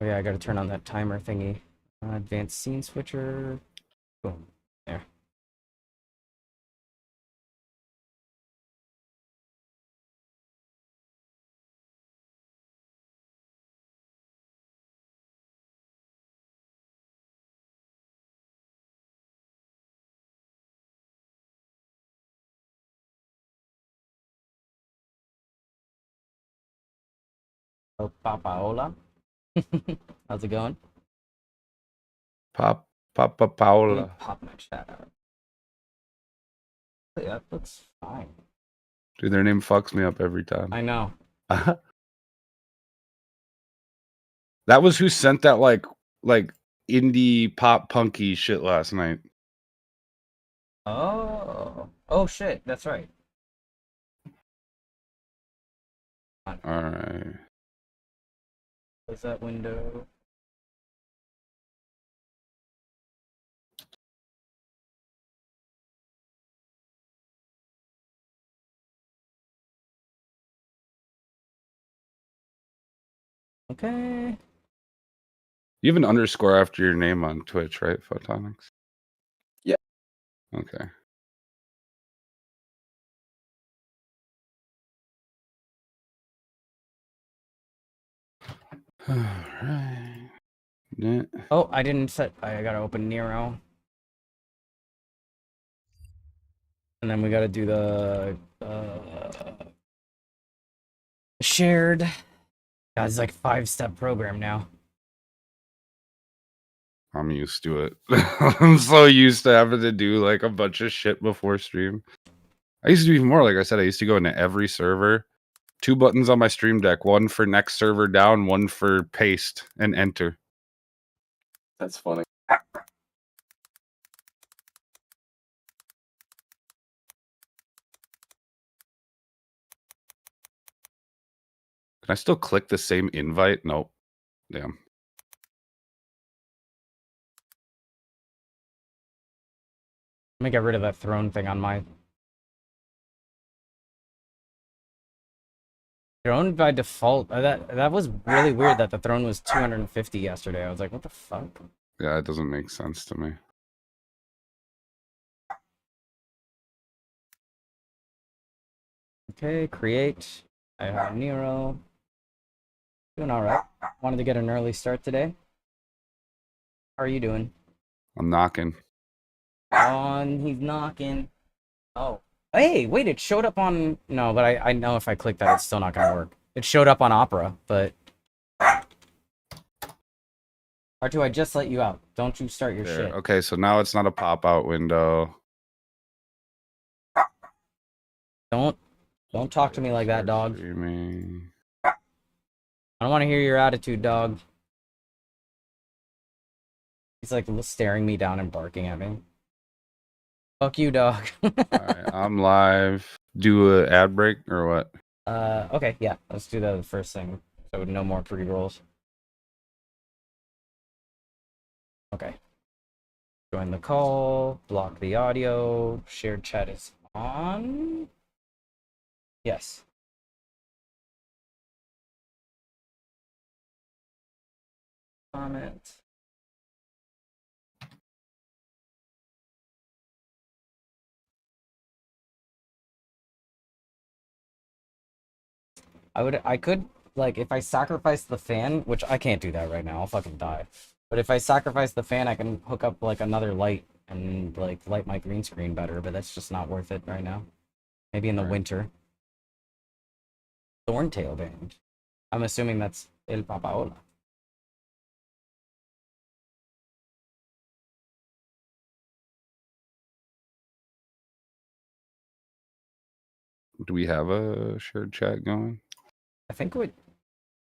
Oh yeah, I gotta turn on that timer thingy. Advanced scene switcher. Boom. There. Oh, Papaola. How's it going? Papa Let me Paula. pop my chat out. Hey, that looks fine. Dude, their name fucks me up every time. I know. That was who sent that like indie pop punky shit last night. Oh. Oh shit, that's right. Alright. Close that window. Okay. You have an underscore after your name on Twitch, right, Photonics? Yeah. Okay. Alright. Yeah. Oh, I didn't set. I gotta open Nero. And then we gotta do the shared. God, it's like 5-step program now. I'm used to it. I'm so used to having to do like a bunch of shit before stream. I used to do even more. Like I said, I used to go into every server. 2 buttons on my stream deck. One for next server down, one for paste and enter. That's funny. Can I still click the same invite? Nope. Damn. Let me get rid of that throne thing on my throne by default. That was really weird that the throne was 250 yesterday. I was like, what the fuck? Yeah, it doesn't make sense to me. Okay, create. I have Nero. Doing all right. Wanted to get an early start today. How are you doing? I'm knocking. He's knocking. Oh. Hey, wait, it showed up on... No, but I know if I click that, it's still not gonna work. It showed up on Opera, but... R2, I just let you out. Don't you start your There. shit. Okay, so now it's not a pop-out window. Don't talk to me like that, Start dog. streaming. I don't want to hear your attitude, dog. He's like staring me down and barking at me. Fuck you, dog. Alright, I'm live. Do a ad break or what? Okay, yeah. Let's do the first thing. So no more pre-rolls. Okay. Join the call. Block the audio. Shared chat is on. Yes. Comment. I could, like, if I sacrifice the fan, which I can't do that right now, I'll fucking die. But if I sacrifice the fan, I can hook up, like, another light and, like, light my green screen better, but that's just not worth it right now. Maybe in the winter. Thorntail band. I'm assuming that's El Papaola. Do we have a shared chat going? I think we...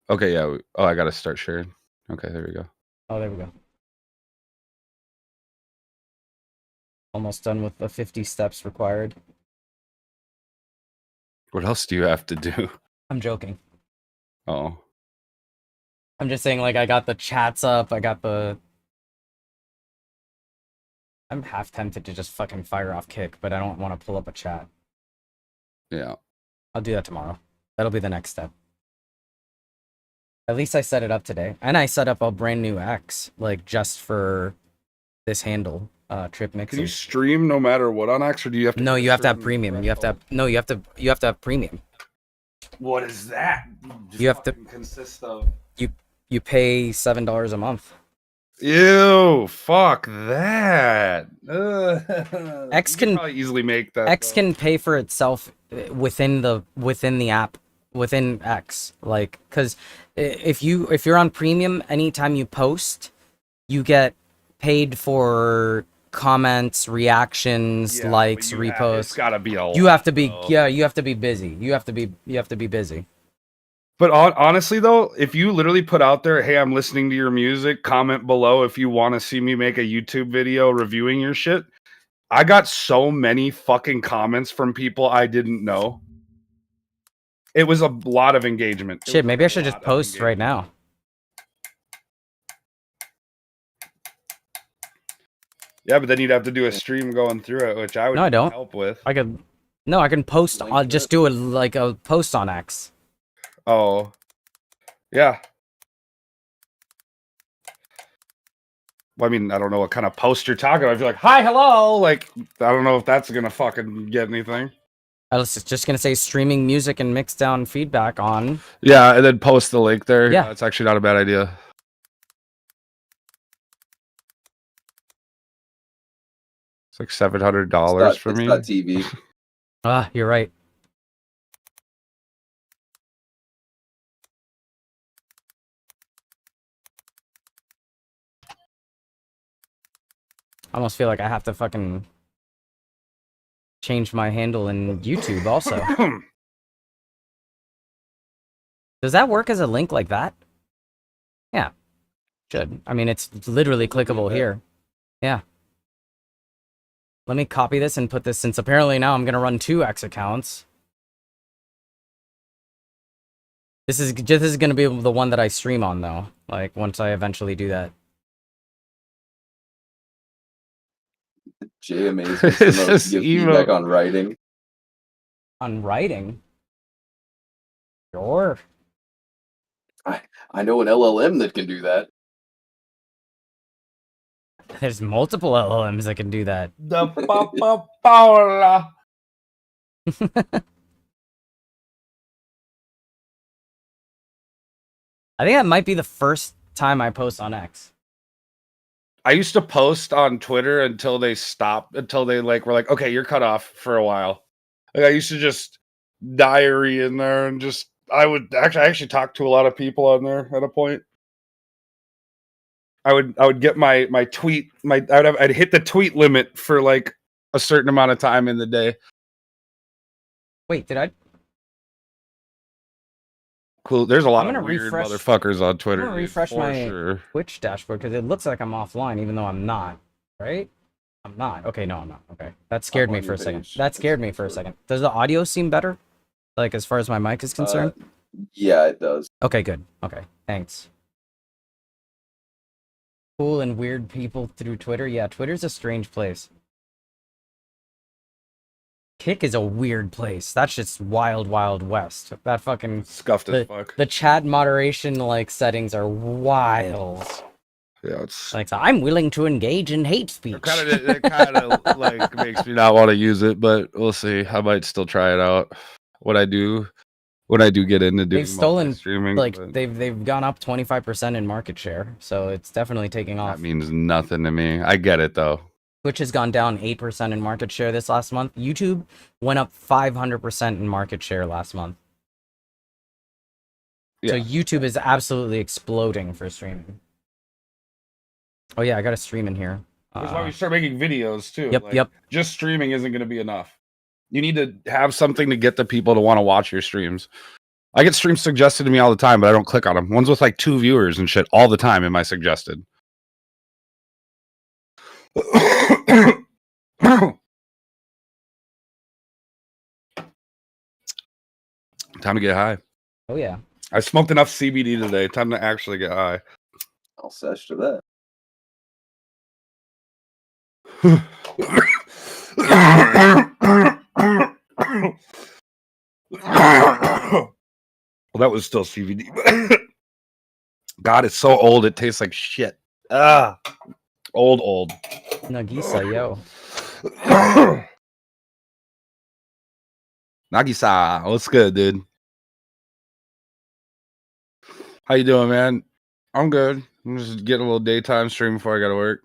Okay, yeah. Oh, I gotta start sharing. Okay, there we go. Oh, there we go. Almost done with the 50 steps required. What else do you have to do? I'm joking. Oh. I'm just saying, like, I got the chats up, I got the... I'm half tempted to just fucking fire off kick, but I don't want to pull up a chat. Yeah. I'll do that tomorrow. That'll be the next step. At least I set it up today, and I set up a brand new X, like just for this handle, trip Can you mixes. stream no matter what on X, or do you have to? No, hit a you have to have certain premium. You have to have threshold? no. You have to have premium. What is that? You have to. Consist of. You pay $7 a month. Ew! Fuck that. X You could can probably easily make that. X though. can pay for itself within the app within X, like, because if you're on premium, anytime you post, you get paid for comments, reactions, Yeah, but likes, you it's reposts. gotta be a lot. You have to be though. yeah, you have to be busy. You have to be busy. But honestly, though, if you literally put out there, "Hey, I'm listening to your music," comment below if you want to see me make a YouTube video reviewing your shit. I got so many fucking comments from people I didn't know. It was a lot of engagement. Shit, maybe I should just post right now. Yeah, but then you'd have to do a stream going through it, which I would No, I don't. help with. I can post. Link I'll to just it. do it like a post on X. Oh, yeah. Well, I mean, I don't know what kind of post you're talking about. If you're like, "Hi, hello," like, I don't know if that's gonna fucking get anything. I was just gonna say streaming music and mix down feedback on. Yeah, and then post the link there. Yeah. It's actually not a bad idea. It's like $700 for it's me. not TV. Ah, you're right. I almost feel like I have to fucking change my handle in YouTube also. Does that work as a link like that? Yeah. Should. I mean, it's literally clickable here. Yeah. Let me copy this and put this, since apparently now I'm gonna run 2 X accounts. This is gonna be the one that I stream on though. Like once I eventually do that. JMA's It's supposed to just give emo. feedback on writing. On writing. Sure. I know an LLM that can do that. There's multiple LLMs that can do that. The Papa Paula. I think that might be the first time I post on X. I used to post on Twitter until they stopped, until they like were like, "Okay, you're cut off for a while." Like I used to just diary in there and just I actually talk to a lot of people on there at a point. I would get my tweet I'd hit the tweet limit for like a certain amount of time in the day. Wait, did I? Cool. There's a lot I'm of gonna weird refresh- motherfuckers on Twitter. I'm gonna dude, refresh for my sure. Twitch dashboard because it looks like I'm offline, even though I'm not. Right? I'm not. Okay, no, I'm not. Okay, that scared me on for a your second. page. That scared me for a second. Does the audio seem better? Like as far as my mic is concerned? Yeah, it does. Okay, good. Okay, thanks. Cool and weird people through Twitter. Yeah, Twitter's a strange place. Kick is a weird place. That's just wild, wild west. That fucking Scuffed as fuck. the chat moderation like settings are wild. Yeah, it's Like, so I'm willing to engage in hate speech. it kind of like makes me not want to use it, but we'll see. I might still try it out. When I do get into doing They've stolen, streaming, like they've gone up 25% in market share, so it's definitely taking off. that means nothing to me. I get it though. Twitch has gone down 8% in market share this last month. YouTube went up 500% in market share last month. So Yeah. YouTube is absolutely exploding for streaming. Oh yeah, I got a stream in here. That's why we start making videos too. Yep, Like, yep. Just streaming isn't going to be enough. You need to have something to get the people to want to watch your streams. I get streams suggested to me all the time, but I don't click on them. Ones with like 2 viewers and shit all the time in my suggested. Time to get high. Oh yeah. I smoked enough CBD today. Time to actually get high. I'll sesh to that. Well, that was still CBD. God, it's so old. It tastes like shit. Ah, old. Nagisa, yo. Nagisa, what's good, dude? How you doing, man? I'm good. I'm just getting a little daytime stream before I go to work.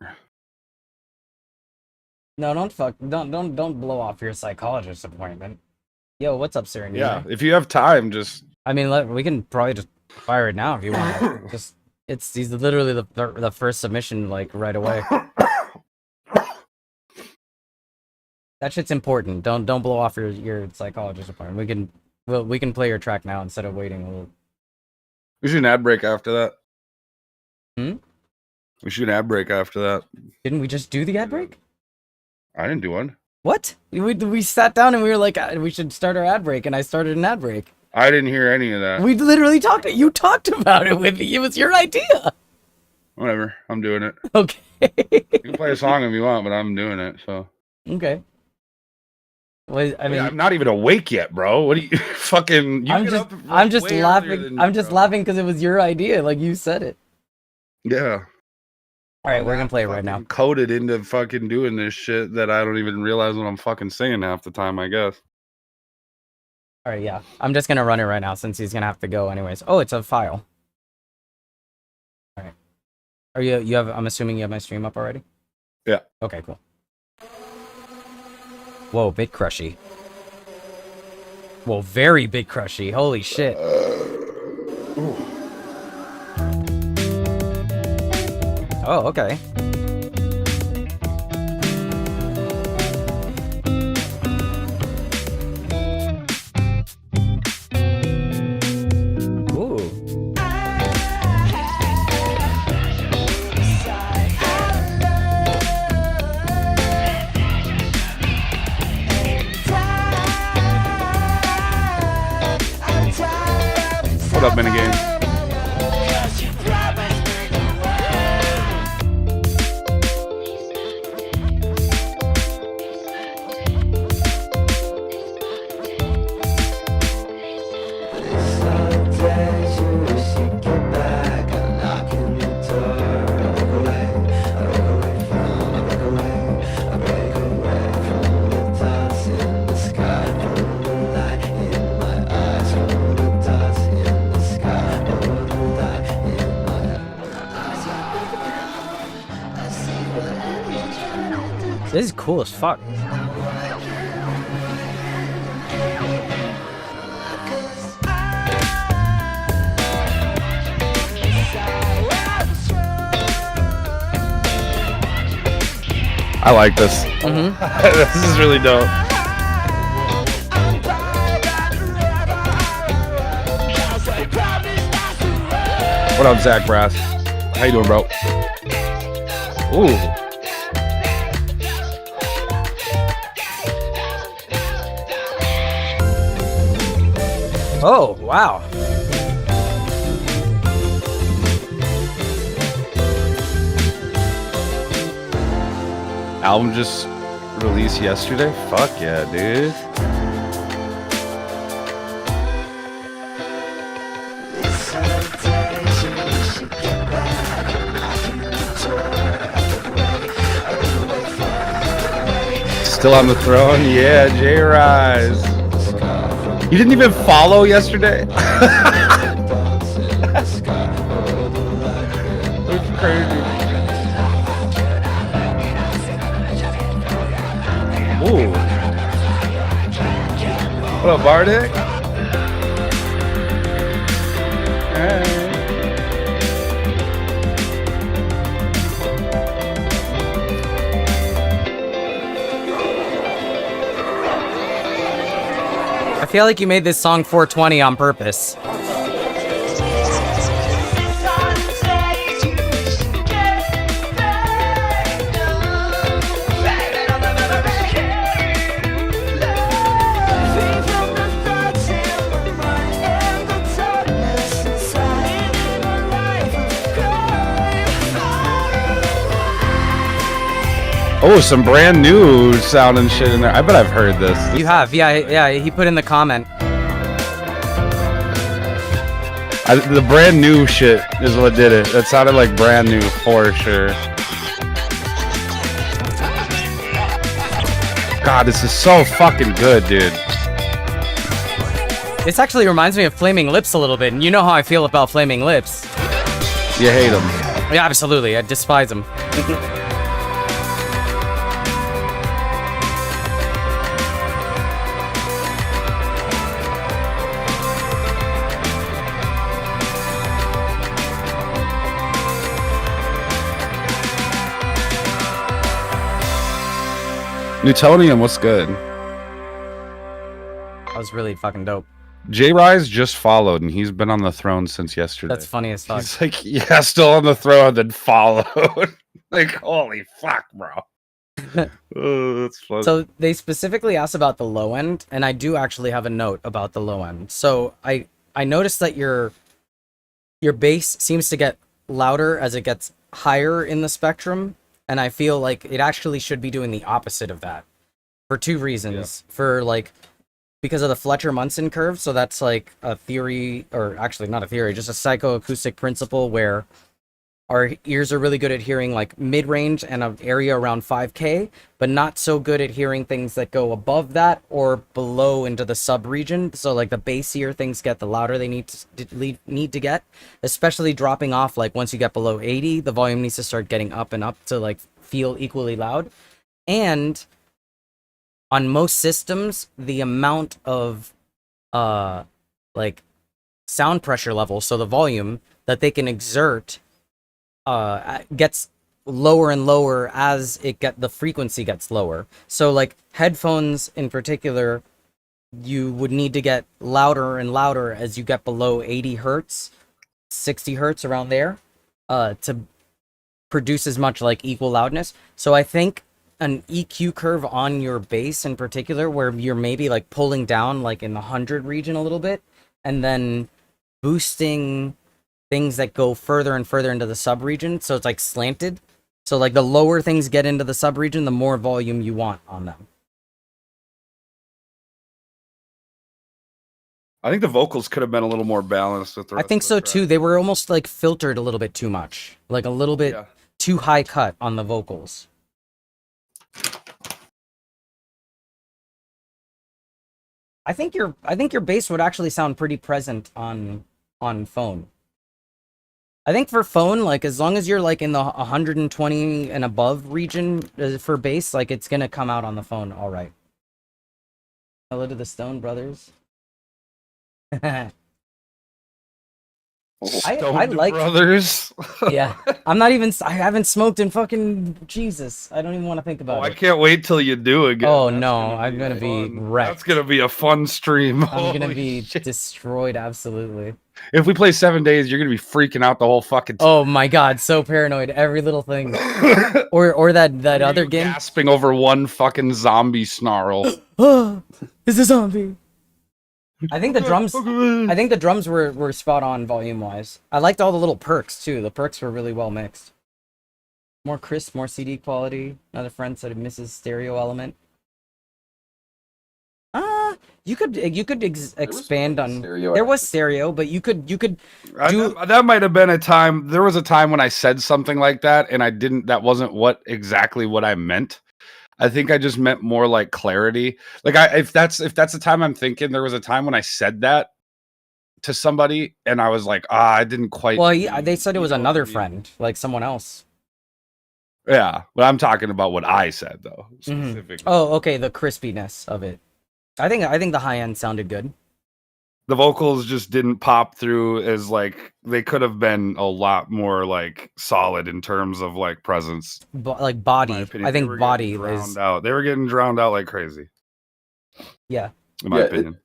No, don't blow off your psychologist appointment. Yo, what's up, Sir? Yeah, if you have time, just. I mean, we can probably just fire it now if you want. He's literally the first submission like right away. That shit's important. Don't blow off your psychologist appointment. We can play your track now instead of waiting a little. We should an ad break after that. Hmm? We should an ad break after that. Didn't we just do the ad break? I didn't do one. What? We sat down and we were like, we should start our ad break, and I started an ad break. I didn't hear any of that. We literally you talked about it with me. It was your idea. Whatever. I'm doing it. Okay. You can play a song if you want, but I'm doing it, so. Okay. Well, I mean, I'm not even awake yet, bro. What are you fucking? I'm just laughing. I'm just laughing because it was your idea, like you said it. Yeah. All right, we're gonna play it right now. Coded into fucking doing this shit that I don't even realize what I'm fucking singing half the time, I guess. All right, yeah. I'm just gonna run it right now since he's gonna have to go anyways. Oh, it's a file. All right. Are you have? I'm assuming you have my stream up already. Yeah. Okay, cool. Whoa, bit crushy. Whoa, very big crushy. Holy shit. Oh, okay. Ooh. What up, minigame? This is cool as fuck. I like this. This is really dope. What up, Zach Brass? How you doing, bro? Ooh. Oh, wow. Album just released yesterday? Fuck yeah, dude. Still on the throne? Yeah, J-Rise. You didn't even follow yesterday? That's crazy. Ooh. What up, Bardick? Hey. I feel like you made this song 420 on purpose. Oh, some brand new sound and shit in there. I bet I've heard this. You have, yeah, he put in the comment. I The brand new shit is what did it. It sounded like brand new for sure. God, this is so fucking good, dude. This actually reminds me of Flaming Lips a little bit, and you know how I feel about Flaming Lips. You hate them. Yeah, absolutely. I despise them. Newtonium, what's good? That was really fucking dope. J Rise just followed, and he's been on the throne since yesterday. That's funny as fuck. He's like, yeah, still on the throne, then followed. Like, holy fuck, bro. Oh, that's funny. So they specifically asked about the low end, and I do actually have a note about the low end. So I noticed that your bass seems to get louder as it gets higher in the spectrum, and I feel like it actually should be doing the opposite of that for two reasons. Yeah. For like, because of the Fletcher-Munson curve, so that's like a theory, or actually not a theory, just a psychoacoustic principle where our ears are really good at hearing like mid-range and an area around 5K, but not so good at hearing things that go above that or below into the sub-region. So like the bassier things get, the louder they need to get, especially dropping off. Like once you get below 80, the volume needs to start getting up and up to like feel equally loud. And on most systems, the amount of like sound pressure level, so the volume that they can exert gets lower and lower as the frequency gets lower. So like headphones in particular, you would need to get louder and louder as you get below 80 hertz, 60 hertz, around there, to produce as much like equal loudness. So I think an EQ curve on your bass in particular, where you're maybe like pulling down like in the 100 region a little bit, and then boosting things that go further and further into the sub-region, so it's like slanted. So like the lower things get into the sub-region, the more volume you want on them. I think the vocals could have been a little more balanced with the rest I think of so the track. too. They were almost like filtered a little bit too much, like a little bit too high cut on the vocals. I think your bass would actually sound pretty present on phone. I think for phone, like as long as you're like in the 120 and above region for bass, like it's gonna come out on the phone all right. Hello to the Stone Brothers. I like Brothers. Yeah, I haven't smoked in fucking Jesus. I don't even want to think about it. I can't wait till you do again. Oh no, I'm gonna be wrecked. That's gonna be a fun stream. I'm gonna be destroyed, absolutely. If we play 7 days, you're gonna be freaking out the whole fucking time. Oh my god, so paranoid, every little thing. or that other game, gasping over one fucking zombie snarl. Oh, it's a zombie. I think the drums were spot on volume wise. I liked all the little perks too. The perks were really well mixed. More crisp, more CD quality. Another friend said it misses stereo element. You could expand on stereo. There was stereo, but you could do. That might have been a time. There was a time when I said something like that, and I didn't. That wasn't exactly what I meant. I think I just meant more like clarity. Like if that's the time I'm thinking, there was a time when I said that to somebody, and I was like, I didn't quite. Well, they said it was another friend, like someone else. Yeah, but I'm talking about what I said though, specifically. Mm-hmm. Oh, okay, the crispiness of it. I think the high end sounded good. The vocals just didn't pop through as like they could have been a lot more like solid in terms of like presence. Like body, I think body is out. They were getting drowned out like crazy. Yeah, in my opinion.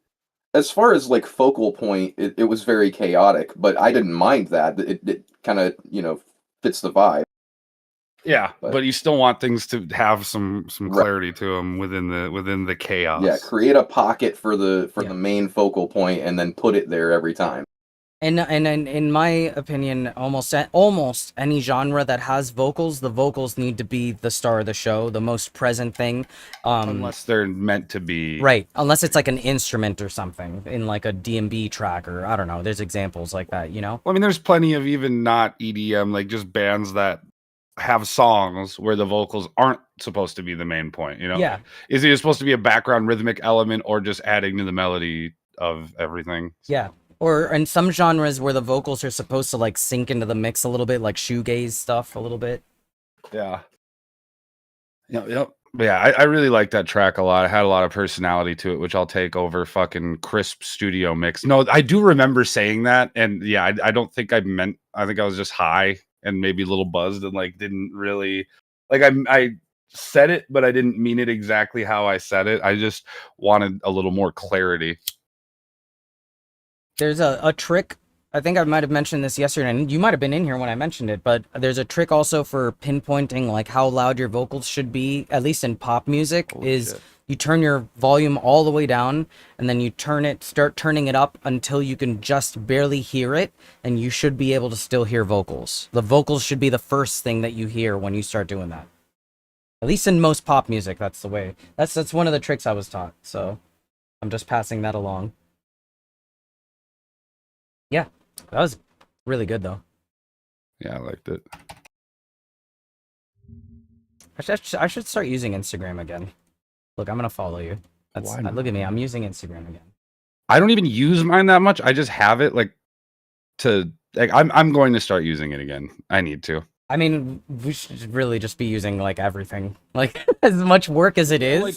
As far as like focal point, it was very chaotic, but I didn't mind that. It kind of fits the vibe. Yeah, but you still want things to have some clarity to them within the chaos. Yeah, create a pocket for the main focal point and then put it there every time. And in my opinion, almost any genre that has vocals, the vocals need to be the star of the show, the most present thing. Unless they're meant to be. Right, unless it's like an instrument or something in like a D&B track, or I don't know. There's examples like that, you know? Well, I mean, there's plenty of even not EDM, like just bands that have songs where the vocals aren't supposed to be the main point, you know? Yeah. Like, is it supposed to be a background rhythmic element or just adding to the melody of everything? Yeah. Or in some genres where the vocals are supposed to like sink into the mix a little bit, like shoegaze stuff a little bit. Yeah. Yep. But yeah, I really like that track a lot. It had a lot of personality to it, which I'll take over fucking crisp studio mix. No, I do remember saying that, and yeah, I don't think I meant. I think I was just high and maybe a little buzzed and like didn't really like. I said it, but I didn't mean it exactly how I said it. I just wanted a little more clarity. There's a trick. I think I might have mentioned this yesterday, and you might have been in here when I mentioned it, but there's a trick also for pinpointing like how loud your vocals should be, at least in pop music, Holy is shit. you turn your volume all the way down, and then you start turning it up until you can just barely hear it, and you should be able to still hear vocals. The vocals should be the first thing that you hear when you start doing that. At least in most pop music, that's the way. That's one of the tricks I was taught, so I'm just passing that along. Yeah, that was really good though. Yeah, I liked it. I should start using Instagram again. Look, I'm gonna follow you. Why not? Look at me. I'm using Instagram again. I don't even use mine that much. I just have it like to like I'm going to start using it again. I need to. I mean, we should really just be using like everything, like as much work as it is. Like,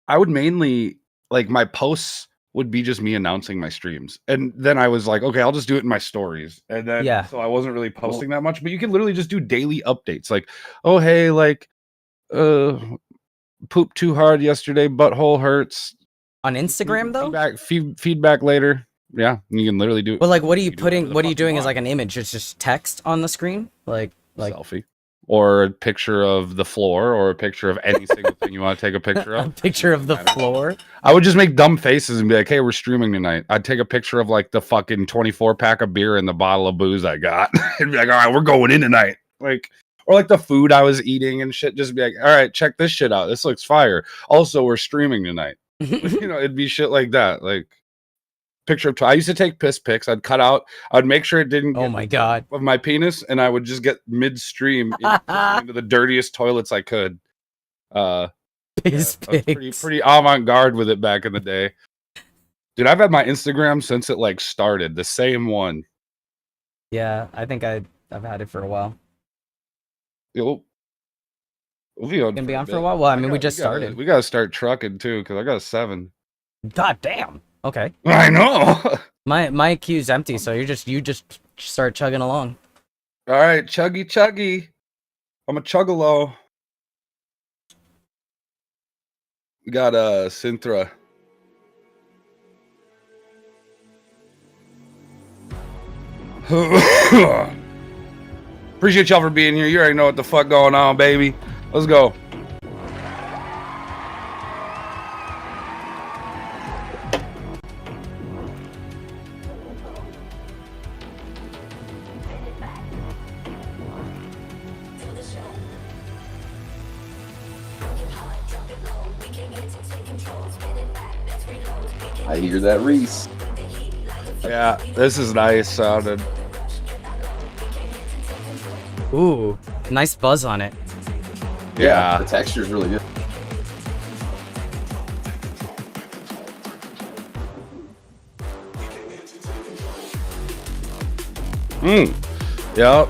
I would mainly like my posts would be just me announcing my streams, and then I was like, okay, I'll just do it in my stories, and then Yeah. so I wasn't really posting that much. But you can literally just do daily updates, like, oh hey, like, pooped too hard yesterday, butthole hurts. On Instagram though. Feedback later. Yeah, you can literally do it. But like, what are you can do whatever putting? the What are you fuck doing? Is want. like an image? It's just text on the screen, like Selfie. Or a picture of the floor, or a picture of any single thing you want to take a picture a of. picture of the Doesn't matter. floor. I would just make dumb faces and be like, hey, we're streaming tonight. I'd take a picture of like the fucking 24 pack of beer and the bottle of booze I got. And be like, all right, we're going in tonight. Like, or like the food I was eating and shit. Just be like, all right, check this shit out. This looks fire. Also, we're streaming tonight. You know, it'd be shit like that. Like, picture of I used to take piss pics. I'd cut out. I'd make sure it didn't get Oh my god. of my penis, and I would just get midstream into the dirtiest toilets I could. Piss I was pics. pretty avant-garde with it back in the day. Dude, I've had my Instagram since it like started, the same one. Yeah, I think I've had it for a while. We'll be on, Gonna be for a on for a bit. while. Well, I mean, we just started. We gotta start trucking too, because I got a 7. God damn. Okay. I know. My queue's empty, so you just start chugging along. All right, chuggy. I'm a chuggalo. We got Sintra. Appreciate y'all for being here. You already know what the fuck going on, baby. Let's go. I hear that Reese. Yeah, this is nice sounding. Ooh, nice buzz on it. Yeah. The texture's really good. Yep.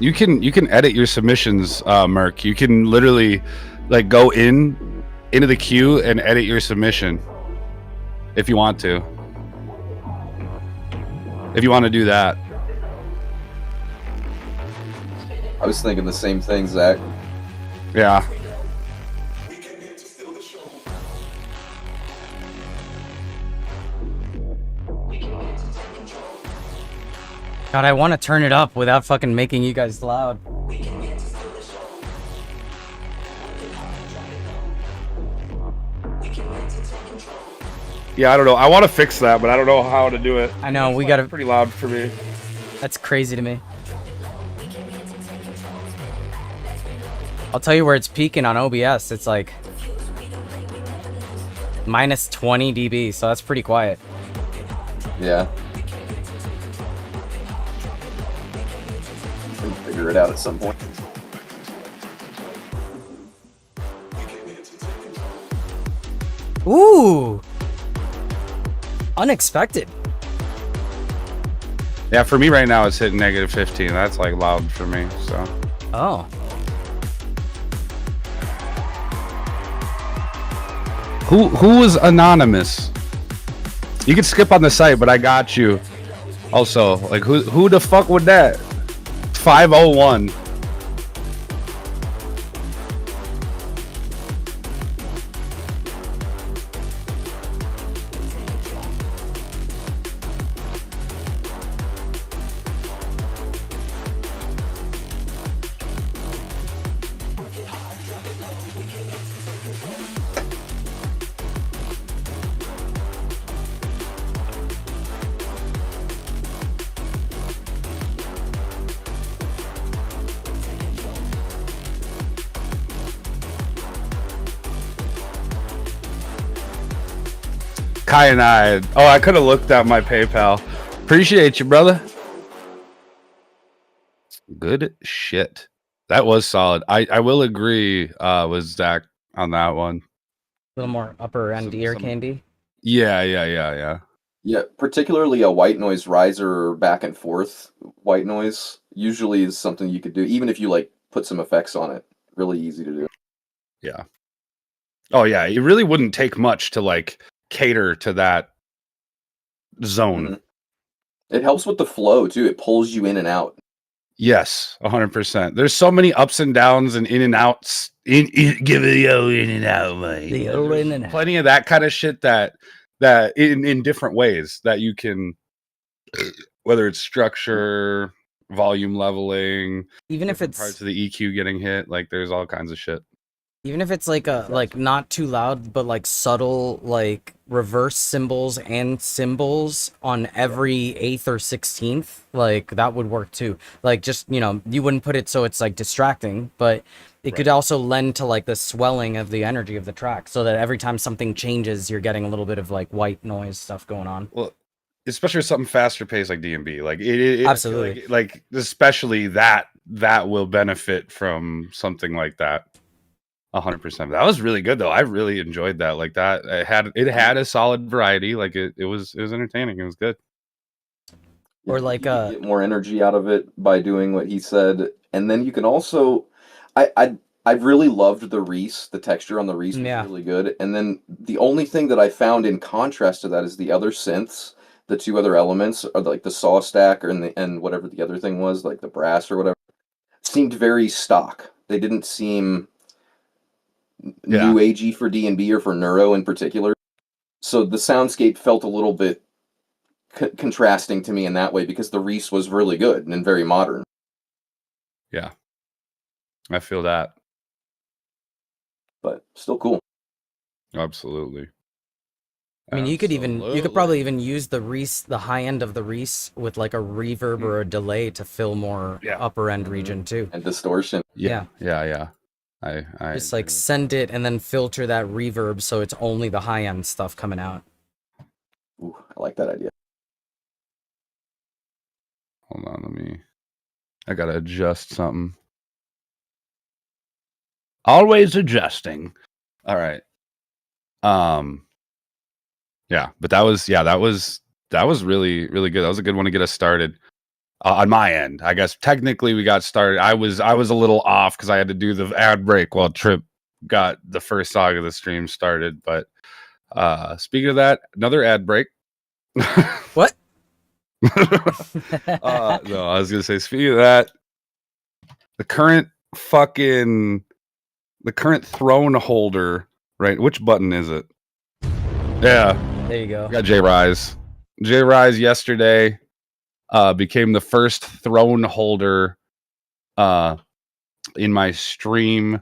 You can edit your submissions, Merc. You can literally like go into the queue and edit your submission if you want to. If you want to do that. I was thinking the same thing, Zach. Yeah. God, I want to turn it up without fucking making you guys loud. Yeah, I don't know. I want to fix that, but I don't know how to do it. I know, we gotta... Pretty loud for me. That's crazy to me. I'll tell you where it's peaking on OBS. It's like... minus 20 dB, so that's pretty quiet. Yeah. We'll figure it out at some point. Ooh! Unexpected. Yeah, for me right now, it's hitting negative 15. That's like loud for me, so. Oh. Who was anonymous? You can skip on the site, but I got you. Also, like who the fuck would that? 501. Kyanide. Oh, I could have looked at my PayPal. Appreciate you, brother. Good shit. That was solid. I will agree with Zach on that one. A little more upper end ear candy. Yeah. Yeah, particularly a white noise riser or back and forth white noise usually is something you could do, even if you like put some effects on it. Really easy to do. Yeah. Oh yeah, it really wouldn't take much to like cater to that zone. Mm-hmm. It helps with the flow too. It pulls you in and out. Yes, 100%. There's so many ups and downs and in and outs. Give it in and out, mate. In and out. Plenty of that kind of shit that in different ways that you can, whether it's structure, volume leveling, even if it's parts of the EQ getting hit, like there's all kinds of shit. Even if it's like a not too loud, but like subtle, like reverse cymbals and cymbals on every 8th or 16th, like that would work too. Like just, you know, you wouldn't put it so it's like distracting, but it could also lend to like the swelling of the energy of the track, so that every time something changes, you're getting a little bit of like white noise stuff going on. Well, especially something faster paced like DMB, like it Absolutely, like especially that will benefit from something like that. 100%. That was really good though. I really enjoyed that. Like that, it had a solid variety. Like it was entertaining. It was good. Or like you get more energy out of it by doing what he said, and then you can also, I really loved the Reese. The texture on the Reese was really good. And then the only thing that I found in contrast to that is the other synths. The two other elements are like the saw stack and whatever the other thing was, like the brass or whatever, seemed very stock. They didn't seem new agey for D&B or for Neuro in particular. So the soundscape felt a little bit contrasting to me in that way, because the Reese was really good and very modern. Yeah, I feel that. But still cool. Absolutely. I mean, you could probably even use the Reese, the high end of the Reese, with like a reverb or a delay to fill more upper end region too. And distortion. Yeah. I just like send it and then filter that reverb so it's only the high end stuff coming out. Ooh, I like that idea. Hold on, I gotta adjust something. Always adjusting. All right. Yeah, but that was really, really good. That was a good one to get us started. on my end. I guess technically we got started. I was a little off because I had to do the ad break while Trip got the first song of the stream started. But speaking of that, another ad break. What? No, I was gonna say, speaking of that, the current throne holder, right? Which button is it? Yeah, There you go. we got J Rise. J Rise yesterday became the first throne holder in my stream.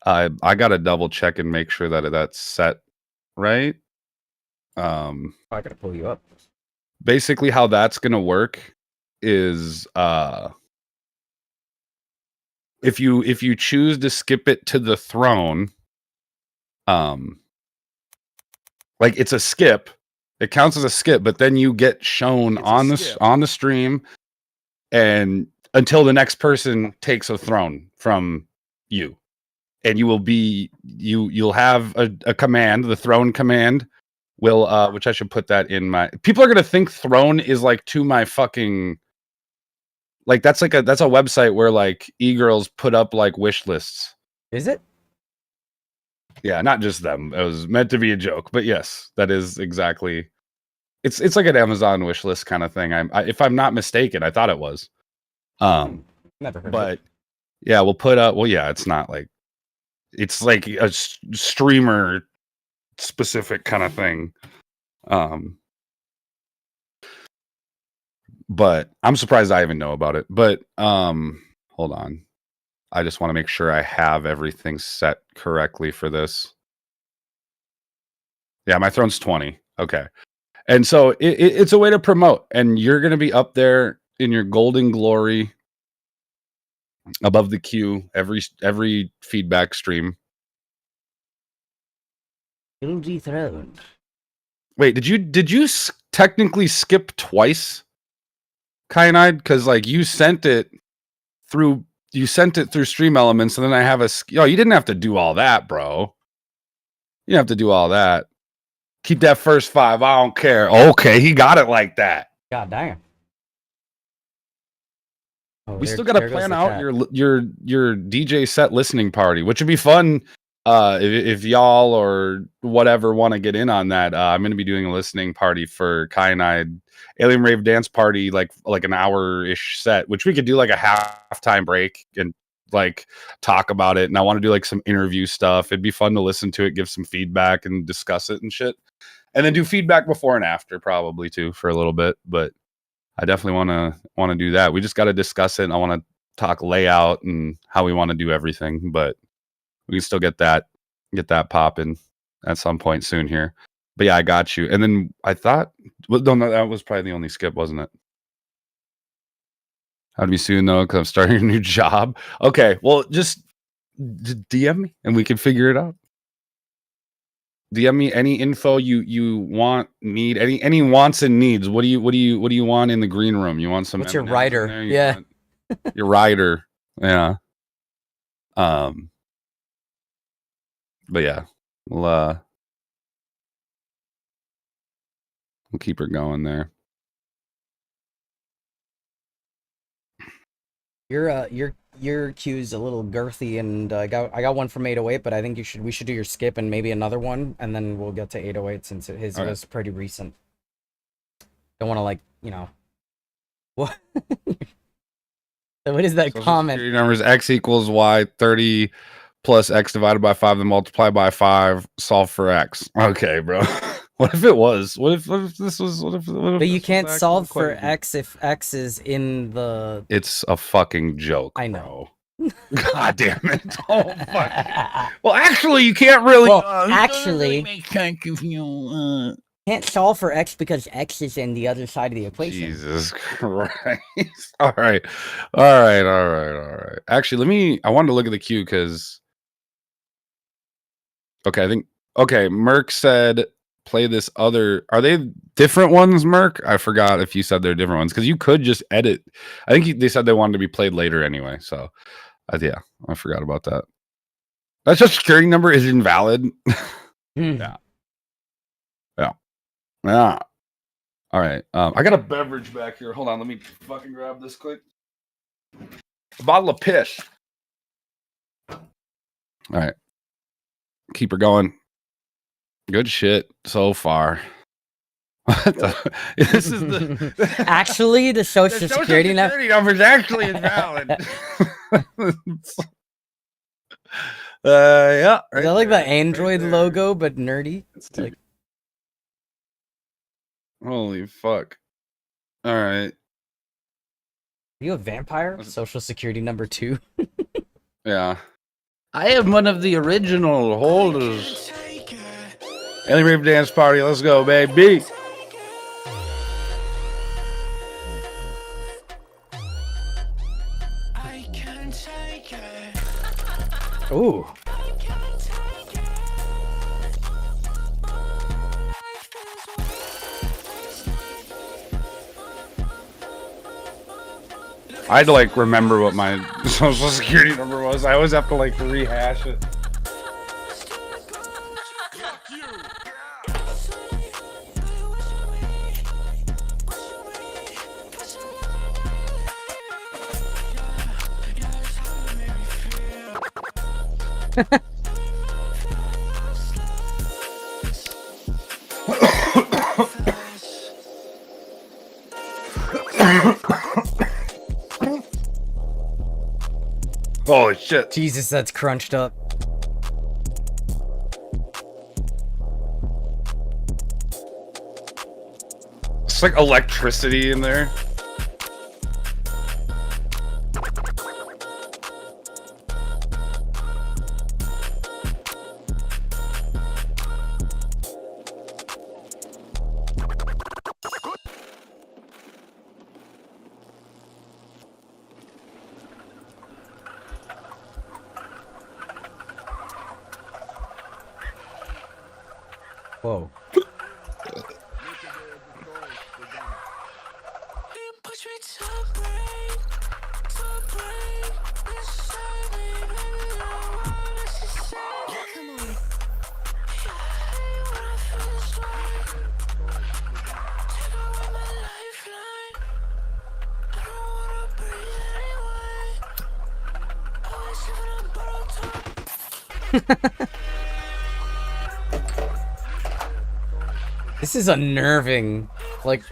I gotta double check and make sure that that's set right. I gotta pull you up. Basically how that's gonna work is if you choose to skip it to the throne, like it's a skip, it counts as a skip, but then you get shown on the stream and until the next person takes a throne from you. And you will be you'll have a command, the throne command will which I should put that in my people are gonna think throne is like to my fucking like that's a website where like e-girls put up like wish lists. Is it? Yeah, not just them. It was meant to be a joke, but yes, that is exactly. It's like an Amazon wish list kind of thing. If I'm not mistaken, I thought it was. Never heard of But it. yeah, we'll put up. Well, yeah, it's not like it's like a streamer specific kind of thing. But I'm surprised I even know about it. But hold on. I just want to make sure I have everything set correctly for this. Yeah, my throne's 20. Okay. And so it's a way to promote, and you're going to be up there in your golden glory above the queue every feedback stream. It'll dethroned. Wait, did you technically skip twice, Kyanide? Because like you sent it through Stream Elements, and then I have you didn't have to do all that, bro. You didn't have to do all that. Keep that first 5. I don't care. Okay, he got it like that. God damn. Oh, We still got to plan out your DJ set listening party, which would be fun. If y'all or whatever want to get in on that, I'm going to be doing a listening party for Kyanide Alien Rave Dance Party, like an hour-ish set, which we could do like a halftime break and like talk about it. And I want to do like some interview stuff. It'd be fun to listen to it, give some feedback, and discuss it and shit. And then do feedback before and after, probably too, for a little bit. But I definitely want to do that. We just got to discuss it. And I want to talk layout and how we want to do everything. But we can still get that popping at some point soon here. But yeah, I got you. And then I thought, well, no, that was probably the only skip, wasn't it? How'd be soon though, because I'm starting a new job. Okay, well, just DM me and we can figure it out. DM me any info you want, need, any wants and needs. What do you want in the green room? You want some? What's your rider? Yeah, your rider. Yeah. But yeah, we'll keep her going there. Your queue's a little girthy, and I got one from 808, but I think we should do your skip and maybe another one, and then we'll get to 808 since his was pretty recent. Don't want to like what? What is that Social comment? Security numbers X equals Y 30 plus X divided by 5 then multiply by 5 solve for X. Okay, bro. What if it was? What if this was? What if but you can't solve for X if X is in the. It's a fucking joke. I know. God damn it! Oh fuck. Well, actually, you can't really. Well, actually, can't solve for X because X is in the other side of the equation. Jesus Christ! All right. Actually, I wanted to look at the queue because. Okay, Merc said play this other. Are they different ones, Merc? I forgot if you said they're different ones because you could just edit. I think they said they wanted to be played later anyway. So, yeah, I forgot about that. That social security number is invalid. Yeah. All right. I got a beverage back here. Hold on. Let me fucking grab this quick. A bottle of piss. All right. Keep her going. Good shit so far. What the? This is the Actually, the social security number is actually invalid. Yeah. Is that like the Android logo, but nerdy? It's Like, holy fuck. All right. are you a vampire? Social security number 2. Yeah. I am one of the original holders. Alien Rave Dance Party, let's go, baby. Ooh. I had to like remember what my social security number was. I always have to like rehash it. Holy shit. Jesus, that's crunched up. It's like electricity in there. Whoa. This is unnerving. Like,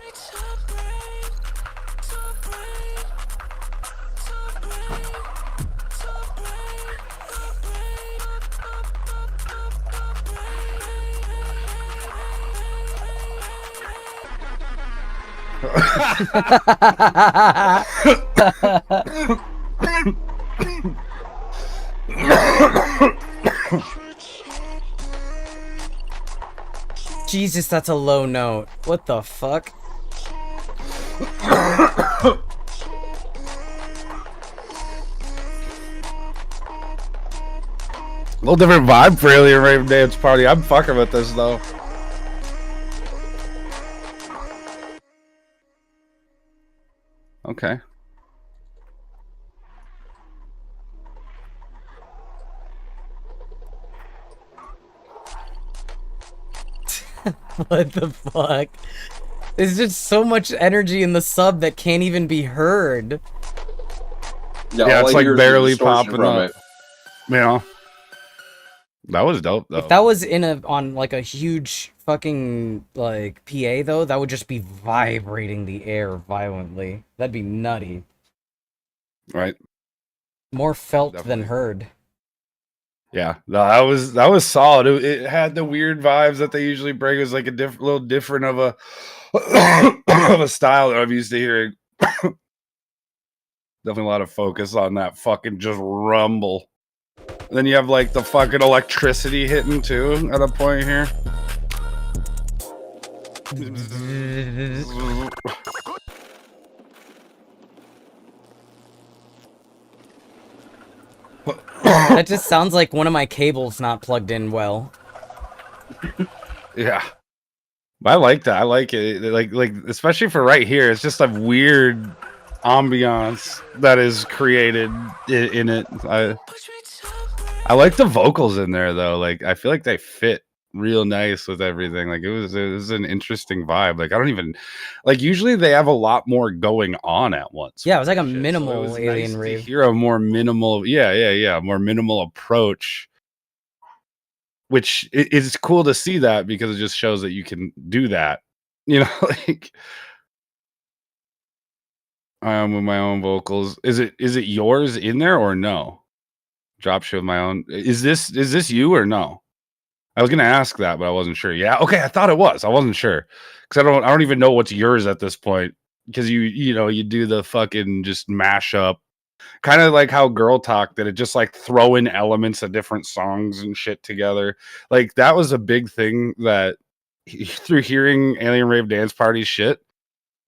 Jesus, that's a low note. What the fuck? A little different vibe for Alien Rave Dance Party. I'm fucking with this though. Okay. What the fuck? There's just so much energy in the sub that can't even be heard. Yeah, all it's I like hear is the barely distortion popping from up. it. Yeah. That was dope though. If that was on like a huge fucking like PA though, that would just be vibrating the air violently. That'd be nutty. Right. More felt Definitely. than heard. Yeah, no, that was solid. It had the weird vibes that they usually bring. It was like a little different of a of a style that I'm used to hearing. Definitely a lot of focus on that fucking just rumble. And then you have like the fucking electricity hitting too at a point here. That just sounds like one of my cables not plugged in well. Yeah. I like that. I like it. Like especially for right here, it's just a weird ambiance that is created in it. I like the vocals in there though. Like I feel like they fit real nice with everything. Like it was an interesting vibe. Like I don't even like usually they have a lot more going on at once. Yeah, it was like a Shit. So it minimal was alien nice to rave. hear a more minimal, more minimal approach. Which is cool to see that because it just shows that you can do that. You know, like I am with my own vocals. Is it yours in there or no? Drop shit with my own. Is this you or no? I was gonna ask that, but I wasn't sure. Yeah, okay, I thought it was. I wasn't sure because I don't even know what's yours at this point because you do the fucking just mashup, kind of like how Girl Talk did it, just like throw in elements of different songs and shit together. Like that was a big thing that through hearing Alien Rave Dance Party shit,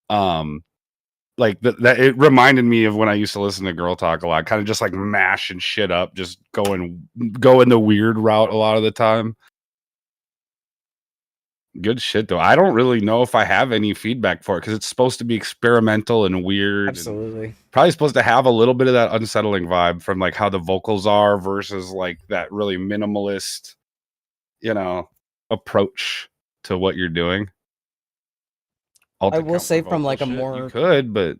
like that it reminded me of when I used to listen to Girl Talk a lot, kind of just like mashing shit up, just going the weird route a lot of the time. Good shit though. I don't really know if I have any feedback for it because it's supposed to be experimental and weird. Absolutely. And probably supposed to have a little bit of that unsettling vibe from like how the vocals are versus like that really minimalist, approach to what you're doing. I will say from like a more you could, but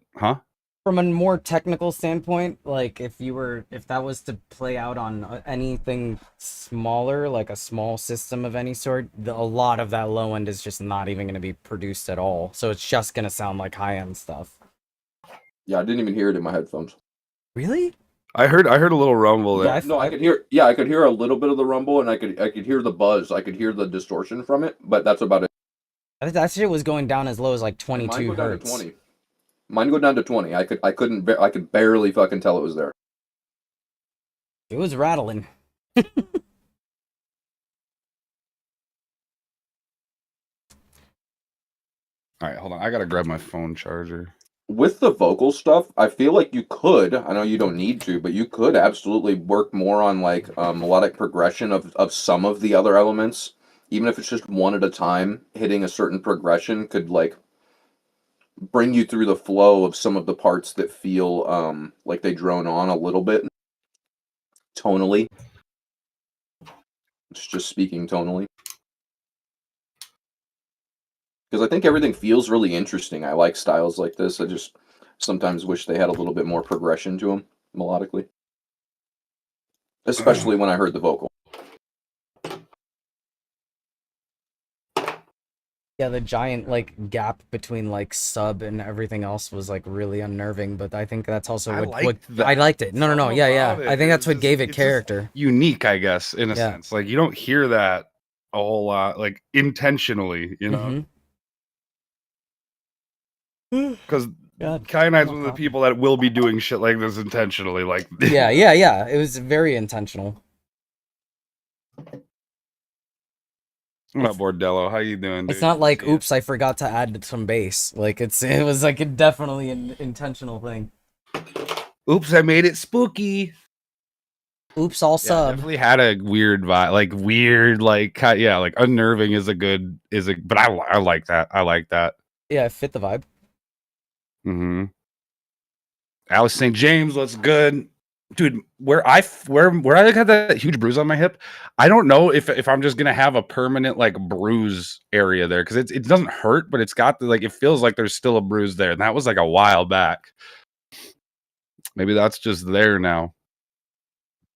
from a more technical standpoint, like if that was to play out on anything smaller, like a small system of any sort, a lot of that low end is just not even going to be produced at all. So it's just going to sound like high end stuff. Yeah, I didn't even hear it in my headphones. Really? I heard a little rumble there. No, I could hear. Yeah, I could hear a little bit of the rumble, and I could hear the buzz. I could hear the distortion from it, but that's about it. That shit was going down as low as like 22 hertz. Mine go down to 20. I could barely fucking tell it was there. It was rattling. All right, hold on. I gotta grab my phone charger. With the vocal stuff, I feel like you could. I know you don't need to, but you could absolutely work more on like melodic progression of some of the other elements, even if it's just one at a time. Hitting a certain progression could like bring you through the flow of some of the parts that feel like they drone on a little bit tonally. It's just speaking tonally. Because I think everything feels really interesting. I like styles like this. I just sometimes wish they had a little bit more progression to them melodically. Especially when I heard the vocal. Yeah, the giant like gap between like sub and everything else was like really unnerving, but I think that's also what I liked it. No. Yeah. I think that's what gave it character. Unique, I guess, in a sense. Like you don't hear that a whole lot, like intentionally, Because Kyanide's one of the people that will be doing shit like this intentionally. Like yeah. It was very intentional. What up, Bordello? How you doing, dude? It's not like, oops, I forgot to add some bass. Like it was like definitely an intentional thing. Oops, I made it spooky. Oops, all sub. Definitely had a weird vibe, like weird, like like unnerving but I like that. I like that. Yeah, it fit the vibe. Mm-hmm. Alice St. James, what's good? Dude, where I got that huge bruise on my hip, I don't know if I'm just gonna have a permanent like bruise area there because it doesn't hurt, but it's got like it feels like there's still a bruise there, and that was like a while back. Maybe that's just there now.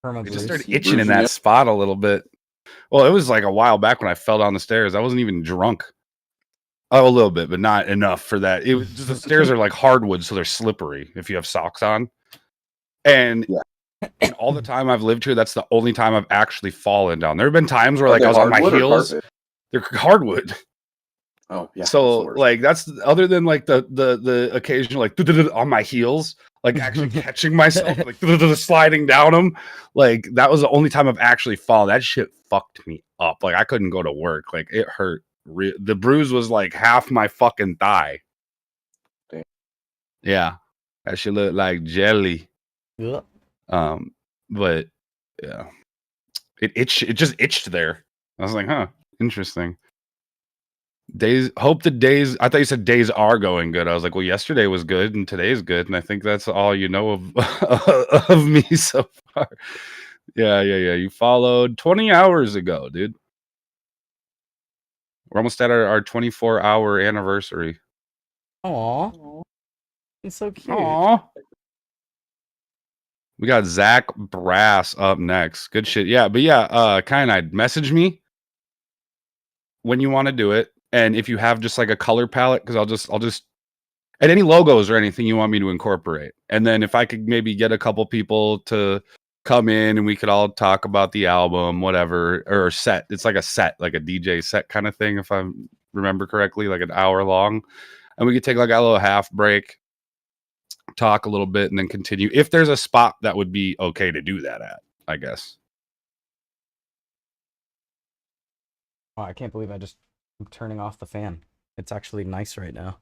It just started itching in that spot a little bit. Well, it was like a while back when I fell down the stairs. I wasn't even drunk. Oh, a little bit, but not enough for that. It was just, the stairs are like hardwood, so they're slippery if you have socks on. And all the time I've lived here, that's the only time I've actually fallen down. There have been times where like I was on my heels. They're hardwood. Oh yeah. So like that's other than like the occasional like on my heels, like actually catching myself, like sliding down them. Like that was the only time I've actually fallen. That shit fucked me up. Like I couldn't go to work. Like it hurt. The bruise was like half my fucking thigh. Damn. Yeah, that shit looked like jelly. Yeah. But yeah, it just itched there. I was like, huh, interesting. I thought you said days are going good. I was like, well, yesterday was good and today's good, and I think that's all you know of me so far. Yeah. You followed 20 hours ago, dude. We're almost at our 24-hour anniversary. Aw. It's so cute. Aww. We got Zach Brass up next. Good shit. Yeah, but yeah, Kyanide, message me when you want to do it. And if you have just like a color palette, because I'll just and any logos or anything you want me to incorporate. And then if I could maybe get a couple people to come in and we could all talk about the album, whatever, or set. It's like a set, like a DJ set kind of thing, if I remember correctly, like an hour long. And we could take like a little half break, talk a little bit, and then continue. If there's a spot that would be okay to do that at, I guess. Oh, I can't believe I'm turning off the fan. It's actually nice right now.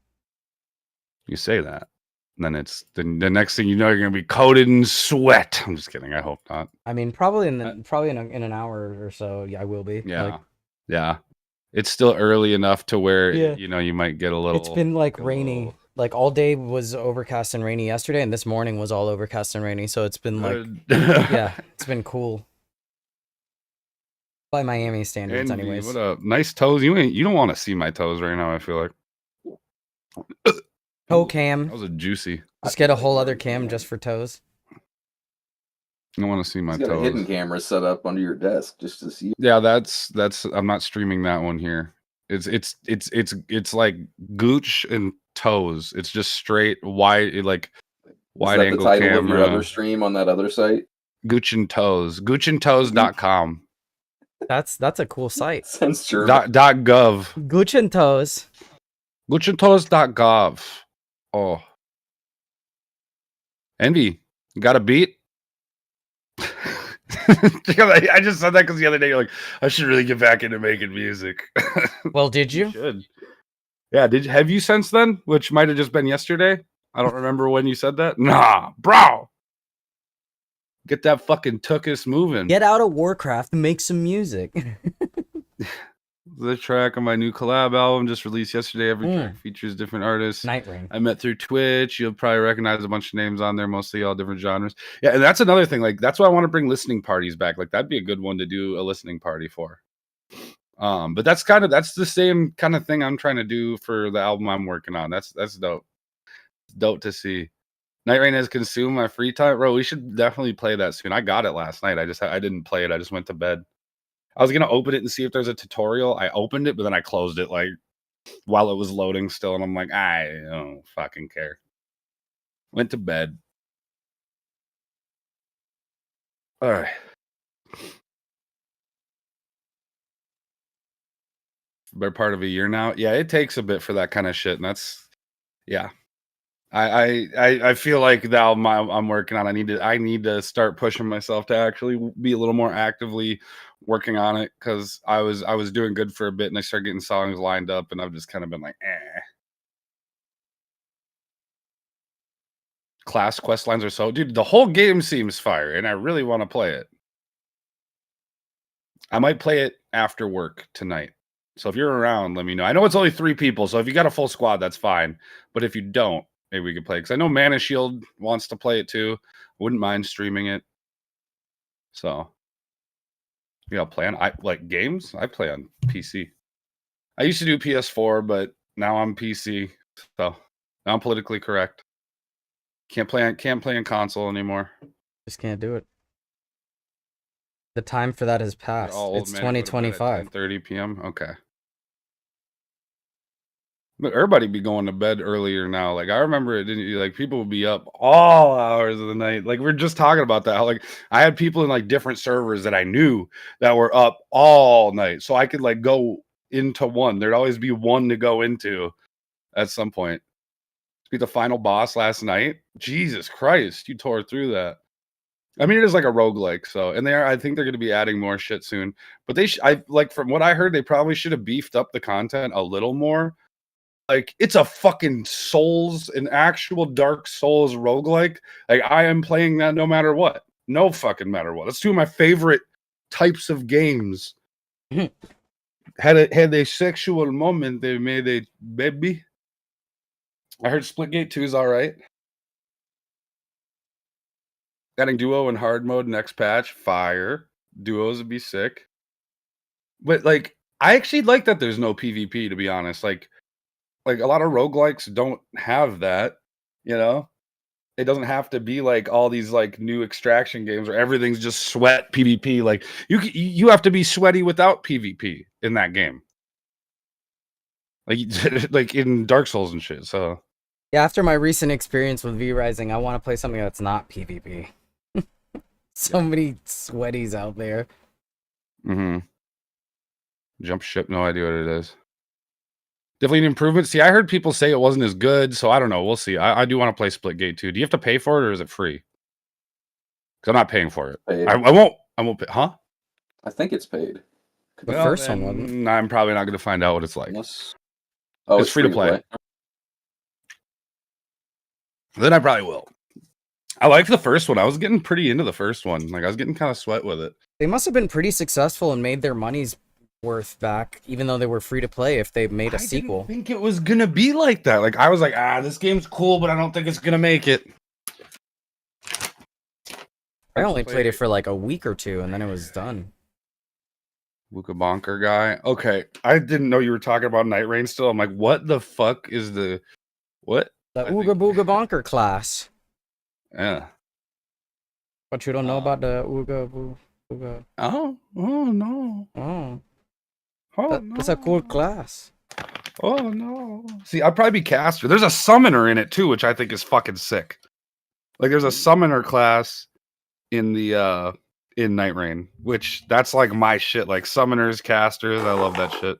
You say that. And then it's the next thing you know, you're gonna be coated in sweat. I'm just kidding. I hope not. I mean, probably in an hour or so. Yeah, I will be. Yeah, like, yeah. It's still early enough to where Yeah. you know you might get a little. it's been like a rainy. little- Like all day was overcast and rainy yesterday, and this morning was all overcast and rainy. So it's been like, yeah, it's been cool. By Miami standards, Envy, anyways. what up? Nice toes. You don't want to see my toes right now. I feel like. Toe cam. That was a juicy. Just get a whole other cam just for toes. I don't want to see my He's got a toes. hidden camera set up under your desk just to see. Yeah, that's. I'm not streaming that one here. It's like gooch and toes. It's just straight wide, like wide Is that angle the title of your camera. other stream on that other site? Gooch and toes. Goochandtoes.com. That's a cool site. Sounds German. .gov. Gooch and toes. Goochandtoes.gov. Oh. Envy, you got a beat? I just said that because the other day you're like, I should really get back into making music. Well, did you? Should. Yeah, have you since then? Which might have just been yesterday. I don't remember when you said that. Nah, bro. Get that fucking tuchus moving. Get out of Warcraft and make some music. The track on my new collab album just released yesterday. Every track features different artists Night Rain. I met through Twitch. You'll probably recognize a bunch of names on there, mostly all different genres. Yeah, and that's another thing. Like, that's why I want to bring listening parties back. Like, that'd be a good one to do a listening party for. But that's the same kind of thing I'm trying to do for the album I'm working on. That's dope. It's dope to see. Night Rain has consumed my free time. Bro, we should definitely play that soon. I got it last night. I didn't play it. I just went to bed. I was gonna open it and see if there's a tutorial. I opened it, but then I closed it like while it was loading still, and I'm like, I don't fucking care. Went to bed. All right. Better part of a year now. Yeah, it takes a bit for that kind of shit, and that's yeah. I feel like the album I'm working on, I need to start pushing myself to actually be a little more actively working on it, because I was doing good for a bit and I started getting songs lined up and I've just kind of been like, eh. Class quest lines are so, dude, the whole game seems fire and I really want to play it. I might play it after work tonight. So if you're around, let me know. I know it's only 3 people, so if you got a full squad, that's fine. But if you don't, maybe we could play, because I know Mana Shield wants to play it too. Wouldn't mind streaming it. So yeah, I'll play on games. I play on PC. I used to do PS4, but now I'm PC. So now I'm politically correct. Can't play on console anymore. Just can't do it. The time for that has passed. It's 2025. 10:30 p.m. Okay. But everybody be going to bed earlier now. Like, I remember it didn't, like, people would be up all hours of the night. Like, we are just talking about that. How, like, I had people in like different servers that I knew that were up all night. So I could like go into one. There'd always be one to go into at some point. Be the final boss last night. Jesus Christ, you tore through that. I mean, it is like a roguelike, so, and I think they're going to be adding more shit soon. But from what I heard, they probably should have beefed up the content a little more. Like, it's a fucking an actual Dark Souls roguelike. Like, I am playing that no matter what. No fucking matter what. It's 2 of my favorite types of games. Had a sexual moment, they made a baby. I heard Splitgate 2 is all right. Adding duo and hard mode next patch, fire. Duos would be sick. But like, I actually like that there's no PvP, to be honest. Like a lot of roguelikes don't have that, you know? It doesn't have to be like all these like new extraction games where everything's just sweat PvP. Like you have to be sweaty without PvP in that game. Like like in Dark Souls and shit. So Yeah, after my recent experience with V Rising, I want to play something that's not PvP. So many sweaties out there. Jump ship, no idea what it is. Definitely an improvement. See, I heard people say it wasn't as good, so I don't know. We'll see. I do want to play Splitgate too. Do you have to pay for it or is it free? Because I'm not paying for it. Paid. I won't pay. Huh? I think it's paid. The first one wasn't. I'm probably not going to find out what it's like. Unless... Oh, it's free to play. Then I probably will. I liked the first one. I was getting pretty into the first one. Like I was getting kind of sweat with it. They must have been pretty successful and made their money's worth back, even though they were free to play. If they made a sequel, I didn't think it was gonna be like that. Like I was like, this game's cool, but I don't think it's gonna make it. I only played it for like a week or two, and then it was done. Luka Bonker guy. Okay, I didn't know you were talking about Night Rain still. I'm like, what the fuck is the what? The Ooga Booga Bonker class. Yeah. But you don't know about the Ooga Booga. Oh no. Oh. Oh, That's a cool class. Oh no. See, I'd probably be caster. There's a summoner in it too, which I think is fucking sick. Like there's a summoner class in the in Night Rain, which that's like my shit. Like summoners, casters, I love that shit.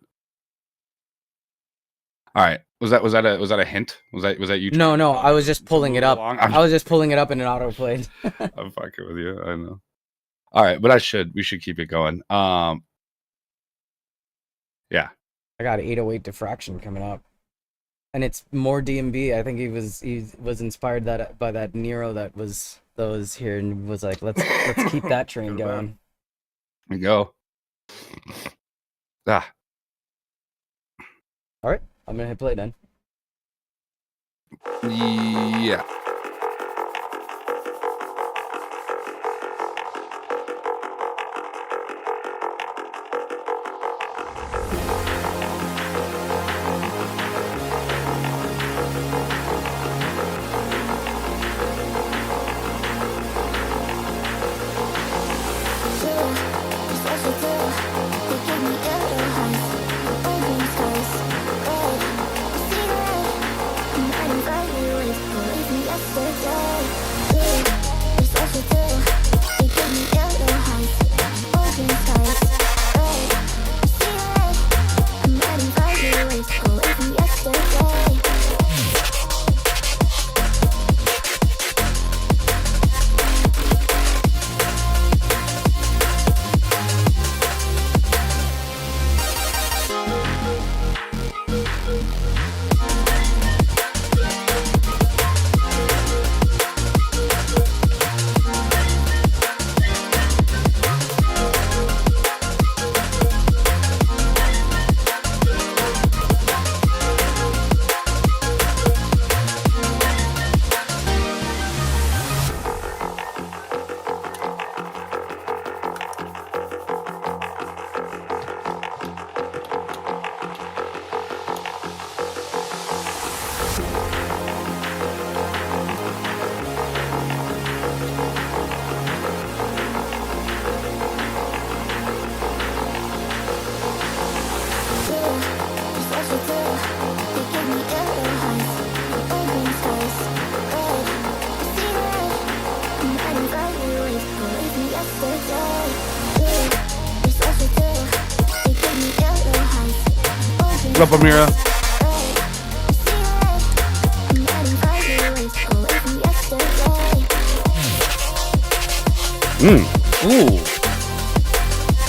All right. Was that a hint? Was that you? No, I was just pulling it up. I was just pulling it up in an autoplay. I'm fucking with you. I know. All right, but we should keep it going. Yeah. I got 808 diffraction coming up, and it's more DMB. I think he was inspired by that Nero that was here and was like, let's keep that train going. There we go. All right, I'm gonna hit play then. Yeah. What up, Amira? Ooh.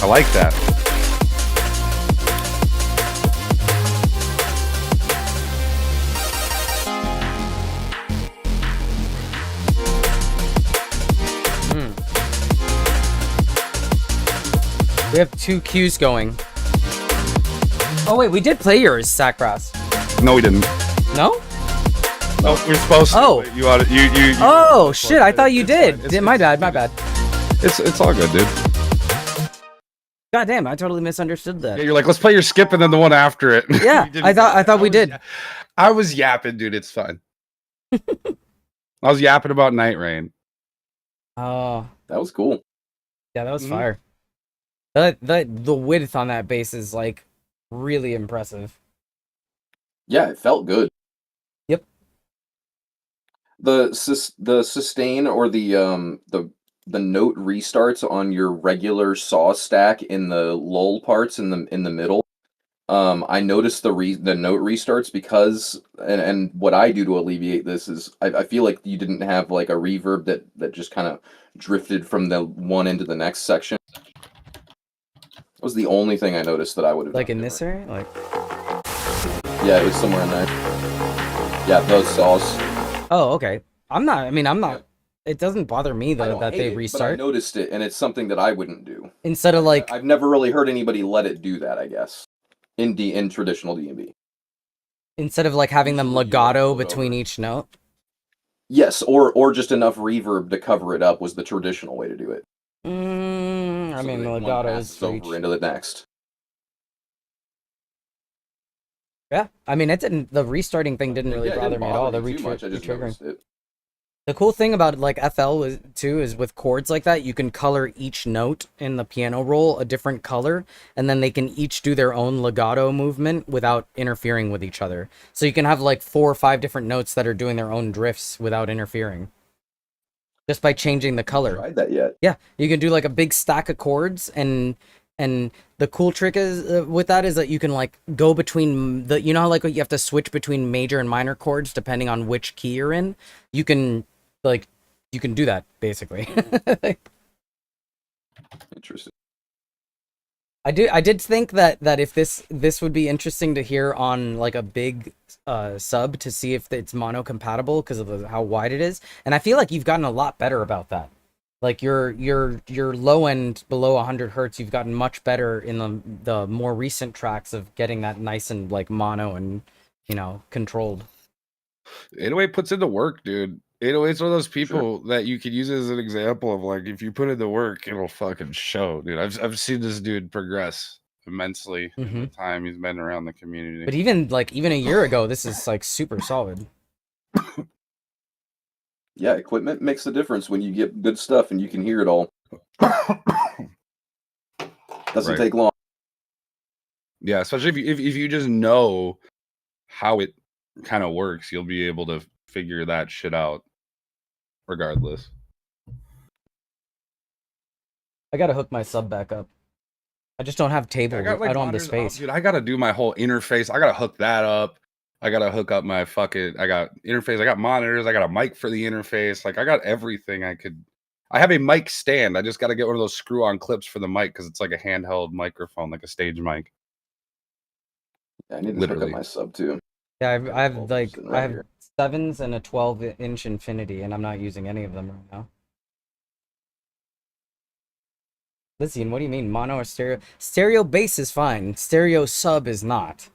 I like that. We have 2 queues going. Oh wait, we did play yours, Sackbrass. No, we didn't. No? No, we're supposed to. Oh. You ought to, you Oh shit! I thought you did. My bad. It's all good, dude. God damn, I totally misunderstood that. Yeah, you're like, let's play your skip and then the one after it. Yeah, I thought we did. I was yapping, dude. It's fine. I was yapping about Night Rain. Oh, That was cool. yeah, that was fire. The width on that base is like really impressive. Yeah, it felt good. Yep. The sustain or the note restarts on your regular saw stack in the lull parts in the middle. I noticed the note restarts because and what I do to alleviate this is I feel like you didn't have like a reverb that just kind of drifted from the one into the next section. That was the only thing I noticed that I would have Like done in this area, like. Yeah, it was somewhere in there. Yeah, those saws. Oh, okay. I'm not. Yeah. It doesn't bother me I though don't that hate they it, but I restart noticed it, and it's something that I wouldn't do. instead of like I've never really heard anybody let it do that, I guess. In traditional D&B. instead of like having them Usually you legato flip it between over. each note. Yes, or just enough reverb to cover it up was the traditional way to do it. I So mean, that one legato is passes for over each. into the next. Yeah, I mean, it didn't. The restarting thing didn't really Yeah, it bother didn't me at all. bother The me too much. I just retriggering. noticed it. The cool thing about like FL is with chords like that, you can color each note in the piano roll a different color, and then they can each do their own legato movement without interfering with each other. So you can have like 4 or 5 different notes that are doing their own drifts without interfering, just by changing the I haven't color. tried that yet. Yeah, you can do like a big stack of chords, and the cool trick is with that is that you can like go between the, you know how like you have to switch between major and minor chords depending on which key you're in. You can like you can do that basically. Interesting. I did think that if this would be interesting to hear on like a big sub to see if it's mono compatible because of how wide it is, and I feel like you've gotten a lot better about that. Like your low end below 100 hertz, you've gotten much better in the more recent tracks of getting that nice and like mono and controlled. 808 puts in the work, dude. 808's one of those people that you could use as an example of like if you put in the work, it'll fucking show, dude. I've seen this dude progress immensely in the time he's been around the community. But even a year ago, this is like super solid. Yeah, equipment makes a difference when you get good stuff and you can hear it all. Doesn't take long. Yeah, especially if you just know how it kind of works, you'll be able to figure that shit out regardless. I gotta hook my sub back up. I just don't have table. I don't have the space. Dude, I gotta do my whole interface. I gotta hook that up. I gotta hook up my fucking. I got interface. I got monitors. I got a mic for the interface. Like I got everything I could. I have a mic stand. I just gotta get one of those screw-on clips for the mic because it's like a handheld microphone, like a stage mic. Yeah, I need to hook up my sub too. Yeah, I have 7s and a 12-inch Infinity, and I'm not using any of them right now. Lizzie, what do you mean mono or stereo? Stereo bass is fine. Stereo sub is not.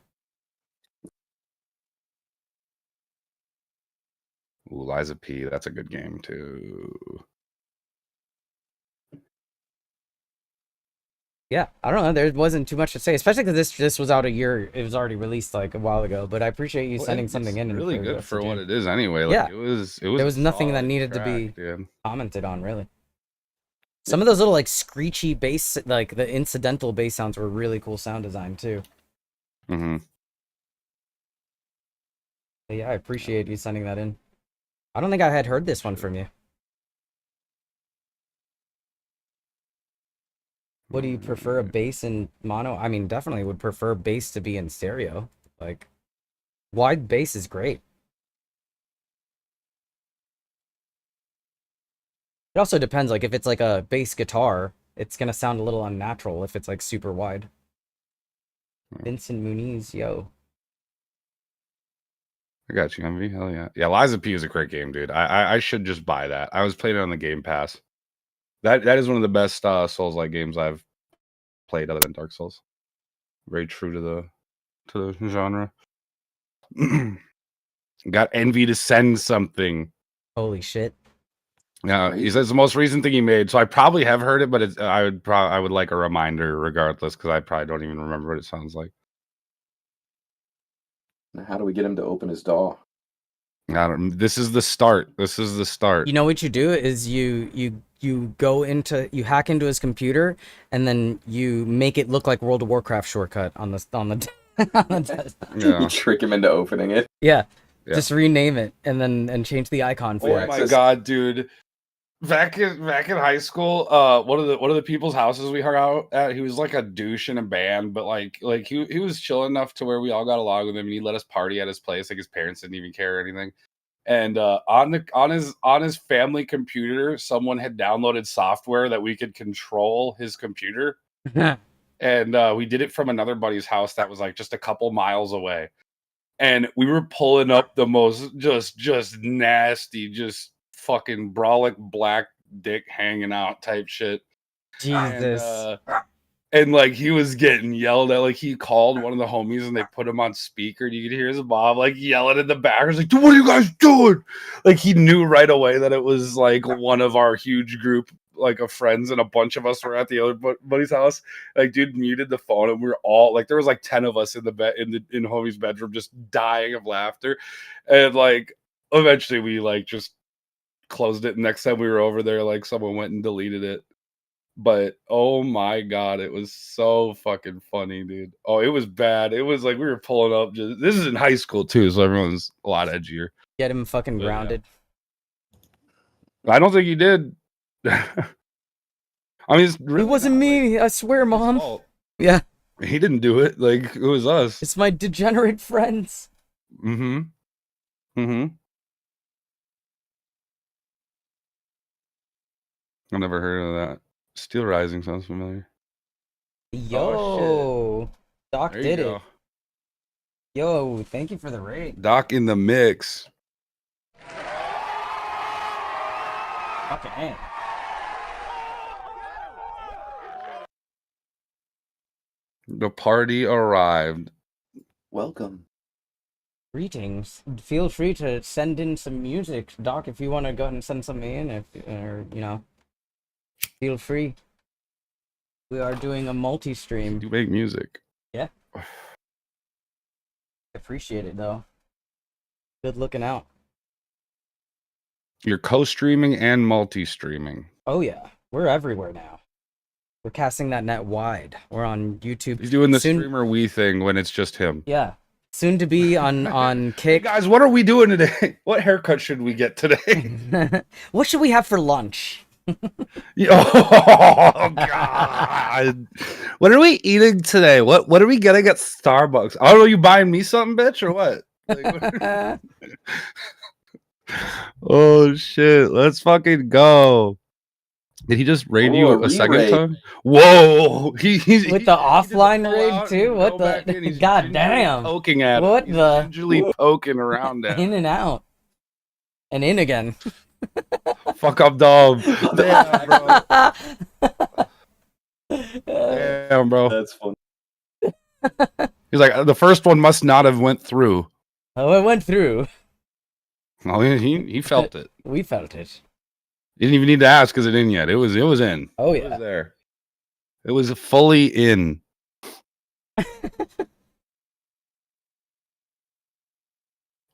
Ooh, Liza P. That's a good game too. Yeah, I don't know. There wasn't too much to say, especially because this was out a year. It was already released like a while ago. But I appreciate you sending something in. Really good for what it is, anyway. Like, yeah, it was. There was nothing that needed to be commented on, really. Some of those little like screechy bass, like the incidental bass sounds, were really cool sound design too. Mm-hmm. But yeah, I appreciate you sending that in. I don't think I had heard this one from you. What do you prefer, a bass in mono? I mean, definitely would prefer bass to be in stereo. Like, wide bass is great. It also depends, like, if it's like a bass guitar, it's gonna sound a little unnatural if it's like super wide. Vincent Muniz, yo. I got you, Envy. Hell yeah. Yeah, Liza P is a great game, dude. I should just buy that. I was playing it on the Game Pass. That is one of the best Souls-like games I've played other than Dark Souls. Very true to the genre. Got Envy to send something. Holy shit. Yeah, he says the most recent thing he made. So I probably have heard it, but I would like a reminder regardless because I probably don't even remember what it sounds like. Now, how do we get him to open his DAW? This is the start. This is the start. You know what you do is you hack into his computer and then you make it look like World of Warcraft shortcut on the on the desk. Yeah. You trick him into opening it. Yeah. Yeah. Just rename it and change the icon for Oh it. my god, dude! Back in high school, one of the people's houses we hung out at, he was like a douche in a band, but like he was chill enough to where we all got along with him, and he let us party at his place. Like his parents didn't even care or anything. And on his family computer, someone had downloaded software that we could control his computer, and we did it from another buddy's house that was like just a couple miles away, and we were pulling up the most just nasty, just fucking brolic black dick hanging out type shit. Jesus. And like he was getting yelled at. Like he called one of the homies and they put him on speaker, and you could hear his mom like yelling in the back. He was like, "Dude, what are you guys doing?" Like he knew right away that it was like one of our huge group like of friends, and a bunch of us were at the other buddy's house. Like dude muted the phone, and we were all like, there was like 10 of us in the bed in homie's bedroom just dying of laughter. And like eventually we like just closed it. Next time we were over there, like someone went and deleted it. But oh my god, it was so fucking funny, dude. Oh, it was bad. It was like we were pulling up. This is in high school too, so everyone's a lot edgier. Get him fucking grounded. Yeah. I don't think he did. I mean, it's really it wasn't me. I swear, Mom. Yeah. He didn't do it. Like it was us. It's my degenerate friends. Mm-hmm. Mm-hmm. I've never heard of that. Steel Rising sounds familiar. Yo, Doc There you did go. it. Yo, thank you for the raid. Doc in the mix. Fucking A. The party arrived. Welcome. Greetings. Feel free to send in some music, Doc, if you want to go ahead and send something in, or you know, feel free. We are doing a multi-stream. You make music. Yeah. Appreciate it though. Good looking out. You're co-streaming and multi-streaming. Oh yeah, we're everywhere now. We're casting that net wide. We're on YouTube. He's doing the soon. streamer we thing when it's just him. Yeah. Soon to be on Kick. Hey guys, what are we doing today? What haircut should we get today? What should we have for lunch? Oh god. What are we eating today? What are we getting at Starbucks? I don't know, you buying me something, bitch, or what? Like, oh shit, let's fucking go. Did he just raid you a second time? Whoa! He's with the offline raid too. What the? God damn! Poking at what him. the? Gingerly poking around at in and out, and in again. Fuck up, dog. Damn, bro. Damn, bro. That's fun. He's like, the first one must not have went through. Oh, it went through. Oh, he felt it. We felt it. You didn't even need to ask because it didn't yet. It was in. Oh It yeah. was there. It was fully in.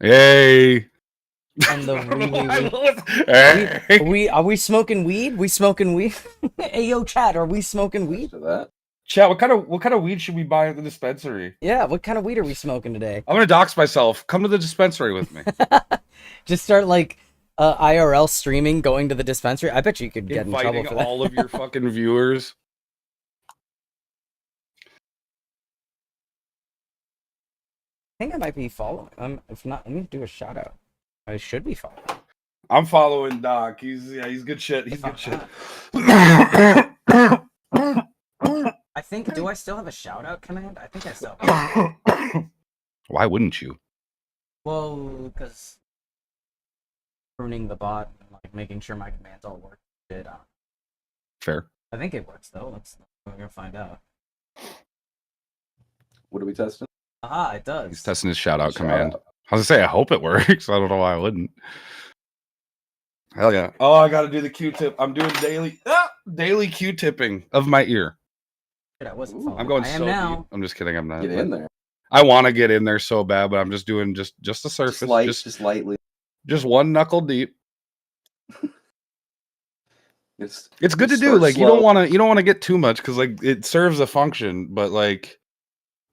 Yay. And the Hey. we are we smoking weed? We smoking weed? Hey yo, chat, are we smoking weed? To that. Chat, what kind of weed should we buy at the dispensary? Yeah, what kind of weed are we smoking today? I'm gonna dox myself. Come to the dispensary with me. Just start like IRL streaming, going to the dispensary. I bet you could get in trouble Inviting for that. all of your fucking viewers. I think I might be following. If not, let me do a shout out. I should be following. I'm following Doc. He's good shit. He's good shit. I think. Do I still have a shout out command? I think I still have. Why wouldn't you? Well, because pruning the bot and like making sure my commands all work. Shit. Fair. I think it works though. We're gonna find out. What are we testing? Aha, it does. He's testing his shout out Shout command. out. I was gonna say, I hope it works. I don't know why I wouldn't. Hell yeah. Oh, I got to do the Q-tip. I'm doing daily Q-tipping of my ear. I wasn't Ooh, following. I'm going I am so now. deep. I'm just kidding. I'm not. Get in there. I want to get in there so bad, but I'm just doing just the surface. Just lightly. Just one knuckle deep. It's good to do. start Like slow. you don't want to get too much because like it serves a function, but like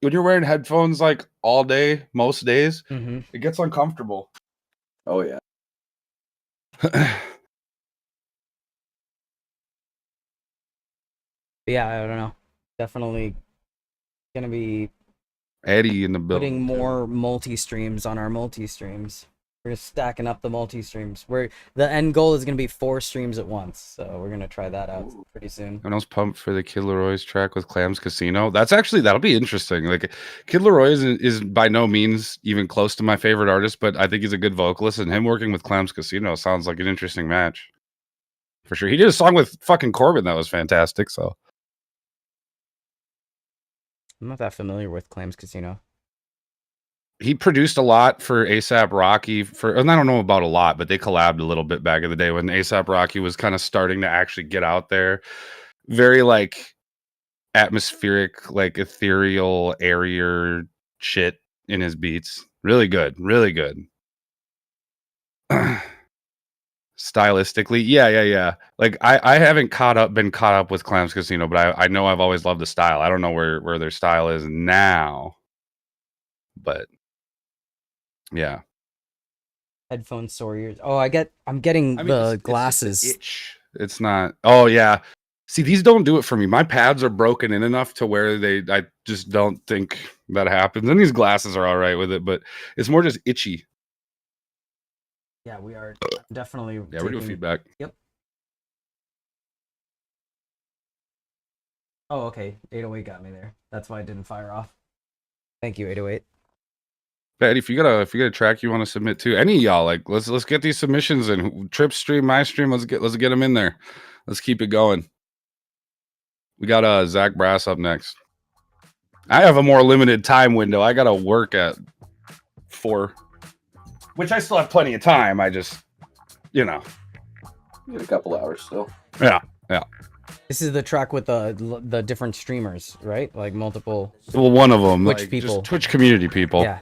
when you're wearing headphones like all day, most days, it gets uncomfortable. Oh yeah. Yeah, I don't know. Definitely gonna be Eddie in the building. putting more multi-streams on our multi-streams. We're just stacking up the multi-streams. The end goal is gonna be 4 streams at once, so we're gonna try that out pretty soon. I was pumped for the Kid Leroy's track with Clams Casino. That'll be interesting. Like Kid Leroy is by no means even close to my favorite artist, but I think he's a good vocalist, and him working with Clams Casino sounds like an interesting match. For sure. He did a song with fucking Corbin that was fantastic, so I'm not that familiar with Clams Casino. he produced a lot for ASAP Rocky and I don't know about a lot, but they collabed a little bit back in the day when ASAP Rocky was kind of starting to actually get out there. Very like atmospheric, like ethereal, airier shit in his beats. Really good. Really good. Stylistically, yeah. Like I haven't been caught up with Clams Casino, but I know I've always loved the style. I don't know where their style is now, but yeah. Headphones, sore ears. Oh, I'm getting the glasses. It's itch. It's not. Oh yeah. See, these don't do it for me. My pads are broken in enough to where I just don't think that happens. And these glasses are all right with it, but it's more just itchy. Yeah, we are definitely. Yeah, we're doing feedback. Yep. Oh, okay. 808 got me there. That's why I didn't fire off. Thank you, 808. Patty, if you got a track you want to submit to any of y'all, like let's get these submissions in. Trip stream, my stream, let's get them in there. Let's keep it going. We got Zach Brass up next. I have a more limited time window. I gotta work at 4, which I still have plenty of time. I just, You get a couple hours still. Yeah. This is the track with the different streamers, right? Like multiple. Well, one of them, Twitch like, people. just Twitch community people. Yeah.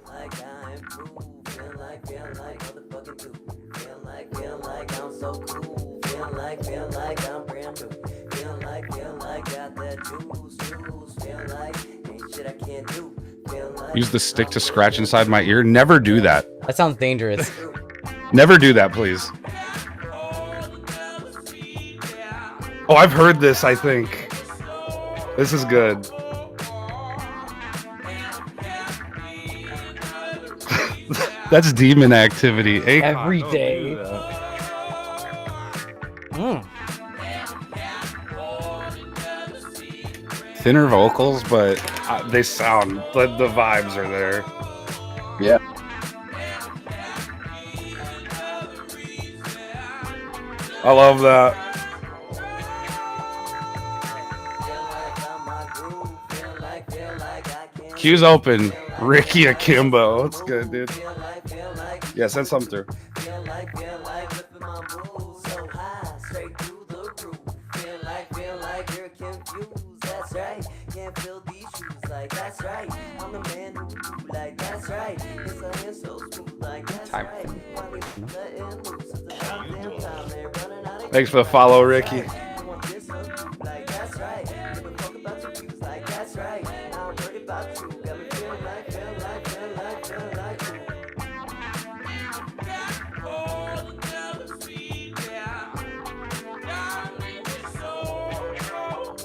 Use the stick to scratch inside my ear. Never do that. That sounds dangerous. Never do that, please. Oh, I've heard this, I think. This is good. That's demon activity. Every day. Thinner vocals, but they sound, the vibes are there. Yeah. I love that. Q's open. Ricky Akimbo. That's good, dude. Yeah, send something through. Thanks for the follow, Ricky.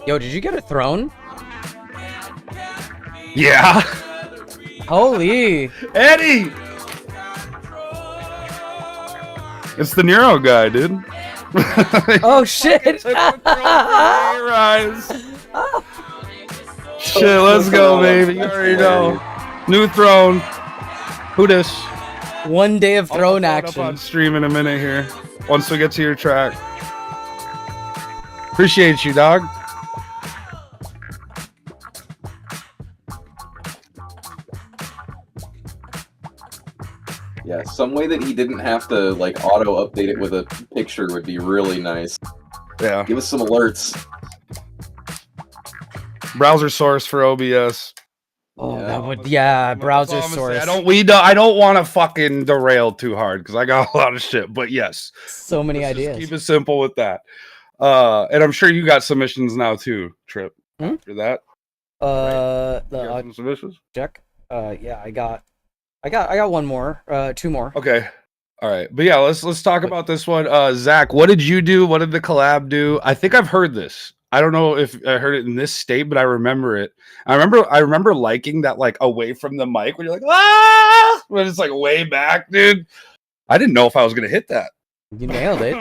Yo, did you get a throne? Yeah. Holy. Eddie! It's the Nero guy, dude. Oh, shit. Rise. Shit, let's go, baby. You already know. New throne. Who dis? One day of throne I'll action. up on stream in a minute here. Once we get to your track. Appreciate you, dog. Yeah, some way that he didn't have to like auto update it with a picture would be really nice. Yeah. Give us some alerts. Browser source for OBS. Oh, Yeah. that would, That's yeah, all browser I'm gonna say. source. I don't want to fucking derail too hard because I got a lot of shit. But yes, So many let's just ideas. keep it simple with that. And I'm sure you got submissions now too, Trip. After that, you got some submissions. Check. Yeah, I got one more. 2 more. Okay. All right. But yeah, let's talk about this one. Zach, what did you do? What did the collab do? I think I've heard this. I don't know if I heard it in this state, but I remember it. I remember liking that like away from the mic when you're like, ah, when it's like way back, dude. I didn't know if I was gonna hit that. You nailed it.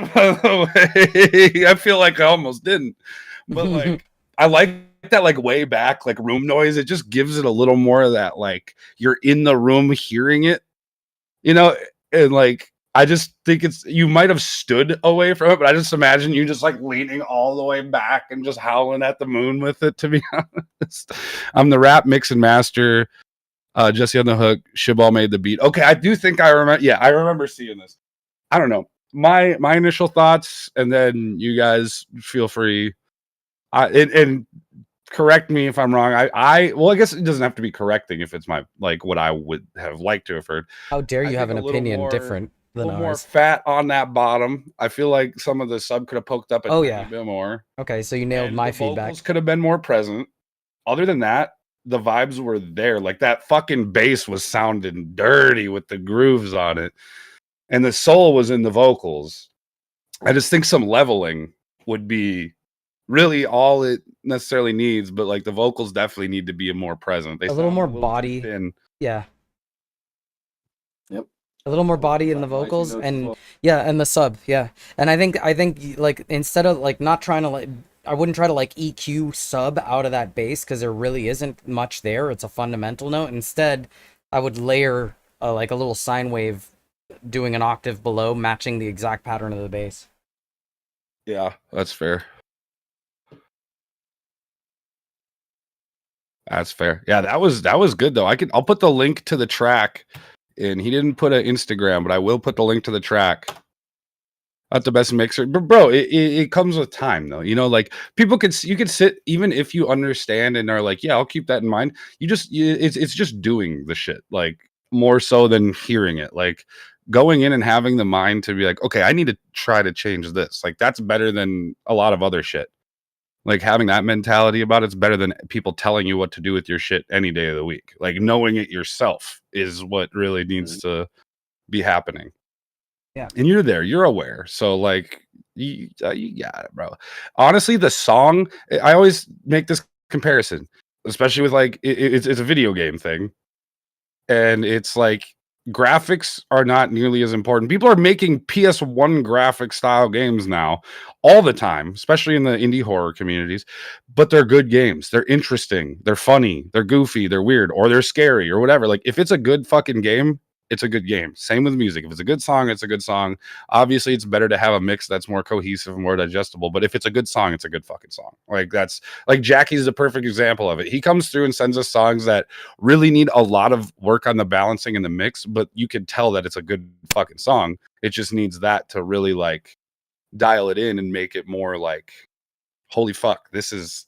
I feel like I almost didn't. But like I like that like way back, like room noise. It just gives it a little more of that, like you're in the room hearing it, you know, and like I just think you might have stood away from it, but I just imagine you just like leaning all the way back and just howling at the moon with it, to be honest. I'm the rap mix and master. Jesse on the hook. Shibal made the beat. Okay, I do think I remember. Yeah, I remember seeing this. I don't know. My initial thoughts, and then you guys feel free. And correct me if I'm wrong. I guess it doesn't have to be correcting if it's my like what I would have liked to have heard. How dare you have an opinion different A than little more ours? fat on that bottom. I feel like some of the sub could have poked up a tiny bit more. Okay, so you nailed And my the feedback. vocals could have been more present. Other than that, the vibes were there. Like that fucking bass was sounding dirty with the grooves on it. And the soul was in the vocals. I just think some leveling would be really all it necessarily needs, but like the vocals definitely need to be more present. They A little sound more too body. thin. Yeah. Yep. A little more body in the My two vocals notes as and well. yeah, and the sub, yeah. And I think like instead of like not trying to like I wouldn't try to like EQ sub out of that bass because there really isn't much there. It's a fundamental note. Instead, I would layer like a little sine wave doing an octave below, matching the exact pattern of the bass. Yeah, that's fair. That's fair. Yeah, that was good though. I'll put the link to the track, and he didn't put an Instagram, but I will put the link to the track. Not the best mixer, but bro, it comes with time though. You know, like you could sit even if you understand and are like, yeah, I'll keep that in mind. It's just doing the shit like more so than hearing it. Like going in and having the mind to be like, okay, I need to try to change this. Like that's better than a lot of other shit. Like having that mentality about it's better than people telling you what to do with your shit any day of the week. Like knowing it yourself is what really needs to be happening. Yeah. And you're there, you're aware. So like you got it, bro. Honestly, the song, I always make this comparison, especially with like it's a video game thing. And it's like graphics are not nearly as important. People are making PS1 graphic style games now all the time, especially in the indie horror communities, but they're good games. They're interesting, they're funny, they're goofy, they're weird, or they're scary or whatever. Like if it's a good fucking game, it's a good game. Same with music. If it's a good song, it's a good song. Obviously, it's better to have a mix that's more cohesive and more digestible. But if it's a good song, it's a good fucking song. Like that's like Jackie's the perfect example of it. He comes through and sends us songs that really need a lot of work on the balancing and the mix, but you can tell that it's a good fucking song. It just needs that to really like dial it in and make it more like, holy fuck, this is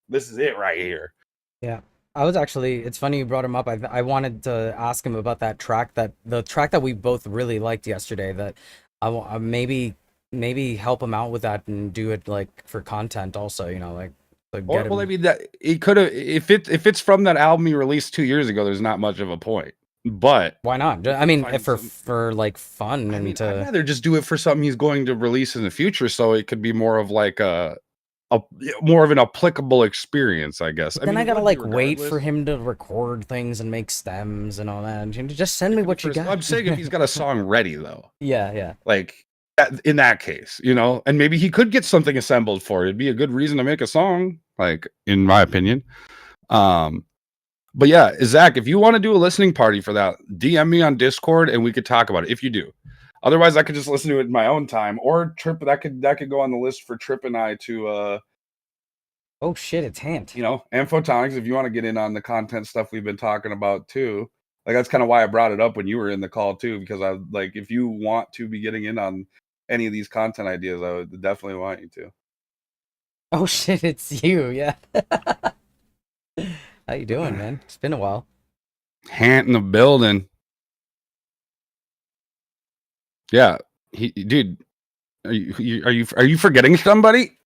it right here. Yeah. I was actually, it's funny you brought him up. I wanted to ask him about the track that we both really liked yesterday, that I maybe help him out with that and do it like for content also, you know, like Or well, I mean that it could have if it's from that album he released 2 years ago, there's not much of a point. But why not? I mean, for like fun and I'd rather just do it for something he's going to release in the future, so it could be more of like a more of an applicable experience, I guess. Then I gotta like wait for him to record things and make stems and all that. Just send me what you got. I'm saying if he's got a song ready though. Yeah. Like in that case, you know, and maybe he could get something assembled for it. It'd be a good reason to make a song, like in my opinion. But yeah, Zach, if you want to do a listening party for that, DM me on Discord and we could talk about it if you do. Otherwise, I could just listen to it in my own time, or Trip. That could go on the list for Trip and I to. Oh shit! It's Hant. You know, and Photonics. If you want to get in on the content stuff we've been talking about too, Like that's kind of why I brought it up when you were in the call too, because I like if you want to be getting in on any of these content ideas, I would definitely want you to. Oh shit, it's you, yeah. How you doing, man? It's been a while. Hant in the building. Yeah, dude, are you forgetting somebody?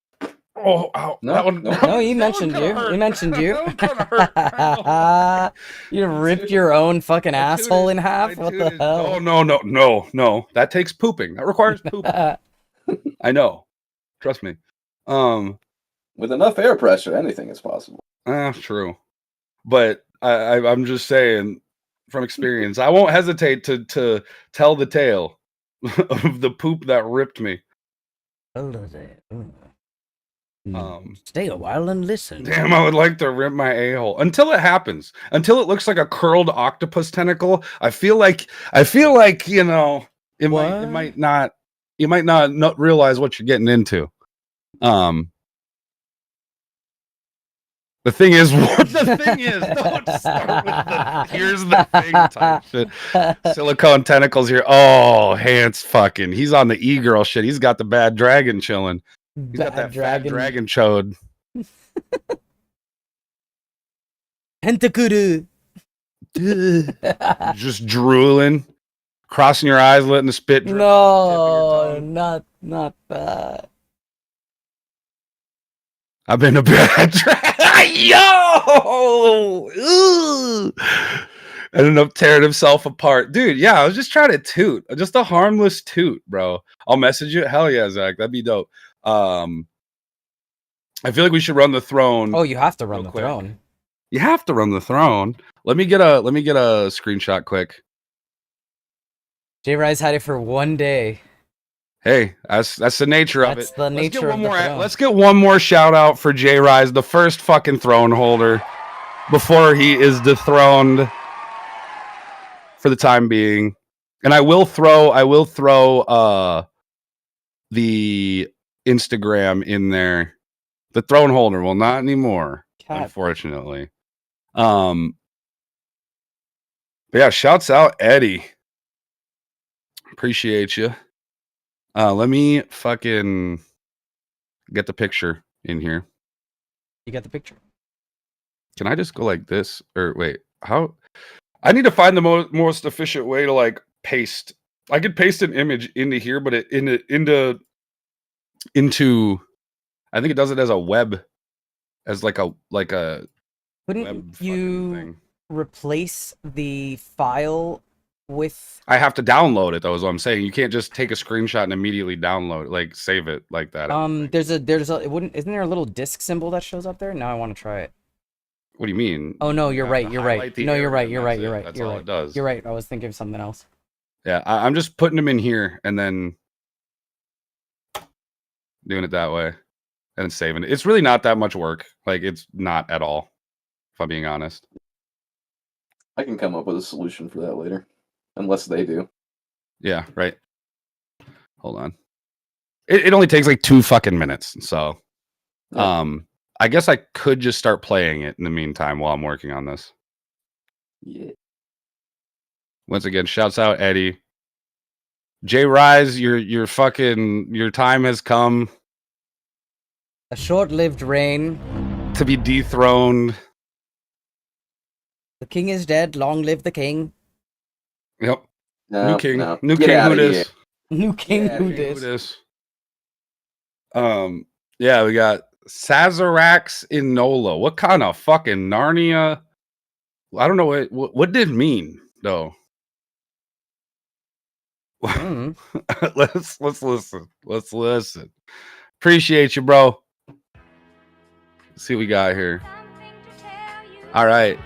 Oh, ow, No, that one. no. No, he mentioned you. He mentioned you. You ripped your own fucking asshole in half? What the hell? No. That takes pooping. That requires pooping. I know. Trust me. With enough air pressure, anything is possible. True. But I'm just saying from experience, I won't hesitate to tell the tale of the poop that ripped me. Stay a while and listen. Damn, I would like to rip my a-hole until it happens. Until it looks like a curled octopus tentacle. I feel like you know you might not realize what you're getting into. The thing is, what the thing is, don't start with the here's the thing type shit. Silicone tentacles here. Oh, Hant's fucking. He's on the e-girl shit. He's got the bad dragon chilling. He's got that fat dragon chode. Hentakuru. Just drooling, crossing your eyes, letting the spit drip. No, not that. I've been a bad dragon. Yo! Ooh! Ended up tearing himself apart. Dude, yeah, I was just trying to toot. Just a harmless toot, bro. I'll message you. Hell yeah, Zach. That'd be dope. I feel like we should run the throne. Oh, you have to run the throne. You have to run the throne. Let me get a screenshot quick. J-Rise had it for 1 day. Hey, that's the nature of it. That's the nature of the throne. Let's get one more shout out for J-Rise, the first fucking throne holder, before he is dethroned for the time being. And I will throw the Instagram in there. The throne holder will not anymore, unfortunately. But yeah, shouts out Eddie. Appreciate you. Let me fucking get the picture in here. You got the picture? Can I just go like this? Or wait, how? I need to find the most efficient way to like paste. I could paste an image into here, but it into. I think it does it as a web, as like a Couldn't you replace the file with? I have to download it though, is what I'm saying. You can't just take a screenshot and immediately download it, like save it like that. Isn't there a little disk symbol that shows up there? Now I want to try it. What do you mean? Oh no, you're right. You're right. No, you're right. You're right. You're right. That's you're all right. it does. You're right. I was thinking of something else. Yeah, I'm just putting them in here and then doing it that way and saving it. It's really not that much work. Like it's not at all, if I'm being honest. I can come up with a solution for that later. Unless they do. Yeah, right. Hold on. It only takes like 2 fucking minutes. So Yeah. I guess I could just start playing it in the meantime while I'm working on this. Yeah. Once again, shouts out Eddie. J-Rise, your time has come. A short-lived reign. To be dethroned. The king is dead. Long live the king. Yep. No, New king. no. New Get king outta who here. dis. New king Yeah, who king dis. Yeah, we got Sazerac in Nola. What kind of fucking Narnia? I don't know what did it mean though. Let's listen. Let's listen. Appreciate you, bro. Let's see what we got here. All right.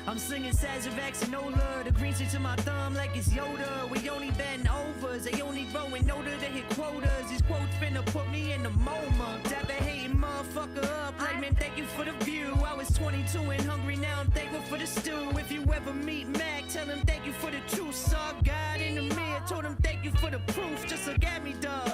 I'm singing Sazerac and Nola, the green shit to my thumb like it's Yoda. We only bend overs, they only roll in order to hit quotas. These quotes finna put me in the MoMA. Dap that hating motherfucker up. Like, man, thank you for the view. I was 22 and hungry, now I'm thankful for the stew. If you ever meet Mac, tell him thank you for the truth. Saw God in the mirror, told him thank you for the proof. Just look at me, dog.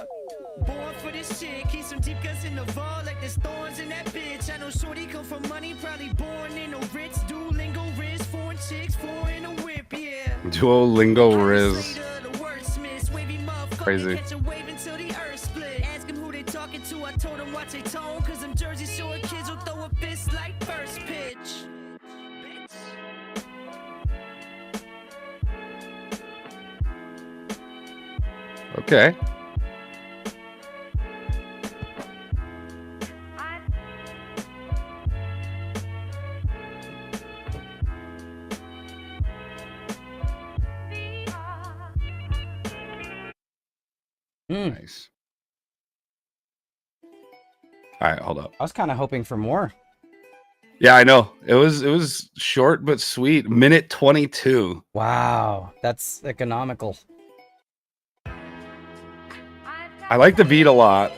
Born for this shit, keep some deep cuts in the vault like there's thorns in that bitch. I know shorty come from money, probably born in a Ritz. Duolingo Riz, foreign chicks, foreign a whip, yeah. Duolingo Riz. Translator, the wordsmiths, wavy motherfucker, Crazy. catch a wave until the earth split. Ask him who they talking to, I told him watch they tone, cause them Jersey Shore kids will throw a fist like first pitch. Okay. Nice. All right, hold up. I was kind of hoping for more. Yeah, I know. It was short but sweet. Minute 22. Wow, that's economical. I like the beat a lot.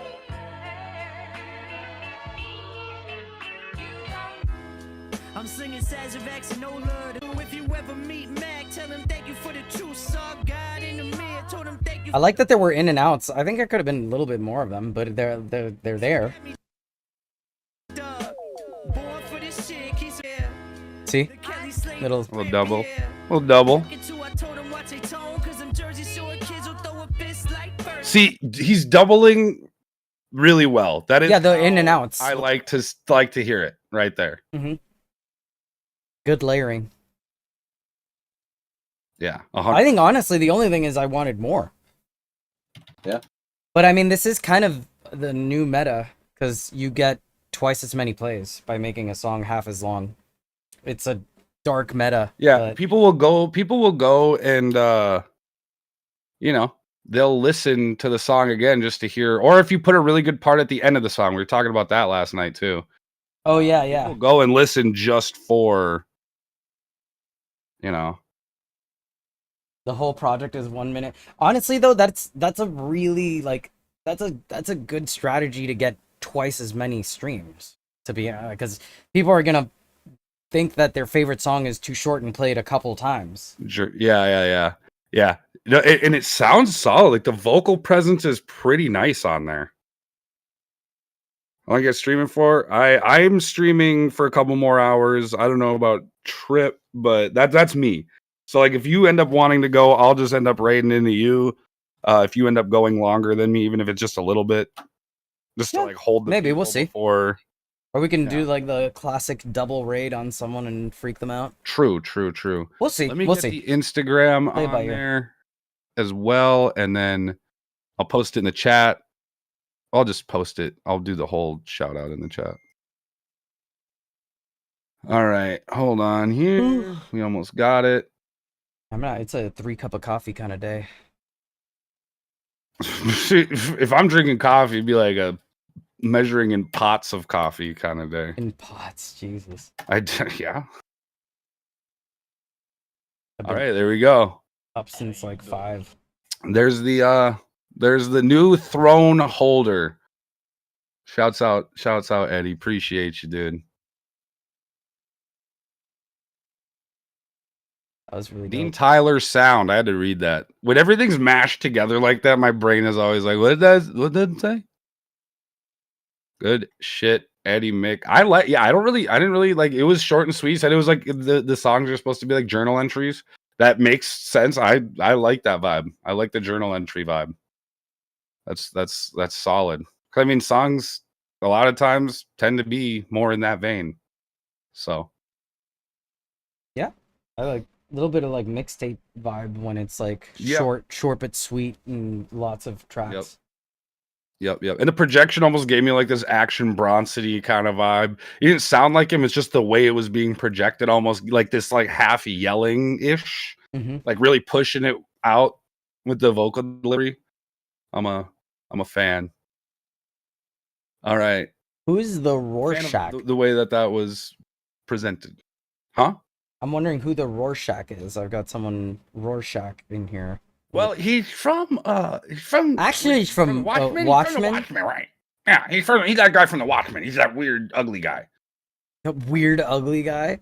I'm singing Sazerac and Ola. If you ever meet Mac, tell him thank you for the truth. Saw God in the mirror, told him thank you. I like that there were in and outs. I think there could have been a little bit more of them, but they're there. Born for this shit, keep yeah. See, little. Little double. Little double. See, he's doubling really well. That is Yeah, the in and outs. I like to hear it right there. Good layering. Yeah, I think honestly the only thing is I wanted more. Yeah. But I mean, this is kind of the new meta because you get twice as many plays by making a song half as long. It's a dark meta. Yeah, but people will go and they'll listen to the song again just to hear, or if you put a really good part at the end of the song. We were talking about that last night too. Oh yeah, yeah. People go and listen just for The whole project is 1 minute. Honestly though, that's a really that's a good strategy to get twice as many streams. To be because people are gonna think that their favorite song is too short and played a couple times. Yeah. And it sounds solid. Like the vocal presence is pretty nice on there. I want to get streaming for. I'm streaming for a couple more hours. I don't know about Trip, but that's me. So like if you end up wanting to go, I'll just end up raiding into you. If you end up going longer than me, even if it's just a little bit, just to like hold the maybe we'll see. Or we can do like the classic double raid on someone and freak them out. True. We'll see. Let me we'll get see. the Instagram Play it by on ear. there as well, and then I'll post it in the chat. I'll just post it. I'll do the whole shout out in the chat. All right, hold on here. We almost got it. It's a 3 cup of coffee kind of day. If I'm drinking coffee, it'd be like a measuring in pots of coffee kind of day. In pots, Jesus. Yeah. I've All been right, there we go. up since like 5. There's the new throne holder. Shouts out, Eddie. Appreciate you, dude. That was really Dean dope. Tyler sound. I had to read that. When everything's mashed together like that, my brain is always like, what did it say? Good shit, Eddie Mick. I didn't really like it. Was short and sweet. Said it was like the songs are supposed to be like journal entries. That makes sense. I like that vibe. I like the journal entry vibe. That's solid. I mean, songs a lot of times tend to be more in that vein. So Yeah, I like a little bit of like mixtape vibe when it's like Yeah. short but sweet and lots of tracks. Yep. And the projection almost gave me like this Action Bronson-y kind of vibe. He didn't sound like him. It's just the way it was being projected, almost like this like half yelling-ish, like really pushing it out with the vocal delivery. I'm a fan. All right. Who is the Fan of Rorschach? the way that was presented. Huh? I'm wondering who the Rorschach is. I've got someone Rorschach in here. Well, he's from Actually, he's from Watchmen. Watchmen. He's from the Watchmen, right? Yeah, he's that guy from the Watchmen. He's that weird, ugly guy. A weird, ugly guy.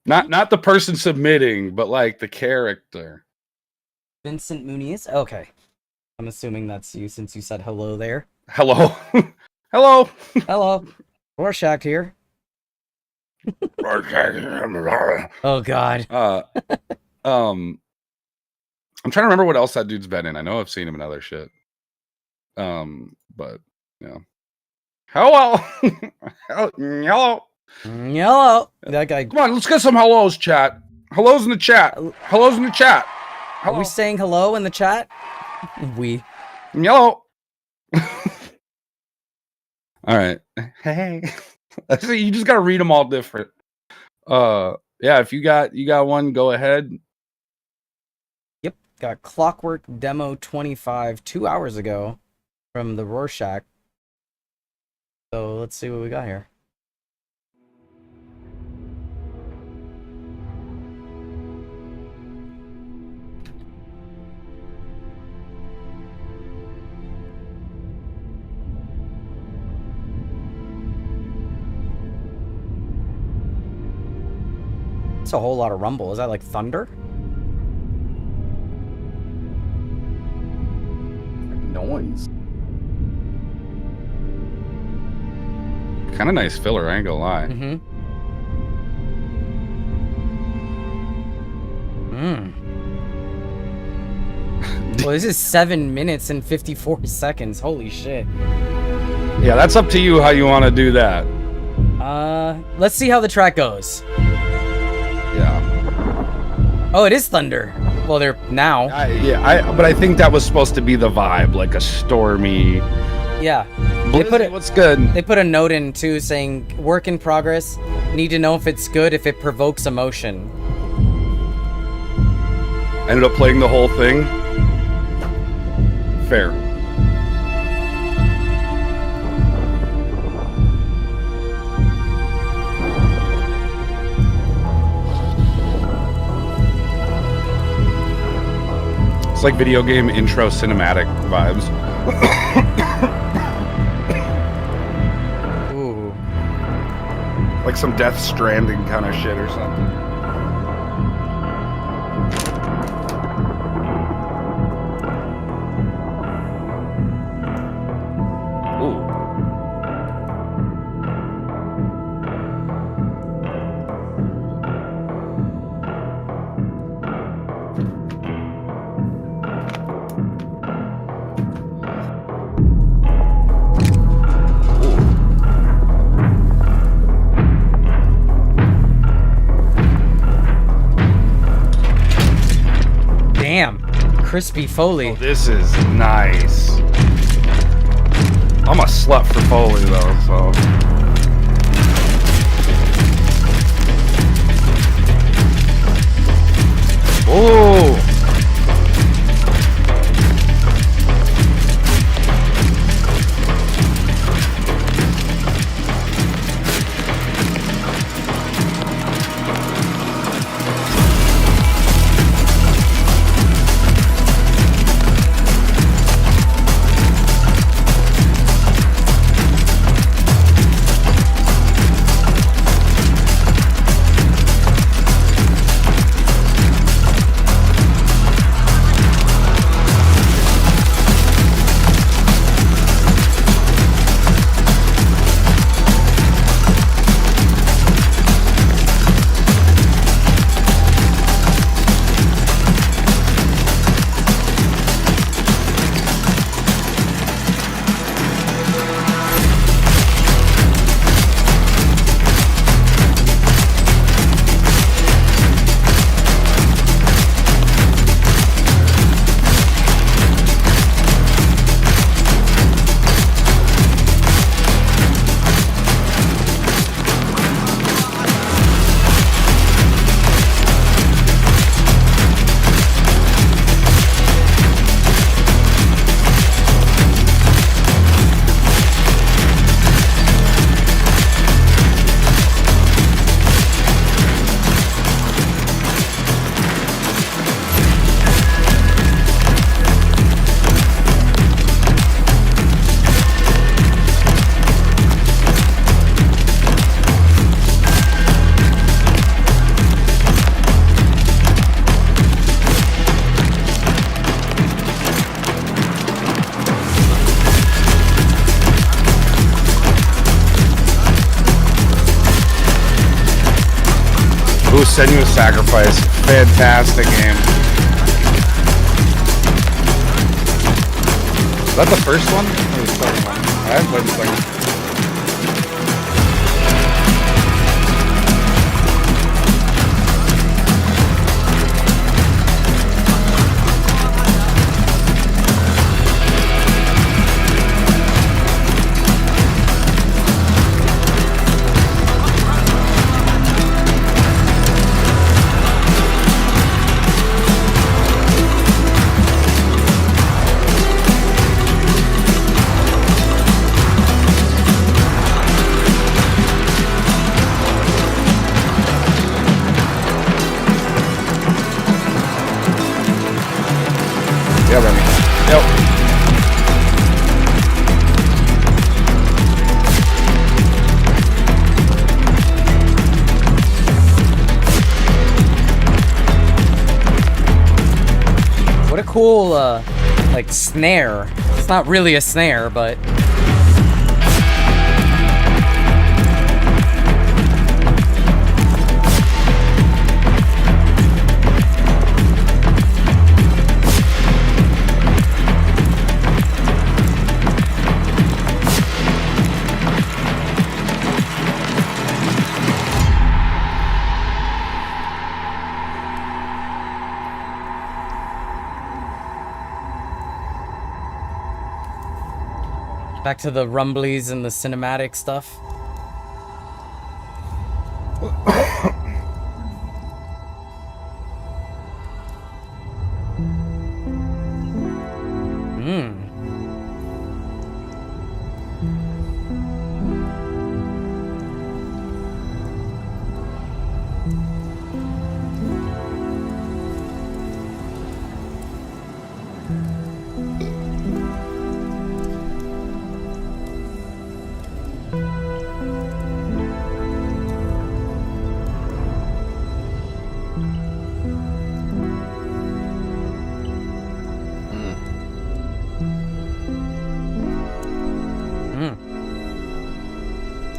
Not the person submitting, but like the character. Vincent Muniz. Okay, I'm assuming that's you since you said hello there. Hello, hello. Hello, Rorschach here. Oh God. I'm trying to remember what else that dude's been in. I know I've seen him in other shit. But yeah. Hello. Hello. Hello. That guy. Come on, let's get some hellos, chat. Hellos in the chat. Hellos in the chat. Are we saying hello in the chat? We. Hello. All right. Hey. You just gotta read them all different. Yeah, if you got one, go ahead. Yep, got Clockwork Demo 25 2 hours ago from the Rorschach. So let's see what we got here. It's a whole lot of rumble. Is that like thunder? Noise. Kind of nice filler, I ain't gonna lie. Well, this is 7 minutes and 54 seconds. Holy shit. Yeah, that's up to you how you want to do that. Let's see how the track goes. Yeah. Oh, it is thunder. Well, they're now. But I think that was supposed to be the vibe, like a stormy. Yeah. What's good? They put a note in too saying work in progress. Need to know if it's good if it provokes emotion. Ended up playing the whole thing. Fair. It's like video game intro cinematic vibes. Ooh. Like some Death Stranding kind of shit or something. Crispy Foley. Oh, this is nice. I'm a slut for Foley though, so. Oh. Senua's Sacrifice, fantastic game. Is that the first one? Or the second one? I haven't played the second one. Yeah, Remy. Yep. What a cool, like, snare. It's not really a snare, but... Back to the rumblies and the cinematic stuff.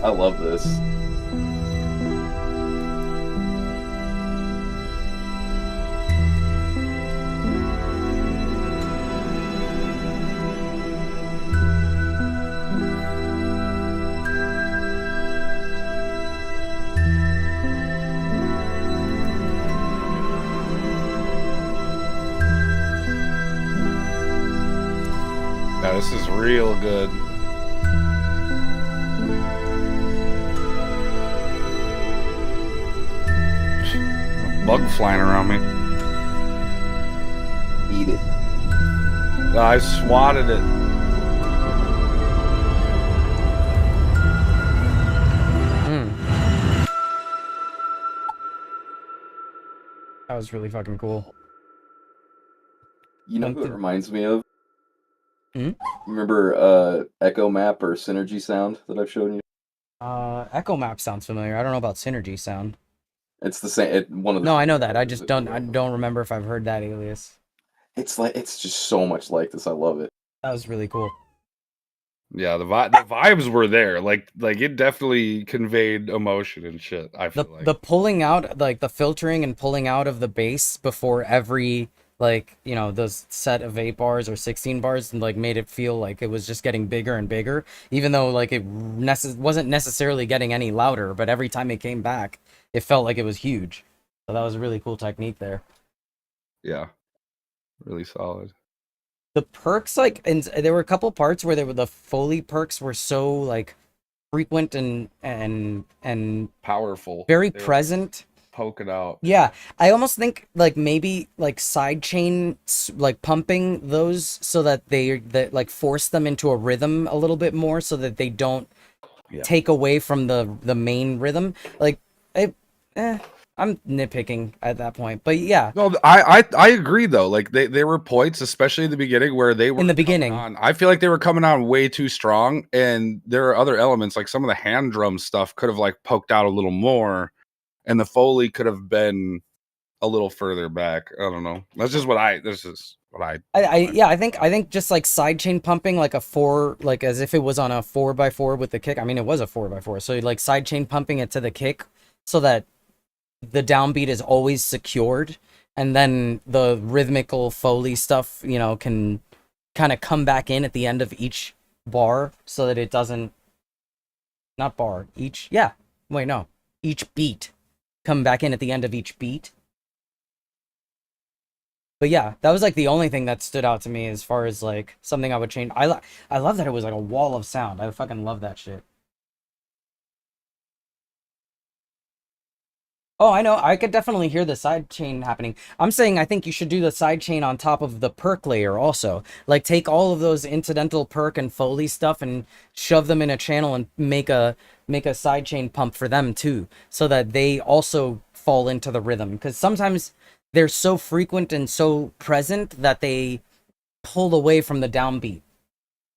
I love this. Yeah, this is real good. Bug flying around me. Eat it. I swatted it. That was really fucking cool. You know who it reminds me of? Hmm? Remember Echo Map or Synergy Sound that I've shown you? Echo Map sounds familiar. I don't know about Synergy Sound. It's the same. One of the No, I know that. I just don't. I don't remember if I've heard that alias. It's just so much like this. I love it. That was really cool. Yeah, the vibes were there. Like it definitely conveyed emotion and shit. I feel like The pulling out, like the filtering and pulling out of the bass before every, like, you know, those set of 8 bars or 16 bars, and like made it feel like it was just getting bigger and bigger, even though like it wasn't necessarily getting any louder, but every time it came back, it felt like it was huge. So that was a really cool technique there. yeah, really solid. The perks, like, and there were a couple parts where the Foley perks were so like frequent and Powerful. very They were present. poking out. Yeah, I almost think like maybe like sidechain like pumping those so that that like force them into a rhythm a little bit more so that they don't take away from the main rhythm. Like I'm nitpicking at that point, but yeah. No, I agree though. Like they were points, especially in the beginning, where they were In the beginning. on. I feel like they were coming on way too strong, and there are other elements like some of the hand drum stuff could have like poked out a little more, and the Foley could have been a little further back. I don't know. This is what I I think just like sidechain pumping like a 4, like as if it was on a 4x4 with the kick. I mean, it was a 4x4, so like sidechain pumping it to the kick so that the downbeat is always secured, and then the rhythmical Foley stuff, you know, can kind of come back in at the end of each bar so that it doesn't, not bar, each, yeah, wait, no, each beat come back in at the end of each beat. But yeah, that was like the only thing that stood out to me as far as like something I would change. I love that it was like a wall of sound. I fucking love that shit. Oh, I know. I could definitely hear the side chain happening. I'm saying I think you should do the side chain on top of the perk layer also. Like take all of those incidental perk and Foley stuff and shove them in a channel and make a side chain pump for them too, so that they also fall into the rhythm. Because sometimes they're so frequent and so present that they pull away from the downbeat.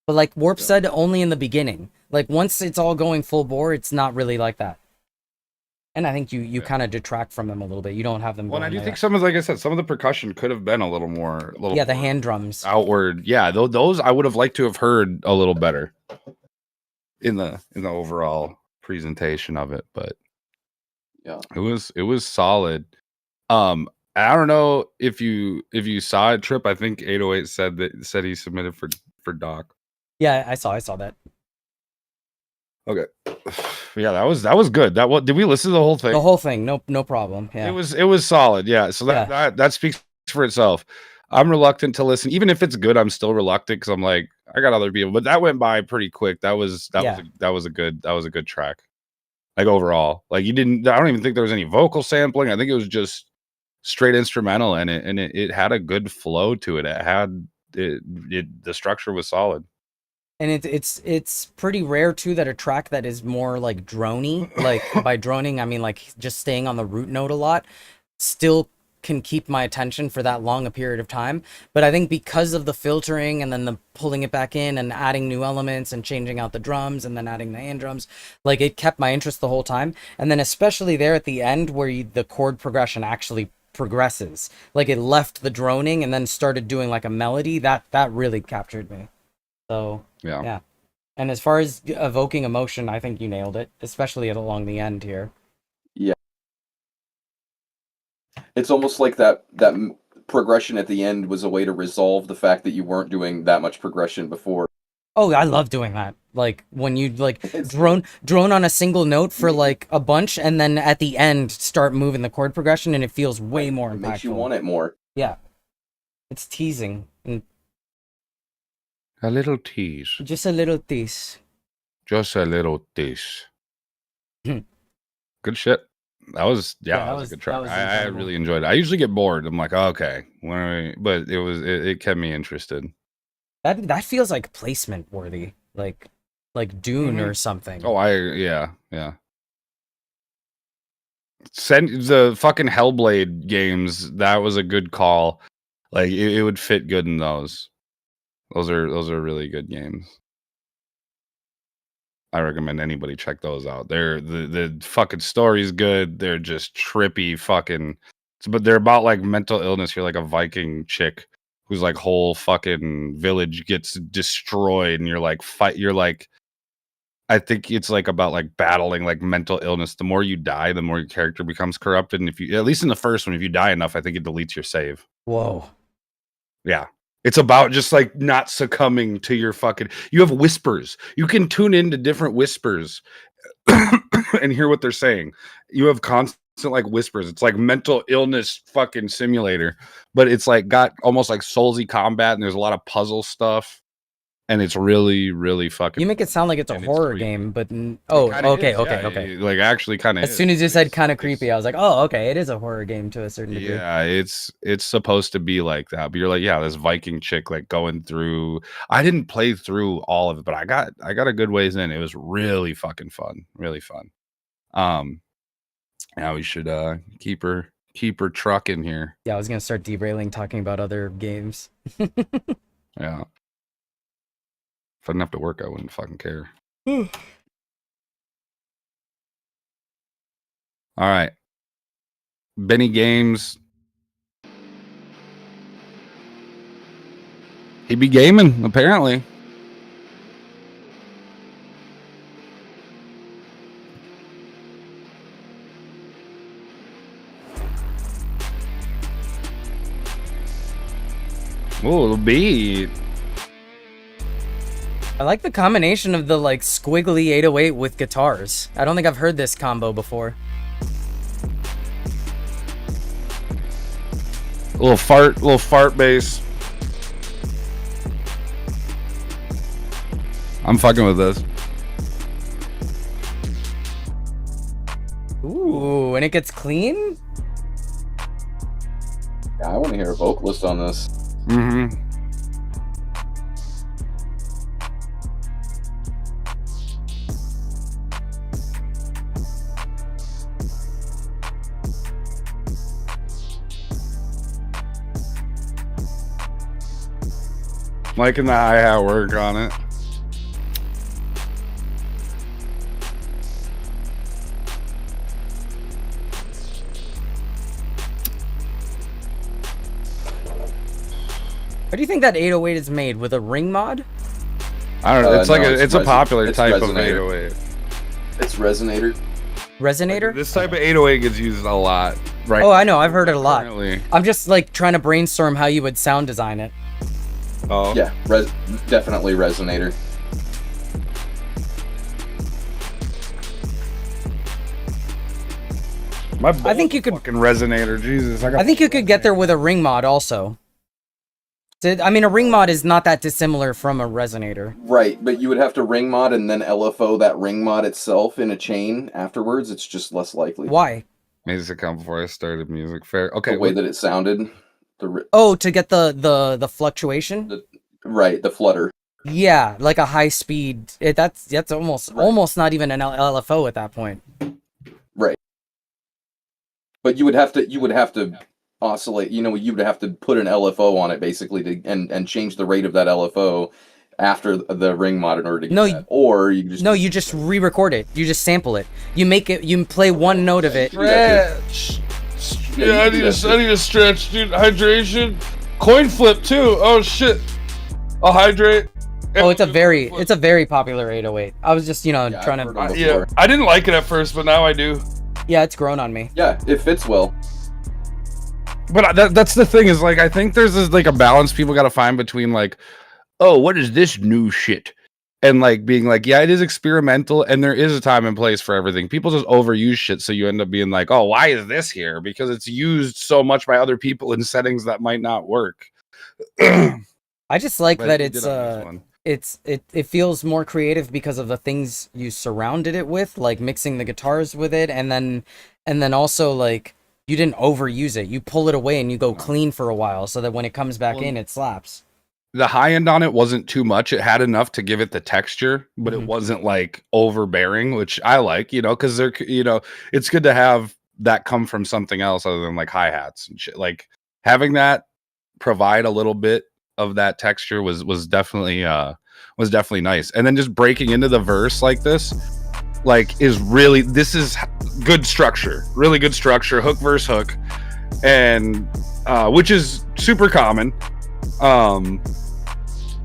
But like Warp said, only in the beginning. Like once it's all going full bore, it's not really like that. And I think you kind of detract from them a little bit. You don't have them. Well, I do like think that. some of, like I said, some of the percussion could have been a little more. Yeah, the more hand drums. outward. Yeah, those I would have liked to have heard a little better in the overall presentation of it. But Yeah. it was solid. I don't know if you saw it, Trip. I think 808 said he submitted for Doc. Yeah, I saw that. Okay. Yeah, that was good. Did we listen to the whole thing? The whole thing, no problem. Yeah. It was solid. Yeah. So that speaks for itself. I'm reluctant to listen, even if it's good. I'm still reluctant because I'm like, I got other people. But that went by pretty quick. That was a good track. Like overall, like I don't even think there was any vocal sampling. I think it was just straight instrumental, and it had a good flow to it. The structure was solid. And it's pretty rare too that a track that is more like drony, like by droning I mean like just staying on the root note a lot, still can keep my attention for that long a period of time. But I think because of the filtering and then the pulling it back in and adding new elements and changing out the drums and then adding the hand drums, like it kept my interest the whole time. And then especially there at the end where the chord progression actually progresses, like it left the droning and then started doing like a melody, that really captured me. So yeah. And as far as evoking emotion, I think you nailed it, especially along the end here. Yeah. It's almost like that progression at the end was a way to resolve the fact that you weren't doing that much progression before. Oh, I love doing that. Like when you like drone on a single note for like a bunch, and then at the end start moving the chord progression, and it feels way more impactful. It makes you want it more. Yeah, it's teasing. And a little tease. Just a little tease. Just a little tease. Good shit. That was a good track. I really enjoyed it. I usually get bored. I'm like, oh, okay, but it kept me interested. That feels like placement worthy, like Dune or something. Oh, yeah. Send the fucking Hellblade games. That was a good call. Like it would fit good in those. Those are really good games. I recommend anybody check those out. They're the fucking story's good. They're just trippy fucking. But they're about like mental illness. You're like a Viking chick whose like whole fucking village gets destroyed, and you're like I think it's like about like battling like mental illness. The more you die, the more your character becomes corrupted. And if you, at least in the first one, if you die enough, I think it deletes your save. Whoa. Yeah. It's about just like not succumbing to your fucking. You have whispers. You can tune into different whispers and hear what they're saying. You have constant like whispers. It's like mental illness fucking simulator, but it's like got almost like Soulsy combat, and there's a lot of puzzle stuff, and it's really, really fucking. You make it sound like it's a horror game, but okay. Like actually, kind of. As soon as you said kind of creepy, I was like, oh, okay, it is a horror game to a certain degree. Yeah, it's supposed to be like that, but you're like, yeah, this Viking chick like going through. I didn't play through all of it, but I got a good ways in. It was really fucking fun, really fun. Now we should keep her trucking here. Yeah, I was gonna start derailing, talking about other games. Yeah. If I didn't have to work, I wouldn't fucking care. All right. Benny Games. He be gaming, apparently. Oh, the beat. I like the combination of the like squiggly 808 with guitars. I don't think I've heard this combo before. Little fart bass. I'm fucking with this. Ooh, and it gets clean? Yeah, I want to hear a vocalist on this. Mm-hmm. Liking the hi-hat work on it. How do you think that 808 is made? With a ring mod? I don't know. It's like no, it's a popular it's type of resonator. 808. It's resonator. Resonator? This type of 808 gets used a lot, right? Oh, I know. I've heard it a lot. Currently. I'm just like trying to brainstorm how you would sound design it. Oh. Yeah, definitely resonator. I think you could- fucking resonator. Jesus, I think you could get there with a ring mod also. I mean, a ring mod is not that dissimilar from a resonator. Right, but you would have to ring mod and then LFO that ring mod itself in a chain afterwards. It's just less likely. Why? Needs to come before I started music. Fair. Okay. The way that it sounded. Oh, to get the fluctuation? Right, the flutter. Yeah, like a high speed. That's almost Right. almost not even an LFO at that point. Right. But you would have to oscillate, you would have to put an LFO on it basically and change the rate of that LFO after the ring mod in order to get No, that. Or you just you just re-record it. You just sample it. You play one note of it. Stretch. Yeah, Yeah, I you do need that I need to stretch, dude. Hydration. Coin flip too. Oh shit. I'll hydrate. Oh, it's a very popular 808. I was just, Yeah, trying I've heard to. of it. Yeah, I didn't like it at first, but now I do. Yeah, it's grown on me. Yeah, it fits well. But that's the thing is like I think there's this like a balance people got to find between like, oh, what is this new shit, and like being like, yeah, it is experimental, and there is a time and place for everything. People just overuse shit, so you end up being like, oh, why is this here? Because it's used so much by other people in settings that might not work. I just like But that you did on this one. it feels more creative because of the things you surrounded it with, like mixing the guitars with it, and then also like you didn't overuse it. You pull it away and you go clean for a while, so that when it comes back in, it slaps. The high end on it wasn't too much. It had enough to give it the texture, but Mhm. it wasn't like overbearing, which I like, because they're, it's good to have that come from something else other than like hi-hats and shit. Like having that provide a little bit of that texture was definitely nice. And then just breaking into the verse like this, like this is good structure, really good structure, hook verse hook, and which is super common.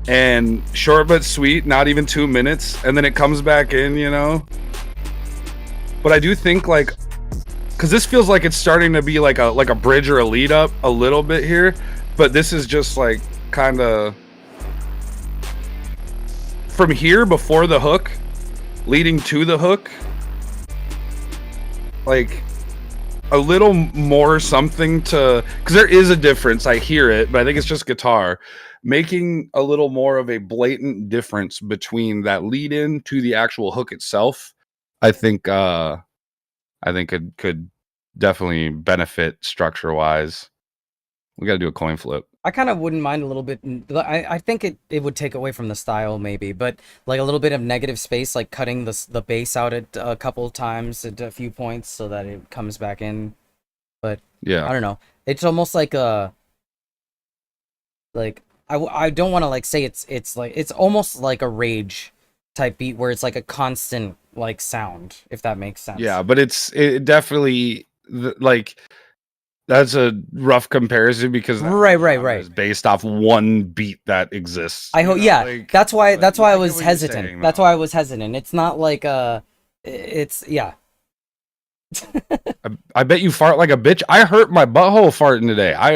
And short but sweet, not even 2 minutes, and then it comes back in, But I do think like, because this feels like it's starting to be like a bridge or a lead up a little bit here, but this is just like kind of from here before the hook, leading to the hook, like a little more something to, because there is a difference. I hear it, but I think it's just guitar. Making a little more of a blatant difference between that lead in to the actual hook itself, I think it could definitely benefit structure wise. We got to do a coin flip. I kind of wouldn't mind a little bit. I think it would take away from the style maybe, but like a little bit of negative space, like cutting the bass out at a couple times at a few points so that it comes back in. But Yeah, I don't know. It's almost like a like. I don't want to like say it's like it's almost like a rage type beat where it's like a constant like sound, if that makes sense. yeah, but it definitely like that's a rough comparison because Right. It's based off one beat that exists. I hope like, that's why but I get was what you're hesitant. saying, That's though. why I was hesitant. It's not like it's yeah. I bet you fart like a bitch. I hurt my butthole farting today. I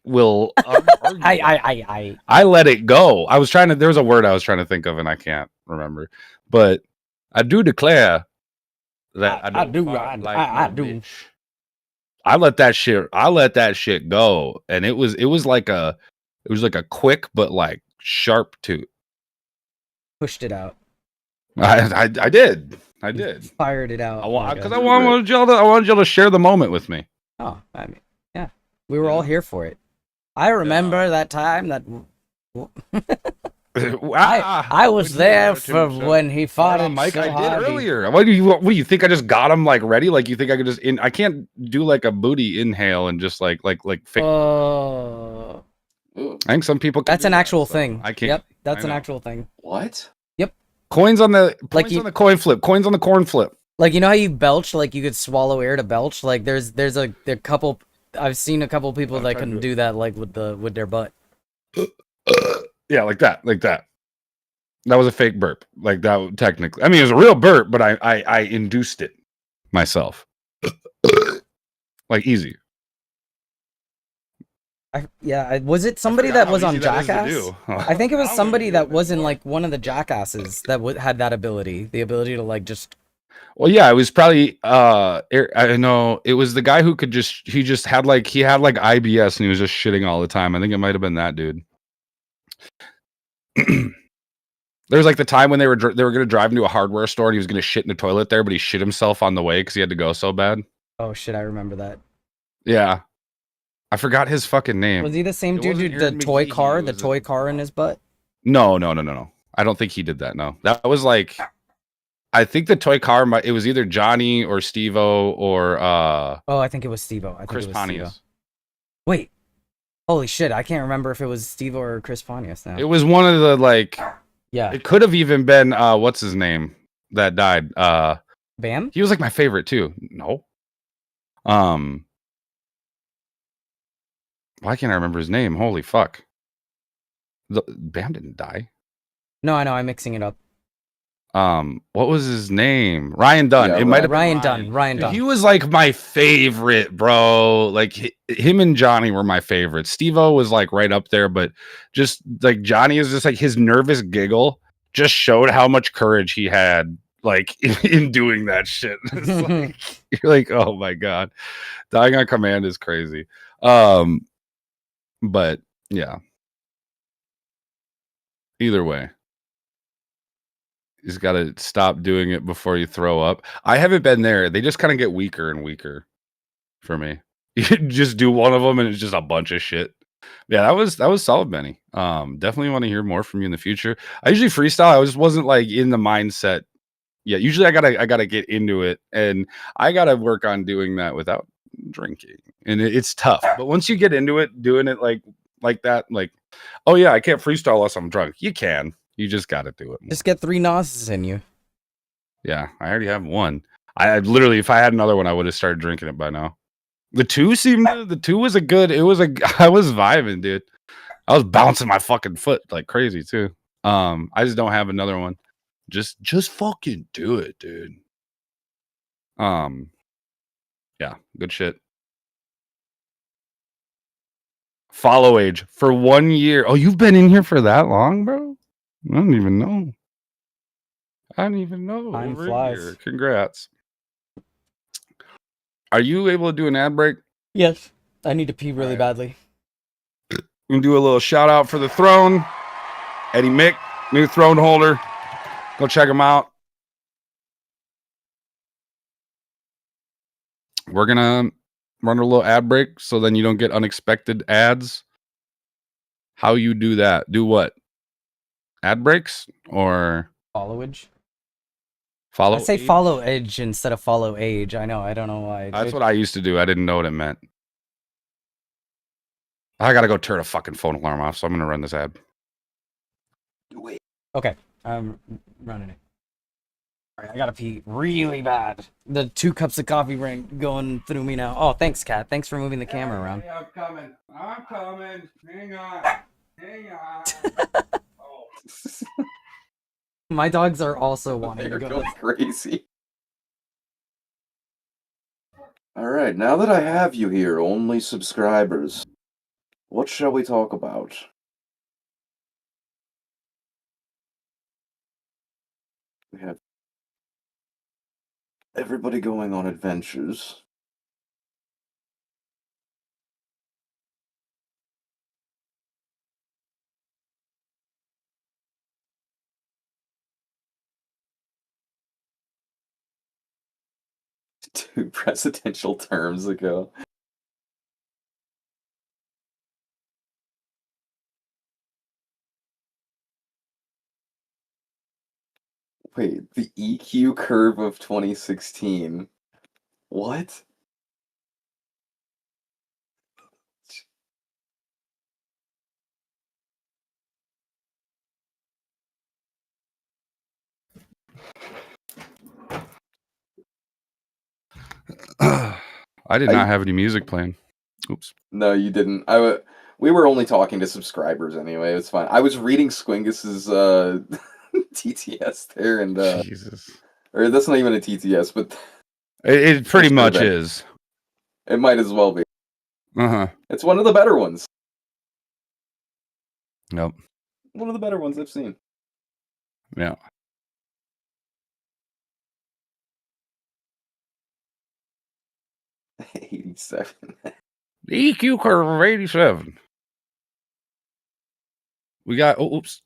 will argue that. I let it go. I was trying to. There was a word I was trying to think of, and I can't remember. But I do declare that I do. I do. I let that shit go, and it was like a quick but like sharp toot. Pushed it out. I did. Fired it out. Because I wanted y'all to share the moment with me. Oh, I mean, yeah, we were all here for it. I remember that time that I was there for when he fought Mike. so I did hard. earlier. What do you think? I just got him like ready? Like you think I could just I can't do like a booty inhale and just like fake. I think some people. That's an actual thing. I can't. Yep, that's an actual thing. What? Yep. Coins on the on the coin flip. Coins on the corn flip. Like, you know how you belch? Like, you could swallow air to belch? Like, there's a couple... I've seen a couple people that can do that, like, with their butt. Yeah, like that. That was a fake burp. Like, that, technically. I mean, it was a real burp, but I induced it myself. Like, easy. Was it somebody that was on Jackass? I think it was somebody that was in, like, one of the Jackasses that had that ability. The ability to, like, just... Well, yeah, it was probably I know it was the guy who could he had IBS and he was just shitting all the time. I think it might have been that dude. There was like the time when they were going to drive into a hardware store and he was going to shit in the toilet there, but he shit himself on the way because he had to go so bad. Oh shit, I remember that. Yeah, I forgot his fucking name. Was he the same dude who the toy car in his butt? No. I don't think he did that. No, that was like. I think the toy car, it was either Johnny or Steve-O or... oh, I think it was Steve-O. Chris Pontius. Wait. Holy shit, I can't remember if it was Steve-O or Chris Pontius now. It was one of the, like... Yeah. It could have even been, what's his name? That died. Bam? He was, like, my favorite, too. No. Why can't I remember his name? Holy fuck. Bam didn't die. No, I know, I'm mixing it up. What was his name? Ryan Dunn. Yeah, it might have been Ryan Dunn. He was like my favorite, bro. Like him and Johnny were my favorites. Steve-O was like right up there, but just like Johnny is just like his nervous giggle just showed how much courage he had, like in doing that shit. Like, you're like, oh my god, dying on command is crazy. But yeah. Either way. You just got to stop doing it before you throw up. I haven't been there. They just kind of get weaker and weaker for me. You just do one of them and it's just a bunch of shit. Yeah, that was solid, Benny. Definitely want to hear more from you in the future. I usually freestyle. I just wasn't like in the mindset. Yeah, usually I gotta get into it, and I gotta work on doing that without drinking, and it's tough. But once you get into it, doing it like that, like, oh yeah, I can't freestyle unless I'm drunk. You can. You just got to do it more. Just get 3 noses in you. Yeah, I already have one. I literally, if I had another one, I would have started drinking it by now. The two was I was vibing, dude. I was bouncing my fucking foot like crazy too. I just don't have another one. Just fucking do it, dude. Yeah, good shit. Follow age for 1 year. Oh, you've been in here for that long, bro? I don't even know. Time flies. Here. Congrats. Are you able to do an ad break? Yes. I need to pee really badly. We can do a little shout out for the throne. Eddie Mick, new throne holder. Go check him out. We're going to run a little ad break so then you don't get unexpected ads. How you do that? Do what? Ad breaks or followage? Follow. I say age? Follow edge instead of follow age. I know. I don't know why. That's what I used to do. I didn't know what it meant. I gotta go turn a fucking phone alarm off, so I'm gonna run this ad. Wait. Okay, I'm running it. All right, I gotta pee really bad. The 2 cups of coffee going through me now. Oh, thanks, Kat. Thanks for moving the camera around. Hey, I'm coming. Hang on. Oh. My dogs are also wanting to go. Crazy. All right, now that I have you here, only subscribers, what shall we talk about? We have everybody going on adventures. Two presidential terms ago. Wait, the EQ curve of 2016. What? I did not have any music playing. Oops. No, you didn't. We were only talking to subscribers anyway. It's fine. I was reading Squingus's TTS there, and Jesus. or that's not even a TTS, but It pretty Sure, much then. is. it might as well be. Uh-huh. It's one of the better ones. Nope. One of the better ones I've seen. Yeah. '87. The EQ curve of 87. We got oops.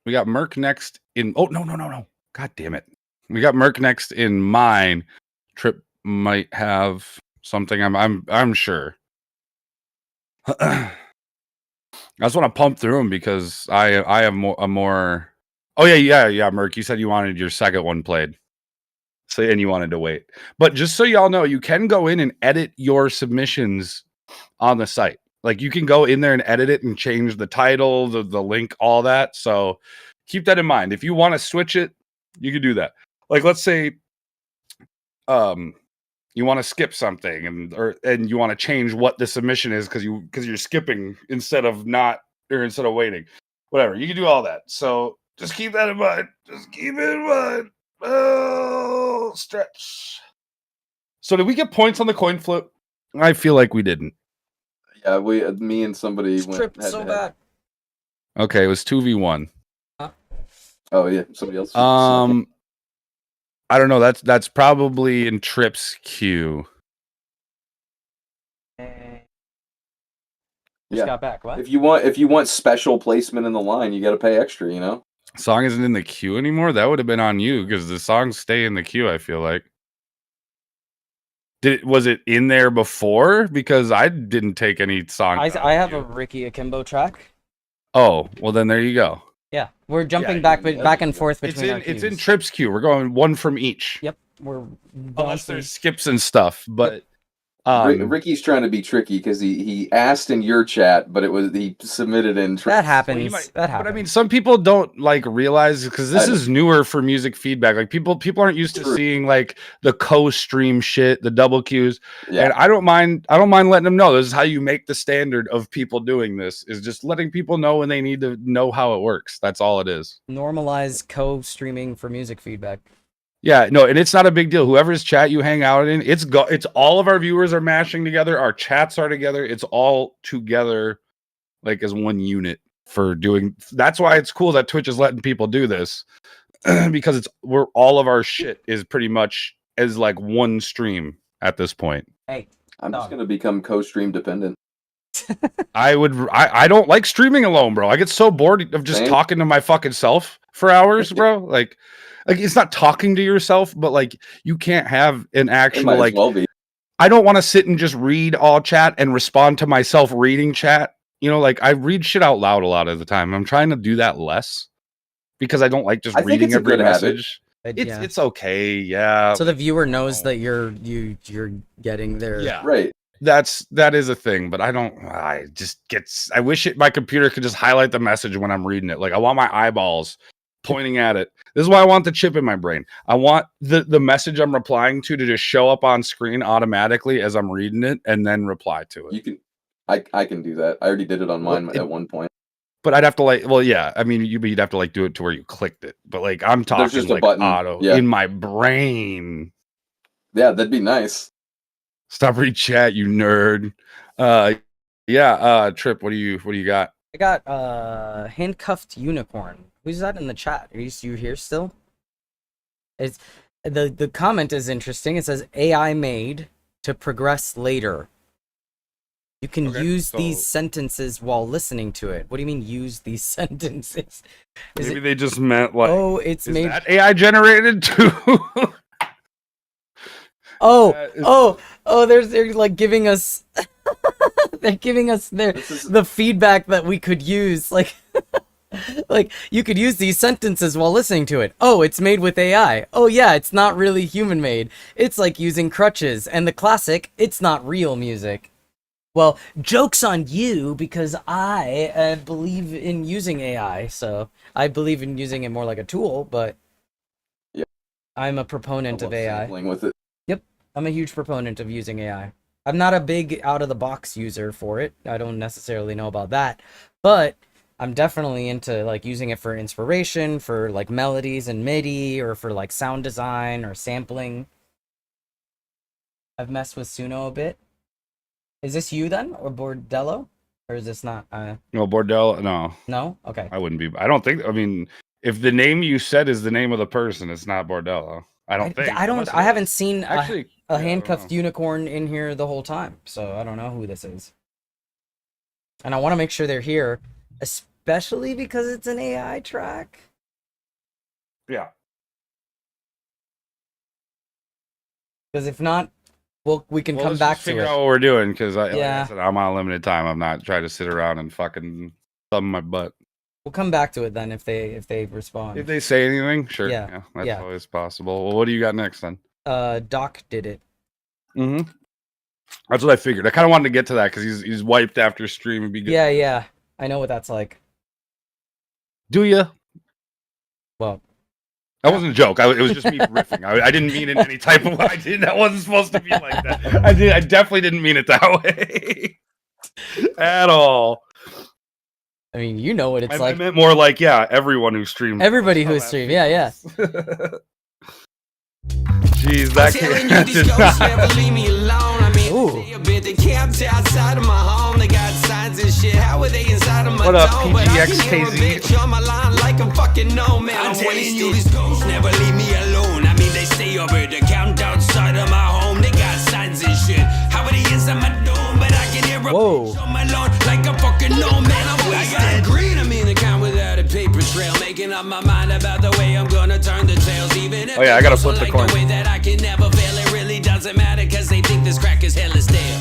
We got Merc next in no. God damn it. We got Merc next in mine. Trip might have something. I'm sure. I just want to pump through them because I have more. Oh yeah, Merc. You said you wanted your second one played. So and you wanted to wait. But just so y'all know, you can go in and edit your submissions on the site. Like you can go in there and edit it and change the title, the link, all that. So keep that in mind. If you want to switch it, you can do that. Like let's say you want to skip something and you want to change what the submission is because you're skipping instead of waiting. Whatever. You can do all that. So just keep that in mind. Just keep it in mind. Oh, stretch. So did we get points on the coin flip? I feel like we didn't. Yeah, me and somebody went Stripped head so to head. bad. Okay, it was 2v1. Oh yeah, somebody else. I don't know. That's probably in Trip's queue. Just Yeah. got back. What? If you want special placement in the line, you got to pay extra. You know. Song isn't in the queue anymore. That would have been on you because the songs stay in the queue. I feel like. Was it in there before? Because I didn't take any songs. I have a Ricky Akimbo track. Oh well, then there you go. Yeah, we're jumping Yeah, back and forth between our It's in queues. Trip's queue. We're going one from each. Yep, we're Unless bouncing. there's skips and stuff, but Ricky's trying to be tricky because he asked in your chat, but he submitted in. That happens. But I mean, some people don't like realize because this is newer for music feedback. Like people aren't used to seeing like the co-stream shit, the double queues. Yeah. And I don't mind letting them know. This is how you make the standard of people doing this. Is just letting people know when they need to know how it works. That's all it is. Normalize co-streaming for music feedback. Yeah, no, and it's not a big deal. Whoever's chat you hang out in, it's all of our viewers are mashing together, our chats are together, it's all together like as one unit for doing. That's why it's cool that Twitch is letting people do this because all of our shit is pretty much as like one stream at this point. Hey, I'm just gonna become co-stream dependent. I don't like streaming alone, bro. I get so bored of just talking to my fucking self for hours, bro. Like it's not talking to yourself, but like you can't have an actual like. Well be. I don't want to sit and just read all chat and respond to myself reading chat. You know, like I read shit out loud a lot of the time. I'm trying to do that less because I don't like just reading every message. It's okay, yeah. So the viewer knows that you're getting there. Yeah, right. That is a thing, but I wish my computer could just highlight the message when I'm reading it. Like I want my eyeballs pointing at it. This is why I want the chip in my brain. I want the message I'm replying to just show up on screen automatically as I'm reading it and then reply to it. You can I can do that. I already did it on mine at one point. But I'd have to I mean you'd have to like do it to where you clicked it. But like I'm talking just like a button. auto in my brain. Yeah, that'd be nice. Stop read chat, you nerd. Trip, what do you got? I got handcuffed unicorn. Who's that in the chat? Are you here still? It's the comment is interesting. It says AI made to progress later. You can use these sentences while listening to it. What do you mean use these sentences? Maybe they just meant like, oh, it's made that AI generated too. They're like giving us they're giving us the feedback that we could use, like like you could use these sentences while listening to it. Oh, it's made with AI. Oh yeah, it's not really human made. It's like using crutches, and the classic, it's not real music. Well, joke's on you, because I believe in using AI, so I believe in using it more like a tool, but yeah, I'm a proponent of AI. With it. Yep, I'm a huge proponent of using AI. I'm not a big out-of-the-box user for it. I don't necessarily know about that, but I'm definitely into like using it for inspiration, for like melodies and MIDI, or for like sound design or sampling. I've messed with Suno a bit. Is this you then, or Bordello, or is this not? No, Bordello. No. No. Okay. I wouldn't be. I don't think. I mean, if the name you said is the name of the person, it's not Bordello. I don't think. I haven't seen actually a handcuffed unicorn in here the whole time, so I don't know who this is. And I want to make sure they're here, especially because it's an AI track. Yeah. Because if not, we can come back to figure it. out what we're doing, because like I said, I'm on limited time. I'm not trying to sit around and fucking thumb my butt. We'll come back to it then if they respond. If they say anything, sure. Yeah, that's always possible. Well, what do you got next then? Doc did it. Mm-hmm. That's what I figured. I kind of wanted to get to that because he's wiped after stream and be good. Yeah. I know what that's like. Do you? Well, that wasn't a joke. It was just me riffing. I didn't mean it in any type of way. That wasn't supposed to be like that. I definitely didn't mean it that way at all. I mean, you know what it's like. I meant more like, everyone who streams. Everybody who streams, yeah. Jeez, that can't. Never leave me alone. I mean, they camped outside of my home. They got signs and shit. How are they inside of my What up, dome? PGXKZ? On my line like I'm fucking no man. I'm telling you, these ghosts never leave me alone. I mean, they stay over the count outside of my home. They got signs and shit. How are they inside my dome? But I can hear a bitch on my lawn like I'm fucking no man. I'm wasted. Green, I'm in a count without a paper trail. Making up my mind about the way I'm gonna turn the tails. Even if I gotta flip the coin. I can never fail, it really doesn't matter, cause they think this crack is hella stale.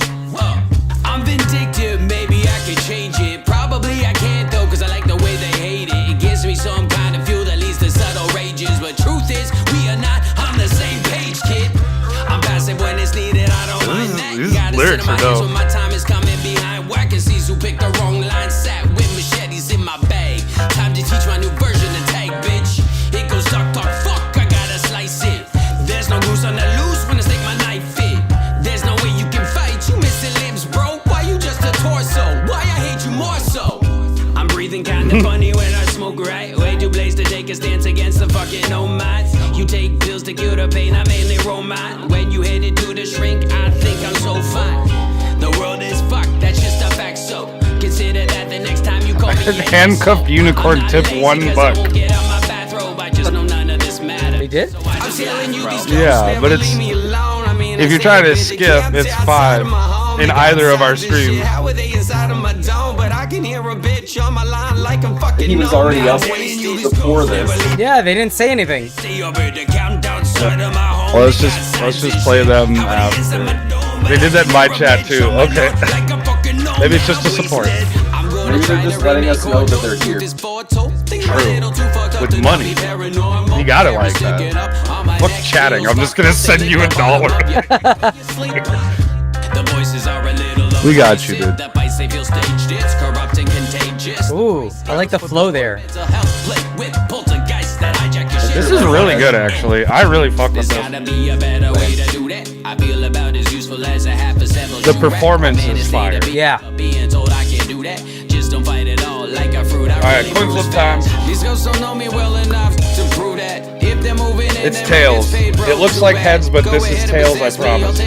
I'm vindictive, maybe I could change it. Probably I can't though, cause I like the way they hate it. It gives me some kind of fuel that leads to subtle rages. But truth is, we are not on the same page, kid. I'm passive when it's needed, I don't mind that. Gotta sit in my hands when my time is coming behind wackacies who picked the wrong line. Sat with machetes in my bag. Time to teach my new version of tag, bitch. It goes talk, fuck, I gotta slice it. There's no goose on the loose when I stick my knife fit. There's no way you can fight, you missing limbs, bro. Why you just a torso? Why I hate you more so? I'm breathing kinda funny when I smoke, right? Way too blaze to take a stance against the fucking nomads. You take pills to kill the pain, I mainly roll mine. When you headed to the shrink, I think I'm so fine. The world is fucked, that's just a fact, so consider that the next time you call me. Handcuffed unicorn tip $1. They did? Yeah, but it's if you're trying to skip, it's 5 in either of our streams. He was already up before this. Yeah, they didn't say anything. Well, let's just play them after. They did that in my chat too. Okay. Maybe it's just to support. Maybe they're just letting us know that they're here. True. With money. You got it like that. Fuck chatting. I'm just gonna send you $1. We got you, dude. Ooh, I like the flow there. This is really good, actually. I really fuck with this. The performance is fire. Yeah. Alright, coin flip time. It's tails. It looks like heads, but this is tails, I promise.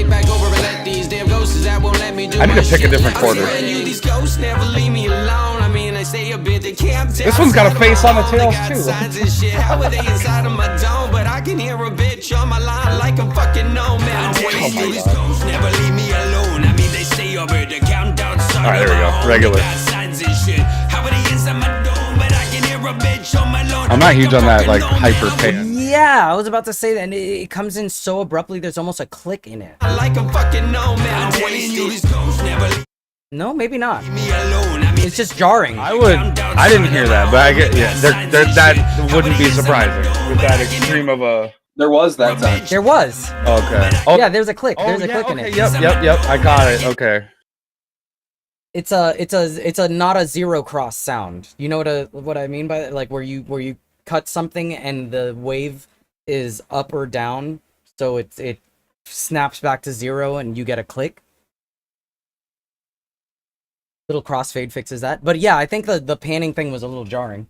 forces that won't let me do I need to my pick a shit. different I'm quarter. telling you, these ghosts never leave me alone. I mean, they say a bit, they can't tell. This one's got a face on the They tails got too. signs and shit. How are they inside of my dome? But I can hear a bitch on my line like a fucking gnome. Man, I'm telling you, these ghosts never leave me alone. I mean, they say a bit, they count outside. All right, there we go. Regular. They got signs and shit. How are they inside my dome? But I can hear a bitch on my lawn. I'm not huge on that like hyper pan. Yeah, I was about to say that, and it comes in so abruptly. There's almost a click in it. Like a fucking gnome, man. I'm telling you, these ghosts never leave No, maybe not. me alone. I mean, It's just jarring. I didn't hear that, but I get that wouldn't be surprising with that extreme of a. There was that time. There was. Okay. Oh, Yeah, there's a click. oh, There's a yeah, click in okay, it. Yep. I got it. Okay. It's a not a zero cross sound. You know what I mean by that? Like where you cut something and the wave is up or down, so it snaps back to zero and you get a click. Little crossfade fixes that. But yeah, I think the panning thing was a little jarring.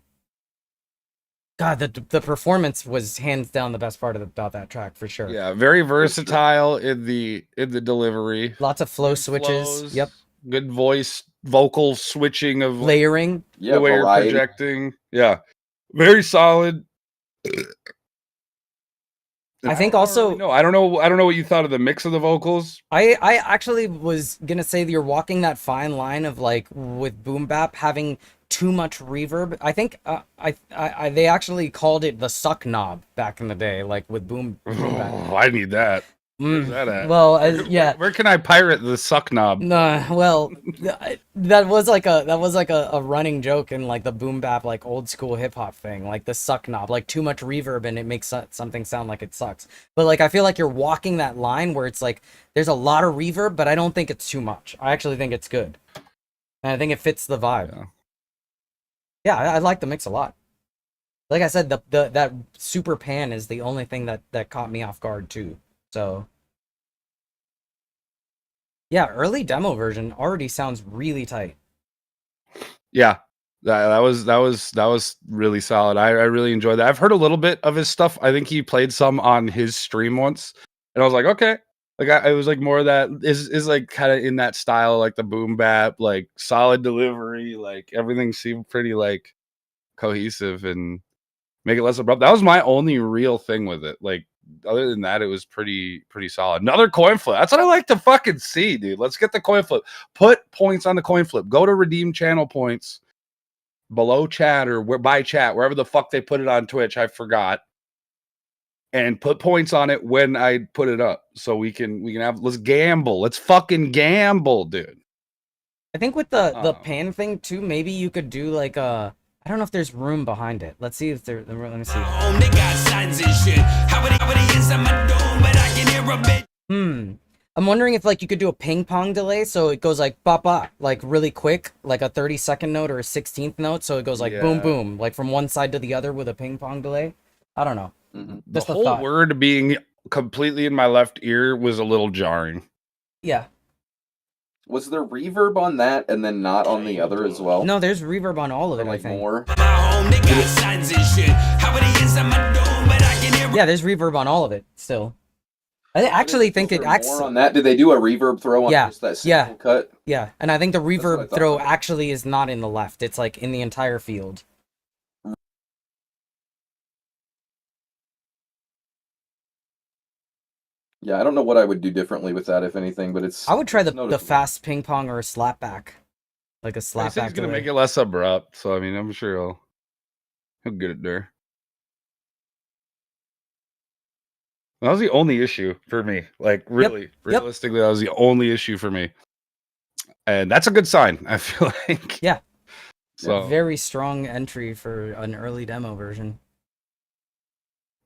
God, the performance was hands down the best part about that track for sure. Yeah, very versatile in the delivery. Lots of flow Good switches. flows, Yep. Good vocal switching of Layering. Yeah, the way you're variety. projecting. Yeah, very solid. I think also no, I don't know what you thought of the mix of the vocals. I actually was gonna say that you're walking that fine line of like with boom bap having too much reverb. I think they actually called it the suck knob back in the day, like with boom bap. Oh, I need that. Where's that at? Well, yeah. Where can I pirate the suck knob? Nah, well, that was like a running joke in like the boom bap like old school hip hop thing, like the suck knob, like too much reverb and it makes something sound like it sucks. But like I feel like you're walking that line where it's like there's a lot of reverb, but I don't think it's too much. I actually think it's good, and I think it fits the vibe. Yeah, I like the mix a lot. Like I said, that super pan is the only thing that caught me off guard too. So yeah, early demo version already sounds really tight. Yeah, that was really solid. I really enjoyed that. I've heard a little bit of his stuff. I think he played some on his stream once, and I was like, okay. Like I was like more of that is like kind of in that style, like the boom bap, like solid delivery, like everything seemed pretty like cohesive and make it less abrupt. That was my only real thing with it. Like other than that, it was pretty solid. Another coin flip. That's what I like to fucking see, dude. Let's get the coin flip. Put points on the coin flip. Go to redeem channel points below chat or by chat, wherever the fuck they put it on Twitch. I forgot. And put points on it when I put it up, so we can have. Let's gamble. Let's fucking gamble, dude. I think with the pan thing too, maybe you could do like a. I don't know if there's room behind it. Let's see if there. Let me see. They got signs and shit. How they inside my dome? But I can hear a bitch. I'm wondering if like you could do a ping pong delay, so it goes like ba ba, like really quick, like a 30-second note or a 16th note, so it goes like boom boom, like from one side to the other with a ping pong delay. I don't know. The whole word being completely in my left ear was a little jarring. Yeah. Was there reverb on that and then not on the other as well? No, there's reverb on all of it. Or like I think. more. They got signs and shit. How they inside my dome? But I can hear. Yeah, there's reverb on all of it still. I actually think it acts More on that. Did they do a reverb throw on just that single cut? Yeah, and I think the what I reverb thought. throw actually is not in the left. It's like in the entire field. Yeah, I don't know what I would do differently with that, if anything, but it's. I would try it's the noticeable. fast ping pong or a slap back. Like a I slap think back. he's gonna delay. make it less abrupt, so I mean, I'm sure he'll get it there. That was the only issue for me. Like, really, realistically, that was the only issue for me. And that's a good sign, I feel like. Yeah. So Very strong entry for an early demo version.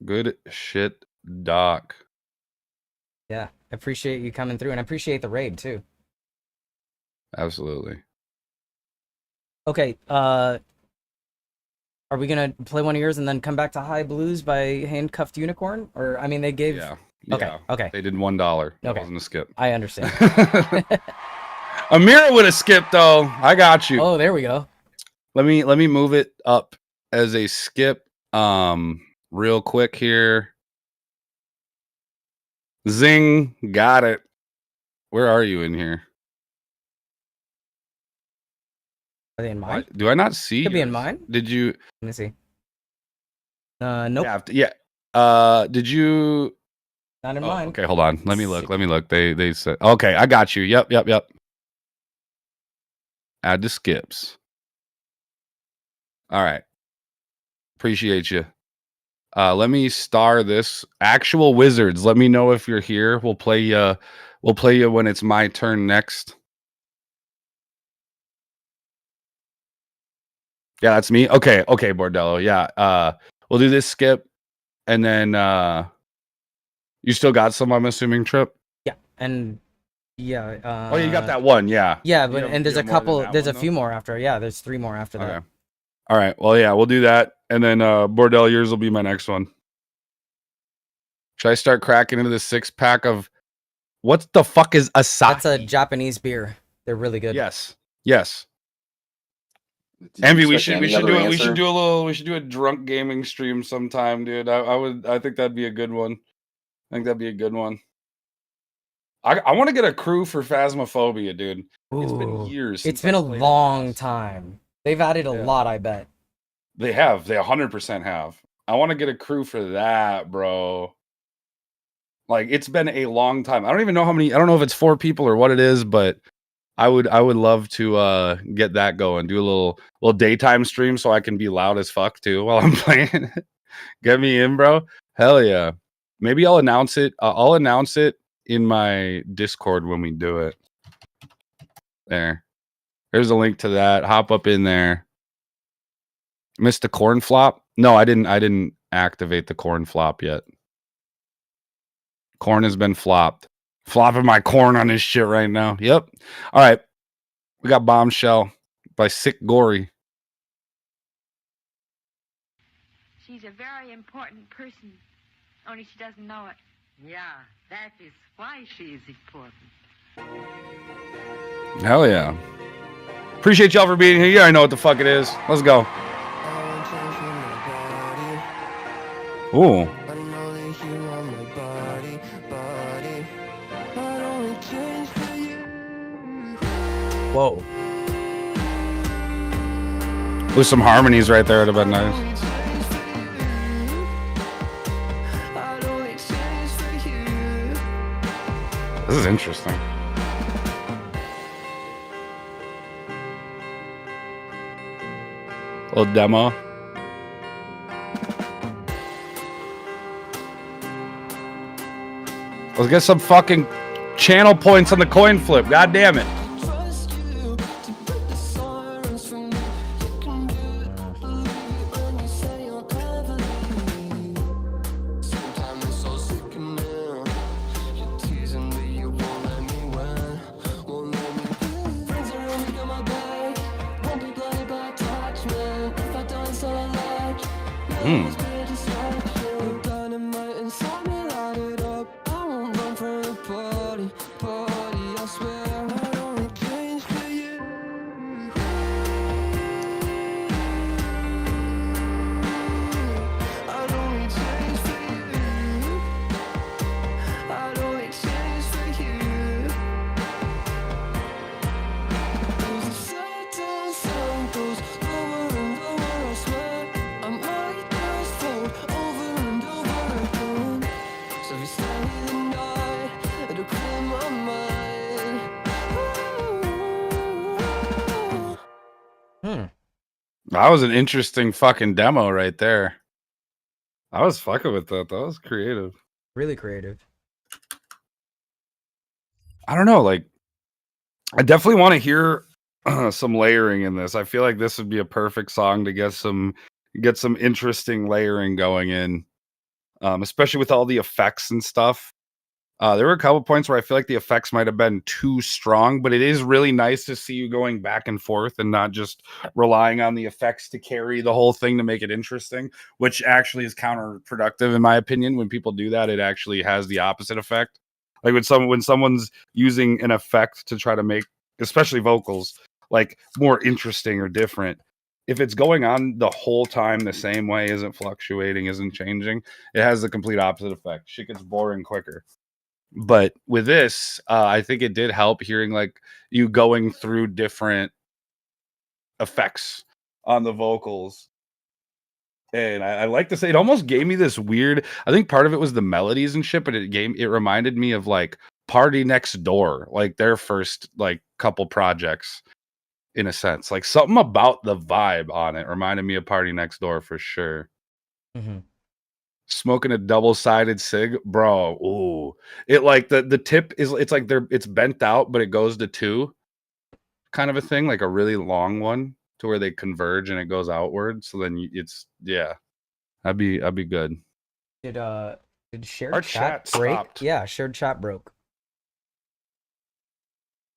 good shit, Doc. Yeah. I appreciate you coming through, and I appreciate the raid too. Absolutely. Okay, are we gonna play one of yours and then come back to High Blues by Handcuffed Unicorn? Or I mean, they gave. Yeah. Okay. Yeah. Okay. They did $1. That Okay. wasn't a skip. I understand. Amira would have skipped though. I got you. Oh, there we go. Let me move it up as a skip. Real quick here. Zing, got it. Where are you in here? Are they in mine? Do I not see? Could be in yours? mine. Did you? Let me see. Nope. Yeah. Did you? Not in mine. Okay, hold on. Let me look. They said. Okay, I got you. Yep. Add to skips. All right. Appreciate you. Let me star this. Actual wizards. Let me know if you're here. We'll play you when it's my turn next. Yeah, that's me. Okay, Bordello. Yeah. We'll do this skip, and then you still got some, I'm assuming, Trip. Yeah, and yeah. Oh, yeah, you got that one. Yeah. Yeah, You but have- and there's you a have more than couple. that There's one, a few though? more after. Yeah, there's 3 more after that. Okay. All right. Well, yeah, we'll do that, and then Bordel, yours will be my next one. Should I start cracking into the 6-pack of what the fuck is Asahi? That's a Japanese beer. They're really good. Yes. Did you Envy, we expect should any other we should answer? do a little, we should do a drunk gaming stream sometime, dude. I think that'd be a good one. I think that'd be a good one. I want to get a crew for Phasmophobia, dude. It's been Ooh. years. It's since been I a played it long last. time. They've added a lot, I bet. They have. They 100% have. I want to get a crew for that, bro. Like, it's been a long time. I don't even know how many. I don't know if it's 4 people or what it is, but I would love to get that going. Do a little daytime stream so I can be loud as fuck too while I'm playing. Get me in, bro. Hell yeah. Maybe I'll announce it. I'll announce it in my Discord when we do it. There's a link to that. Hop up in there. Missed the corn flop? No, I didn't activate the corn flop yet. Corn has been flopped. Flopping my corn on this shit right now. Yep. All right. We got Bombshell by Sick Gory. She's a very important person, only she doesn't know it. Yeah, that is why she is important. Hell yeah. Appreciate y'all for being here. Yeah, I know what the fuck it is. Let's go. Ooh. Whoa. With some harmonies right there, it'd have been nice. This is interesting. Little demo. Let's get some fucking channel points on the coin flip. God damn it. That was an interesting fucking demo right there. I was fucking with that. That was creative. Really creative. I don't know. Like, I definitely want to hear some layering in this. I feel like this would be a perfect song to get some interesting layering going in, especially with all the effects and stuff. There were a couple points where I feel like the effects might have been too strong, but it is really nice to see you going back and forth and not just relying on the effects to carry the whole thing to make it interesting, which actually is counterproductive in my opinion. When people do that, it actually has the opposite effect. Like when someone's using an effect to try to make, especially vocals, like more interesting or different, if it's going on the whole time the same way, isn't fluctuating, isn't changing, it has the complete opposite effect. Shit gets boring quicker. But with this, I think it did help hearing like you going through different effects on the vocals. And I like to say it almost gave me this weird, I think part of it was the melodies and shit, but it reminded me of like Party Next Door, like their first like couple projects in a sense. Like something about the vibe on it reminded me of Party Next Door for sure. Mm-hmm. Smoking a double-sided cig, bro. Ooh. It like the tip is it's like it's bent out, but it goes to 2 kind of a thing, like a really long one to where they converge and it goes outward. So then it's that'd be good. Did shared Our chat chat break? stopped. Yeah, shared chat broke.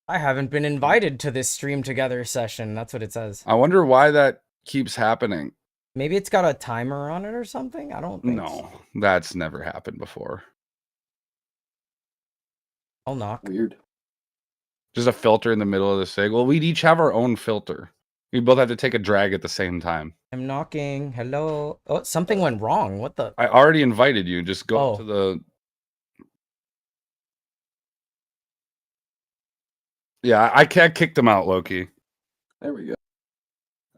I haven't been invited to this stream together session. That's what it says. I wonder why that keeps happening. Maybe it's got a timer on it or something. I don't think. No, that's never happened before. I'll knock. Weird. Just a filter in the middle of the sig. Well, we'd each have our own filter. We both have to take a drag at the same time. I'm knocking. Hello. Oh, something went wrong. What the? I already invited you. Just go Oh. to the. Yeah, I kicked them out, Loki. There we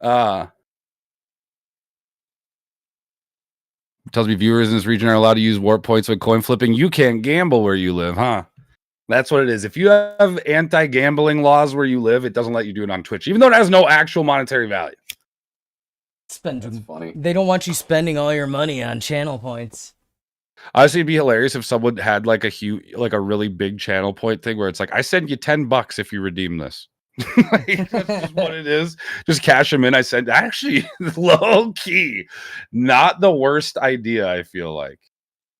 go. Tells me viewers in this region are allowed to use warp points with coin flipping. You can't gamble where you live, huh? That's what it is. If you have anti-gambling laws where you live, it doesn't let you do it on Twitch, even though it has no actual monetary value. That's funny. They don't want you spending all your money on channel points. Honestly, it'd be hilarious if someone had like a really big channel point thing where it's like, I send you $10 if you redeem this. Like, that's just what it is. Just cash them in. I said, actually, low key, not the worst idea. I feel like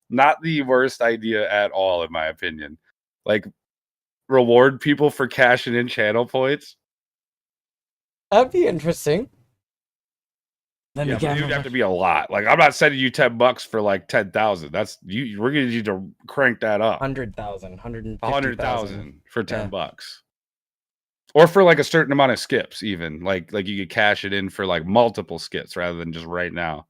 not the worst idea at all, in my opinion. Like, reward people for cashing in channel points. That'd be interesting. Yeah, but you'd have to be a lot. Like, I'm not sending you $10 for like 10,000. That's you. We're gonna need to crank that up. 100,000, 100,000 for $10, or for like a certain amount of skips. Even like you could cash it in for like multiple skips rather than just right now.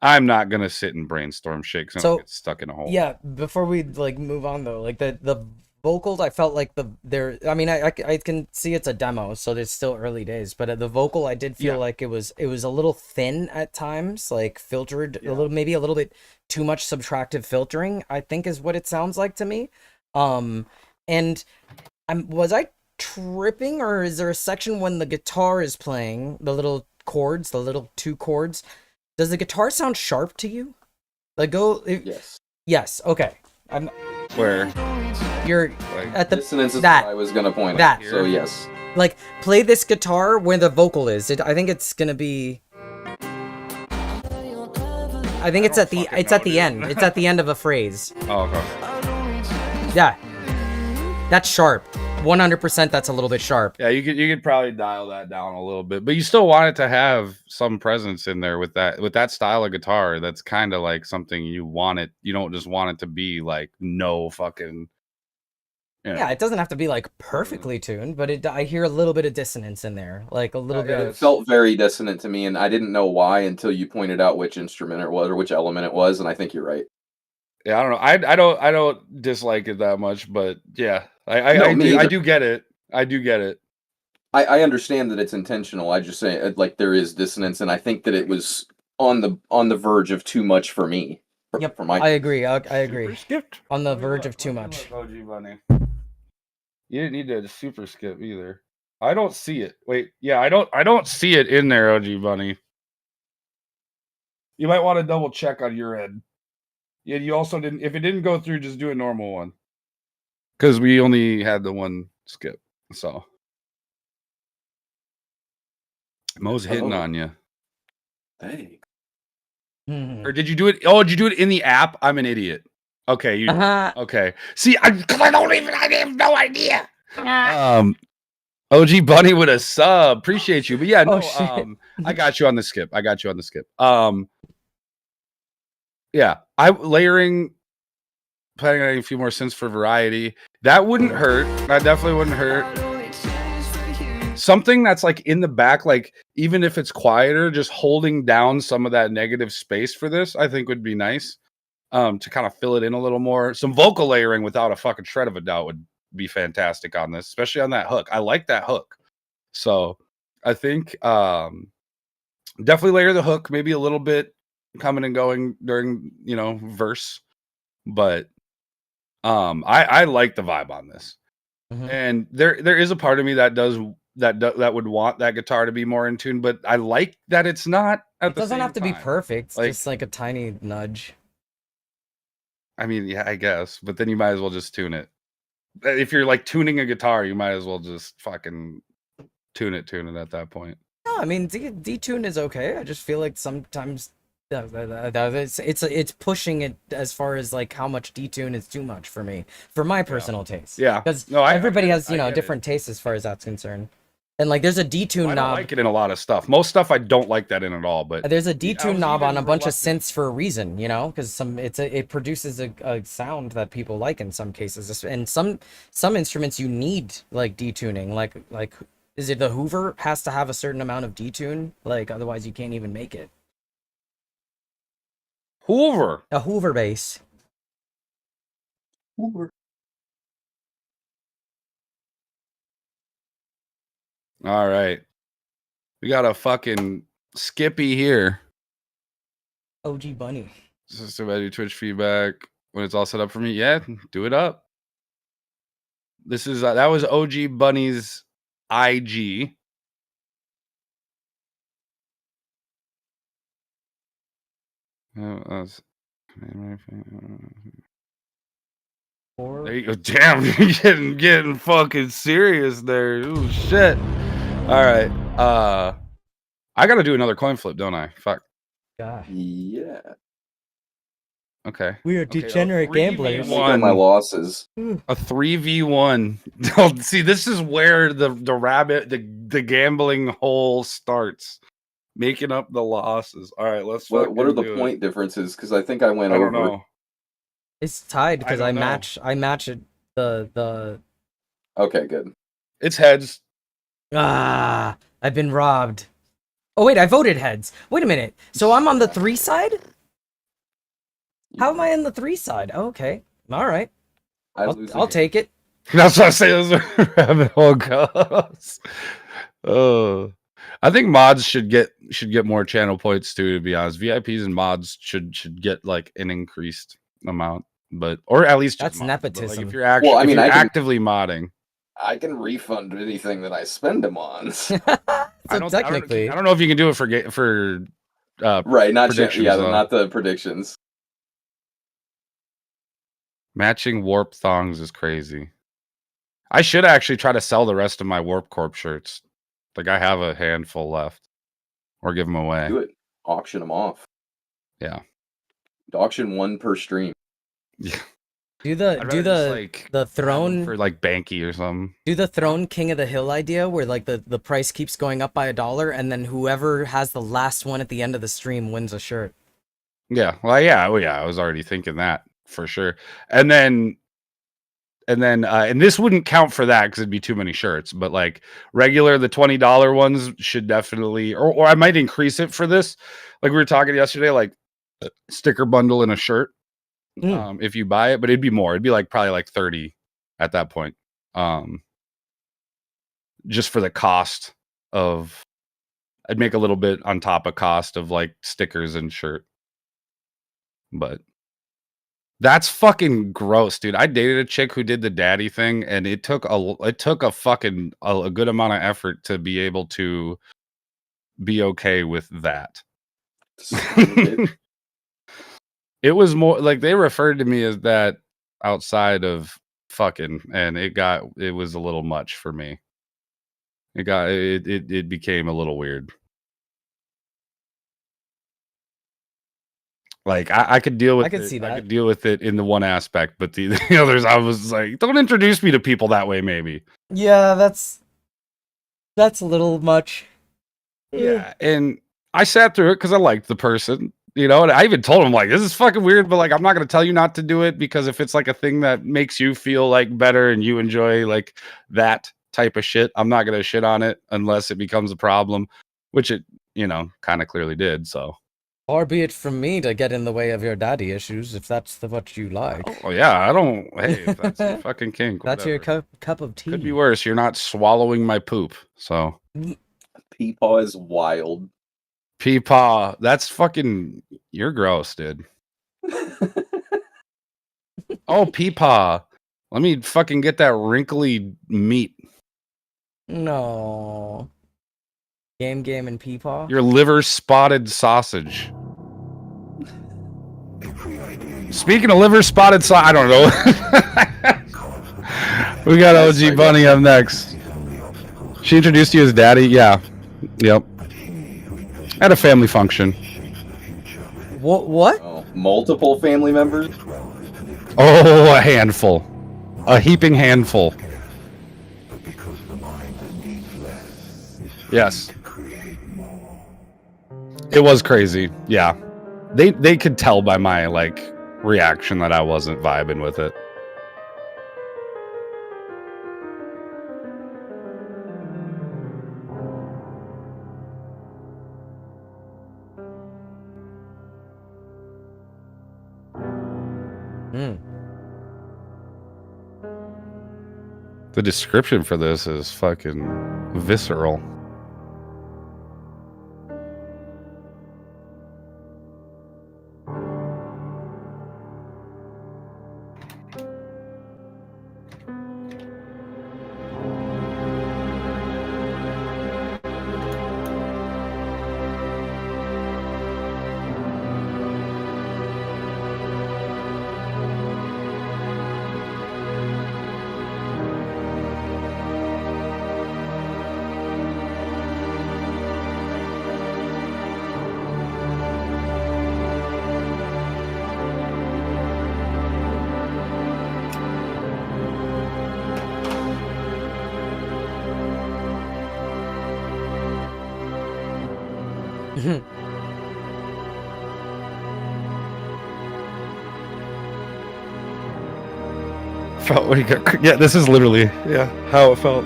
I'm not gonna sit and brainstorm shit because I'll get stuck in a hole. Yeah, before we like move on though, like the vocals, I felt like I mean, I can see it's a demo, so it's still early days, but the vocal, I did feel like it was a little thin at times, like filtered maybe a little bit too much subtractive filtering, I think is what it sounds like to me. And was I tripping, or is there a section when the guitar is playing the little chords, the little 2 chords? Does the guitar sound sharp to you? Like Yes. Yes. Okay. Where you're like, at the dissonance is that what I was gonna point that. out. So yes. Like, play this guitar where the vocal is. I think it's gonna be. I think it's at the end. It's at the end of a phrase. Oh, okay. Yeah. That's sharp. 100%. That's a little bit sharp. Yeah, you could probably dial that down a little bit, but you still want it to have some presence in there with that style of guitar. That's kind of like something you want it. You don't just want it to be like no fucking. You know. Yeah, it doesn't have to be like perfectly tuned, but I hear a little bit of dissonance in there, like a little bit. It felt very dissonant to me, and I didn't know why until you pointed out which instrument it was or which element it was, and I think you're right. Yeah, I don't know. I don't dislike it that much, but yeah, I do get it. I do get it. I understand that it's intentional. I just say like there is dissonance, and I think that it was on the verge of too much for me. Yep, for my I agree. I agree. Skipped on the verge of too much. OG Bunny. You didn't need to super skip either. I don't see it. Wait, yeah, I don't see it in there, OG Bunny. You might want to double check on your end. Yeah, you also didn't. If it didn't go through, just do a normal one. Because we only had the one skip. So Mo's hitting on you. Hey. Or did you do it? Oh, did you do it in the app? I'm an idiot. Okay, you okay. See, I have no idea. OG Bunny with a sub. Appreciate you. But yeah, no, I got you on the skip. Yeah, layering, planning on a few more synths for variety. That wouldn't hurt. That definitely wouldn't hurt. Something that's like in the back, like even if it's quieter, just holding down some of that negative space for this, I think would be nice. to kind of fill it in a little more. Some vocal layering without a fucking shred of a doubt would be fantastic on this, especially on that hook. I like that hook. So I think definitely layer the hook, maybe a little bit coming and going during, verse. But I like the vibe on this. Mhm. And there is a part of me that would want that guitar to be more in tune, but I like that it's not at It the doesn't same have to be time. perfect. It's Like- just like a tiny nudge. I mean, yeah, I guess, but then you might as well just tune it. If you're like tuning a guitar, you might as well just fucking tune it at that point. No, I mean detune is okay. I just feel like sometimes it's pushing it as far as like how much detune is too much for me, for my personal taste. Yeah. Because No, I everybody get it. has I get it. different tastes as far as that's concerned. And like there's a detune I don't knob. like it in a lot of stuff. Most stuff I don't like that in at all. But There's a I detune was knob even on a bunch of reluctant- synths for a reason, because it produces a sound that people like in some cases, and some instruments you need like detuning, like is it the Hoover has to have a certain amount of detune, like otherwise you can't even make it. Hoover. A Hoover bass. All right. We got a fucking Skippy here. OG Bunny. Just about your Twitch feedback when it's all set up for me. Yeah, do it up. This is that was OG Bunny's IG. There you go. Damn, you're getting fucking serious there. Ooh, shit. All right. I gotta do another coin flip, don't I? Fuck. God. Yeah. Okay. We are Okay, degenerate 3v1. gamblers. Look at my losses. A 3v1. Oh, see, this is where the gambling hole starts. Making up the losses. All right, let's What are fucking the do it. point differences? Because I think I went I over. don't know. It's tied because I I don't know. match it the Okay, good. It's heads. I've been robbed. Oh wait, I voted heads. Wait a minute. So I'm on the 3 side? How am I on the 3 side? Oh, okay. All right. I'll take it. That's what I say. Those are rabbit hole goes. Oh, I think mods should get more channel points too. To be honest, VIPs and mods should get like an increased amount, or at least just That's mods. But, nepotism. like, if you're actually, Well, I mean, if you're I can- actively modding, I can refund anything that I spend them on. So I don't technically, I don't know if you can do it for Right, not predictions, yeah, though. not the predictions. Matching warp thongs is crazy. I should actually try to sell the rest of my Warp Corp shirts. Like I have a handful left, or give them away. Do it. Auction them off. Yeah. Auction one per stream. Yeah. do I'd the rather just, like, the have them throne for like Banky or something. do the throne King of the Hill idea where like the price keeps going up by $1 and then whoever has the last one at the end of the stream wins a shirt. Yeah. Well, yeah. Oh, yeah. I was already thinking that for sure. And then this wouldn't count for that because it'd be too many shirts. But like regular, the $20 ones should definitely, or I might increase it for this. Like we were talking yesterday, like a sticker bundle and a shirt. If you buy it, but it'd be more. It'd be like probably like 30 at that point. Just for the cost of, I'd make a little bit on top of cost of like stickers and shirt. But that's fucking gross, dude. I dated a chick who did the daddy thing, and it took a fucking a good amount of effort to be able to be okay with that. It was more like they referred to me as that outside of fucking, and it was a little much for me. It became a little weird. Like I could deal with I could it. see I that. could deal with it in the one aspect, but the others, I was like, don't introduce me to people that way. Maybe. Yeah, that's a little much. Yeah, and I sat through it because I liked the person, and I even told him like, this is fucking weird, but like, I'm not gonna tell you not to do it because if it's like a thing that makes you feel like better and you enjoy like that type of shit, I'm not gonna shit on it unless it becomes a problem, which it kind of clearly did. So Far be it from me to get in the way of your daddy issues, if that's what you like. Oh yeah, I don't. Hey, if that's your fucking kink. That's your whatever. cup of tea. Could be worse. You're not swallowing my poop. So Peepaw is wild. Peepaw, that's fucking. You're gross, dude. Oh, Peepaw. Let me fucking get that wrinkly meat. No. Game and Peepaw? Your liver spotted sausage. Speaking of liver spotted sausage, I don't know. We got OG Bunny up next. She introduced you as daddy? Yeah. Yep. At a family function. What? Oh, multiple family members? Oh, a handful. A heaping handful. Yes. It was crazy. Yeah. They could tell by my like reaction that I wasn't vibing with it. Hmm. The description for this is fucking visceral. Felt when he got, yeah, this is literally how it felt.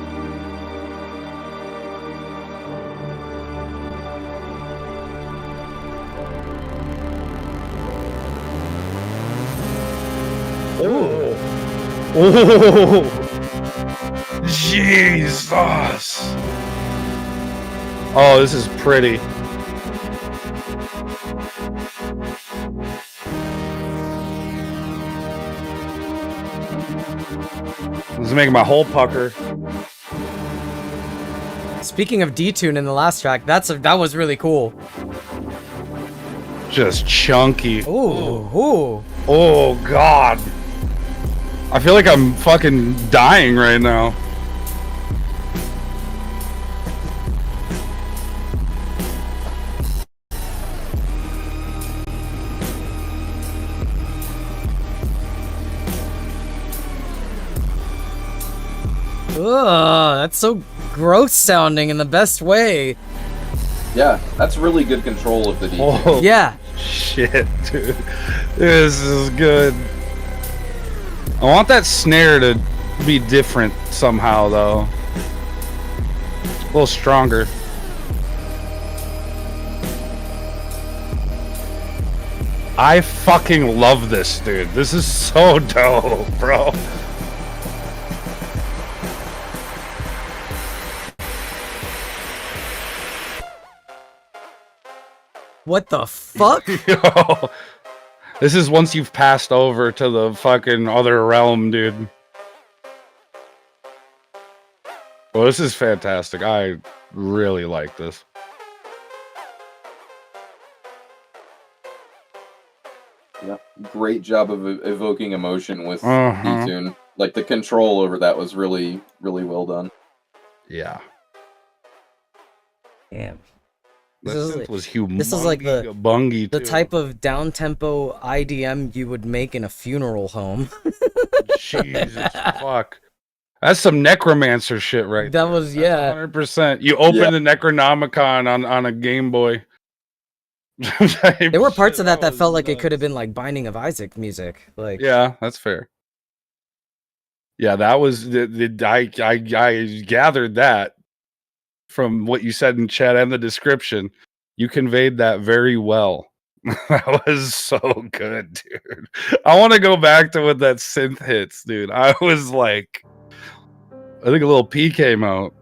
Oh, Jesus! Oh, this is pretty. This is making my whole pucker. Speaking of detune in the last track, that was really cool. Just chunky. Ooh. Oh, God. I feel like I'm fucking dying right now. Ugh, that's so gross sounding in the best way. Yeah, that's really good control of the DJ. Oh, Yeah. shit, dude. This is good. I want that snare to be different somehow, though. A little stronger. I fucking love this, dude. This is so dope, bro. What the fuck? Yo, this is once you've passed over to the fucking other realm, dude. Well, this is fantastic. I really like this. Yeah, great job of evoking emotion with Uh-huh. detune. Like the control over that was really, really well done. Yeah. Damn. That This is synth like- was humongous. this is like the- bungy The too. type of down-tempo IDM you would make in a funeral home. Jesus fuck. That's some necromancer shit right That there. was, yeah. 100%. You open Yeah. the Necronomicon on a Game Boy. There were parts of that was felt like it could have nuts. been like Binding of Isaac music. Like, Yeah, that's fair. Yeah, that was I gathered that from what you said in chat and the description. You conveyed that very well. That was so good, dude. I want to go back to when that synth hits, dude. I was like, I think a little P came out.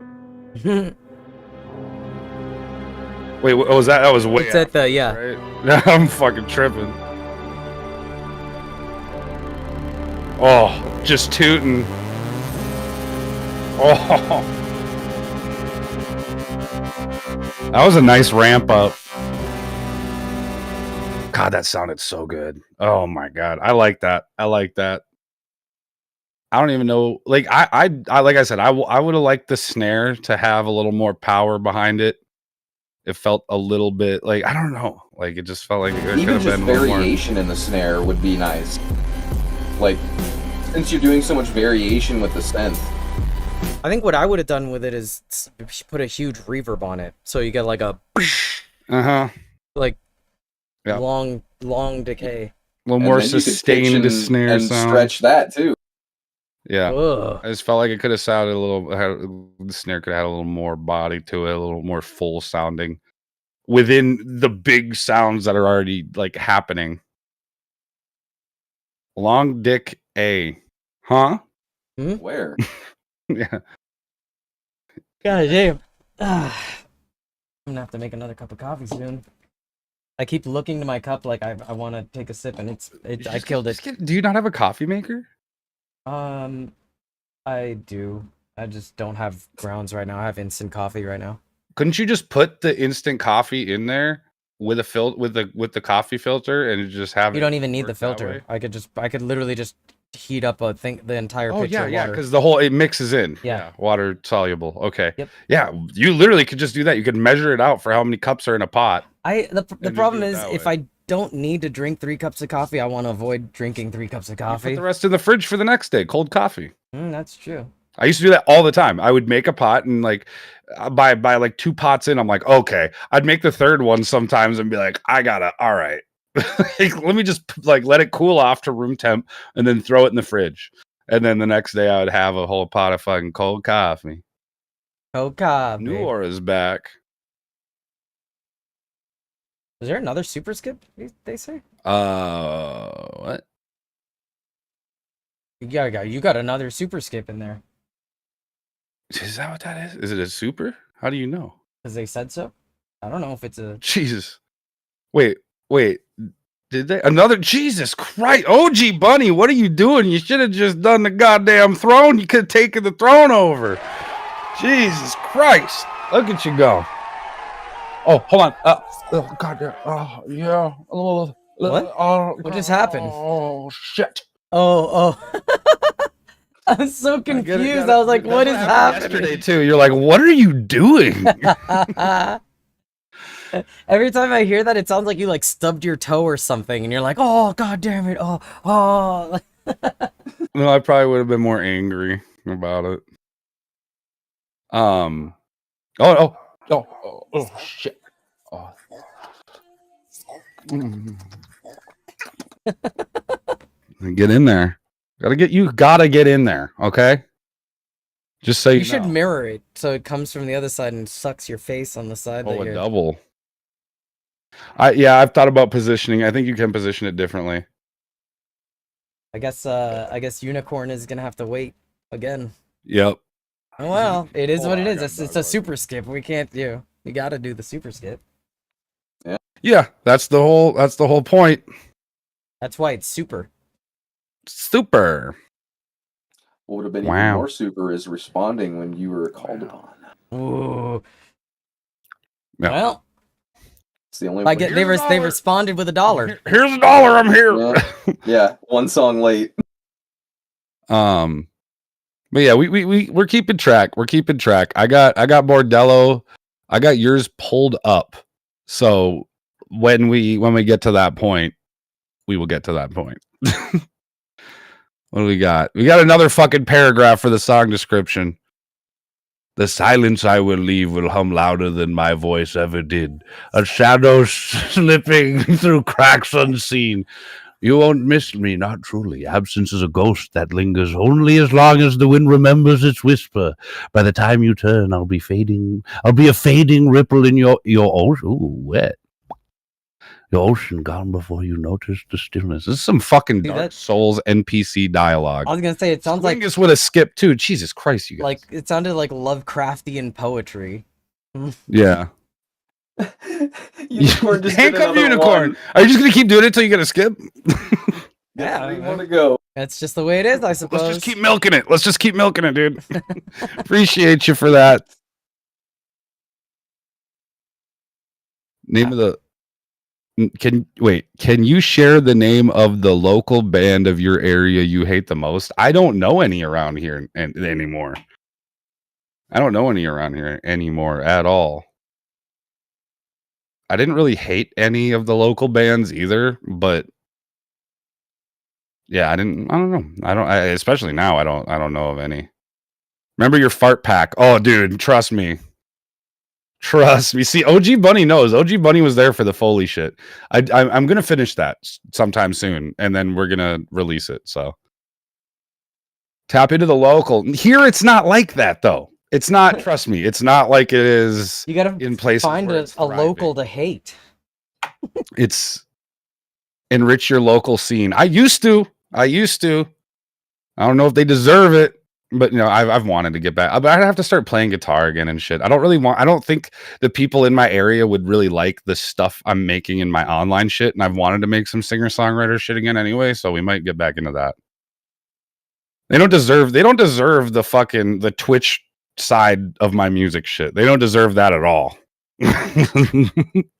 Wait, what was that? That was way It's at the, after, yeah. right? I'm fucking tripping. Oh, just tooting. Oh. That was a nice ramp up. God, that sounded so good. Oh my god. I like that. I like that. I don't even know. Like I like I said, I would have liked the snare to have a little more power behind it. It felt a little bit like, I don't know. Like it just felt like it could Even have just been a little more. variation in the snare would be nice. Like, since you're doing so much variation with the synth. I think what I would have done with it is put a huge reverb on it, so you get like a like Yeah. long decay. A little And more then you could sustained pitch snare and sound. stretch that too. Yeah. Ugh. I just felt like it could have sounded a little. The snare could have had a little more body to it, a little more full sounding within the big sounds that are already like happening. Long Dick A, huh? Where? Yeah. God damn. I'm gonna have to make another cup of coffee soon. I keep looking to my cup like I want to take a sip, and I killed it. Do you not have a coffee maker? I do. I just don't have grounds right now. I have instant coffee right now. Couldn't you just put the instant coffee in there with a with the coffee filter and just have You it don't even need the work that filter. way? I could literally just heat up the entire Oh pitcher yeah, of yeah, water. because the whole it mixes in. Yeah. Water soluble. Okay. Yep. Yeah, you literally could just do that. You could measure it out for how many cups are in a pot. The just problem do it is that if way. I don't need to drink 3 cups of coffee, I want to avoid drinking 3 cups of Put coffee. the rest in the fridge for the next day. Cold coffee. That's true. I used to do that all the time. I would make a pot and like by like 2 pots in, I'm like, okay. I'd make the third one sometimes and be like, all right. Like, let me just like let it cool off to room temp and then throw it in the fridge. And then the next day I would have a whole pot of fucking cold coffee. Cold coffee. New Aura's back. Is there another super skip? They say. What? You got another super skip in there Is that what that is? Is it a super? How do you know? because they said so. I don't know if it's a. Jesus. Wait. Did they? Another? Jesus Christ. OG Bunny, what are you doing? You should have just done the goddamn throne. You could have taken the throne over. Jesus Christ. Look at you go. Oh, hold on. Oh, goddamn. Oh, yeah. What? What just happened? Oh, shit. Oh. I was so confused. I was like, "What is happening?" Yesterday, too. You're like, what are you doing? Every time I hear that, it sounds like you like stubbed your toe or something, and you're like, "Oh, god damn it! Oh." No, I probably would have been more angry about it. Oh, shit. Oh. Get in there. Gotta get in there, okay? Just so You you should know. mirror it so it comes from the other side and sucks your face on the side. Oh, that a you're... double. I've thought about positioning. I think you can position it differently. I guess Unicorn is gonna have to wait again. Yep. Oh, well, it is Oh, what it I is. got It's a dog super skip. We can't do. We got to do the super skip. Yeah, that's the whole point. That's why it's super. Super. What would have been even Wow. more super is responding when you were called upon. Ooh. Yeah. Well, It's the only I way. get they responded with $1. Here's $1. I'm here. Yeah. Yeah, one song late. But yeah, we're keeping track. We're keeping track. I got Bordello. I got yours pulled up. So when we get to that point, we will get to that point. What do we got? We got another fucking paragraph for the song description. The silence I will leave will hum louder than my voice ever did. A shadow slipping through cracks unseen. You won't miss me, not truly. Absence is a ghost that lingers only as long as the wind remembers its whisper. By the time you turn, I'll be fading. I'll be a fading ripple in your ooh, wet. The ocean gone before you noticed the stillness. This is some fucking Dude, Dark that- Souls NPC dialogue. I was gonna say it sounds like Swingus with a skip too. Jesus Christ, you guys. it sounded like Lovecraftian poetry. Yeah. Unicorn just did Handcuff another unicorn. one. Are you just gonna keep doing it until you get a skip? Yeah, We want to go. that's just the way it is, I suppose. Let's just keep milking it. Let's just keep milking it, dude. Appreciate you for that. Name of the can you share the name of the local band of your area you hate the most? I don't know any around here anymore. I don't know any around here anymore at all. I didn't really hate any of the local bands either, but yeah, I don't know. Especially now I don't know of any. Remember your fart pack? Oh, dude, trust me. Trust me. See, OG Bunny knows. OG Bunny was there for the Foley shit. I'm gonna finish that sometime soon, and then we're gonna release it. So tap into the local. Here, it's not like that though. It's not. Trust me, it's not like it is. You gotta in places find where a it's thriving. local to hate. It's enrich your local scene. I used to. I don't know if they deserve it. But I've wanted to get back. But I'd have to start playing guitar again and shit. I don't think the people in my area would really like the stuff I'm making in my online shit. And I've wanted to make some singer-songwriter shit again anyway, so we might get back into that. They don't deserve the Twitch side of my music shit. They don't deserve that at all.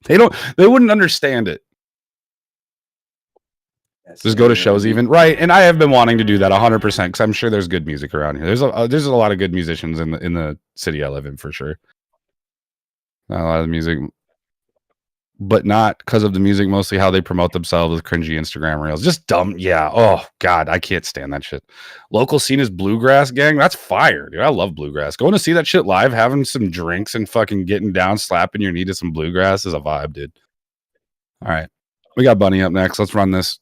They wouldn't understand it. Just go to shows even. Right. And I have been wanting to do that 100% because I'm sure there's good music around here. There's a lot of good musicians in the city I live in for sure. Not a lot of music, but not because of the music, mostly how they promote themselves with cringy Instagram reels. Just dumb. Yeah. Oh God, I can't stand that shit. Local scene is bluegrass gang. That's fire, dude. I love bluegrass. Going to see that shit live, having some drinks and fucking getting down, slapping your knee to some bluegrass is a vibe, dude. All right. We got Bunny up next. Let's run this.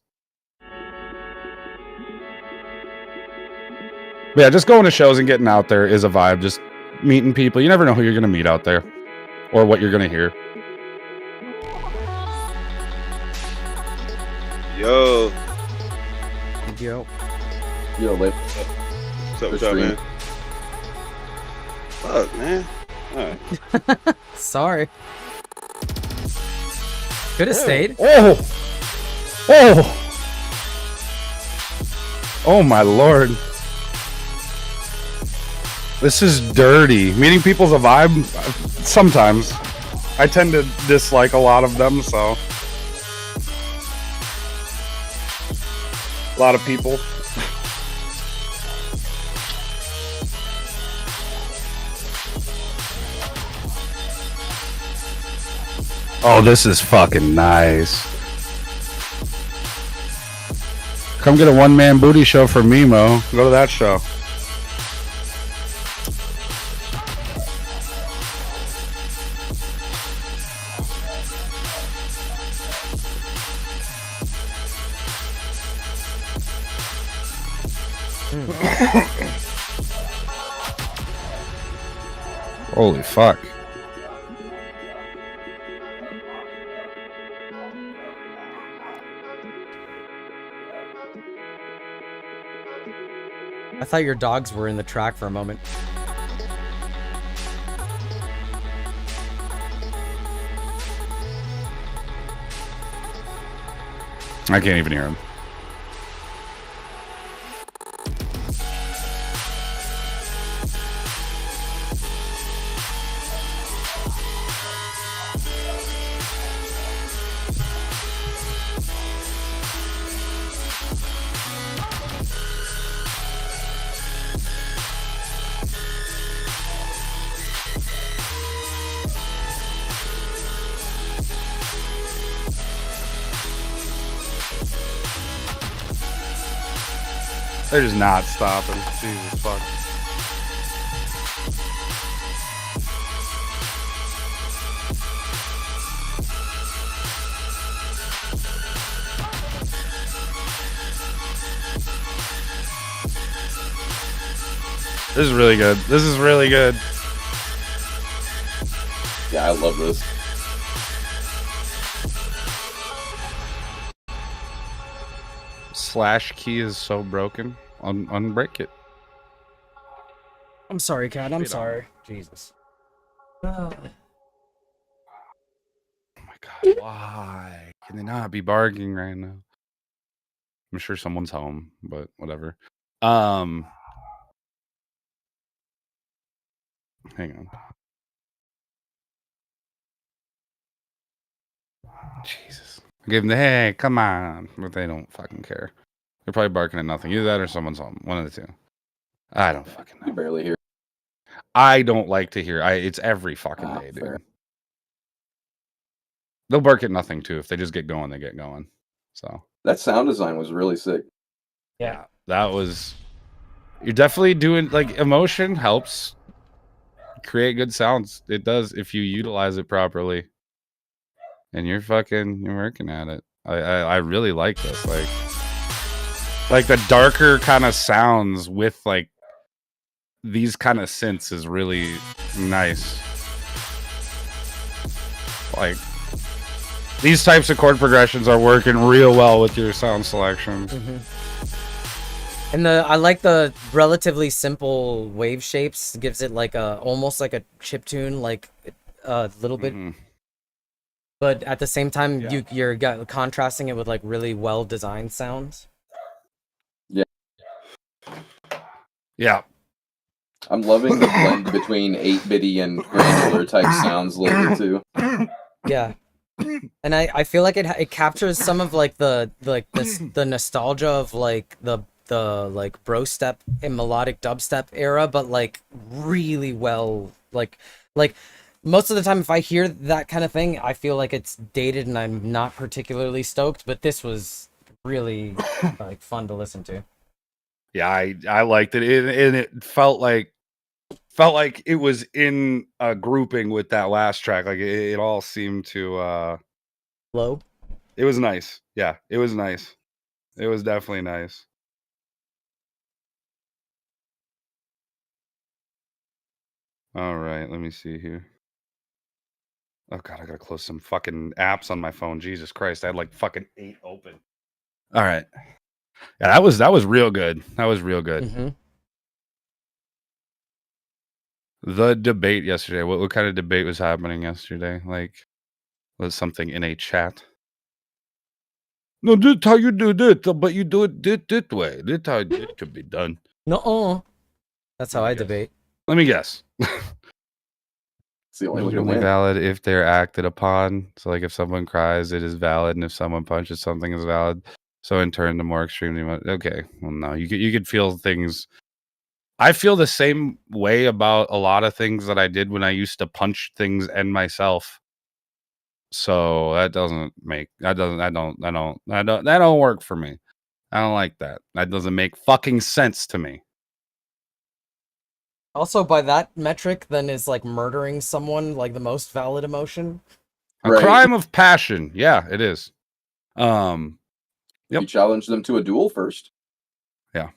But yeah, just going to shows and getting out there is a vibe. Just meeting people. You never know who you're going to meet out there or what you're going to hear. Yo. Yo, wait. What's up, man? Fuck, man. All right. Sorry. Could have stayed. Oh my lord. This is dirty. Meeting people's a vibe. Sometimes. I tend to dislike a lot of them, so. A lot of people. Oh, this is fucking nice. Come get a one-man booty show for Mimo. Go to that show. Holy fuck. I thought your dogs were in the track for a moment. I can't even hear him. They're just not stopping. Jesus fuck. This is really good. This is really good. Yeah, I love this. slash key is so broken. Unbreak it. I'm sorry, Cat. I'm Wait on sorry. Jesus. Oh my god, why can they not be barking right now? I'm sure someone's home, but whatever. Hang on. Jesus. I gave them the hey, come on, but they don't fucking care. They're probably barking at nothing. Either that or someone's home. One of the two. I don't fucking know. You barely hear. I don't like to hear. It's every fucking day, dude. Fair. They'll bark at nothing too. If they just get going, they get going. So That sound design was really sick. Yeah. that was. You're definitely doing like emotion helps create good sounds. It does if you utilize it properly. And you're working at it. I really like this. Like the darker kind of sounds with like these kind of synths is really nice. Like these types of chord progressions are working real well with your sound selections. And I like the relatively simple wave shapes. Gives it like almost like a chiptune, like a little bit. But at the same time, you're contrasting it with like really well designed sounds. Yeah. I'm loving the blend between 8-bitty and granular type sounds lately too. Yeah. And I feel like it captures some of like the nostalgia of like the like bro step and melodic dubstep era, but like really well like most of the time if I hear that kind of thing, I feel like it's dated and I'm not particularly stoked, but this was really like fun to listen to. Yeah, I liked it. And it felt like it was in a grouping with that last track. Like it all seemed to Low. It was nice. Yeah, it was nice. It was definitely nice. All right, let me see here. Oh god, I gotta close some fucking apps on my phone. Jesus Christ, I had like fucking 8 open. All right. Yeah, that was real good. That was real good. The debate yesterday. What kind of debate was happening yesterday? Like, was something in a chat? No, this how you do this, but you do it this way. This how it could be done. No, that's how I debate. Let me guess. It's the only way It's to only win. valid if they're acted upon. So, like, if someone cries, it is valid, and if someone punches something, is valid. So, in turn, the more extremely much. Okay, well, no, you could feel things. I feel the same way about a lot of things that I did when I used to punch things and myself. So that don't work for me. I don't like that. That doesn't make fucking sense to me. Also, by that metric, then is like murdering someone like the most valid emotion? A crime of passion. Yeah, it is. You challenge them to a duel first. Yeah.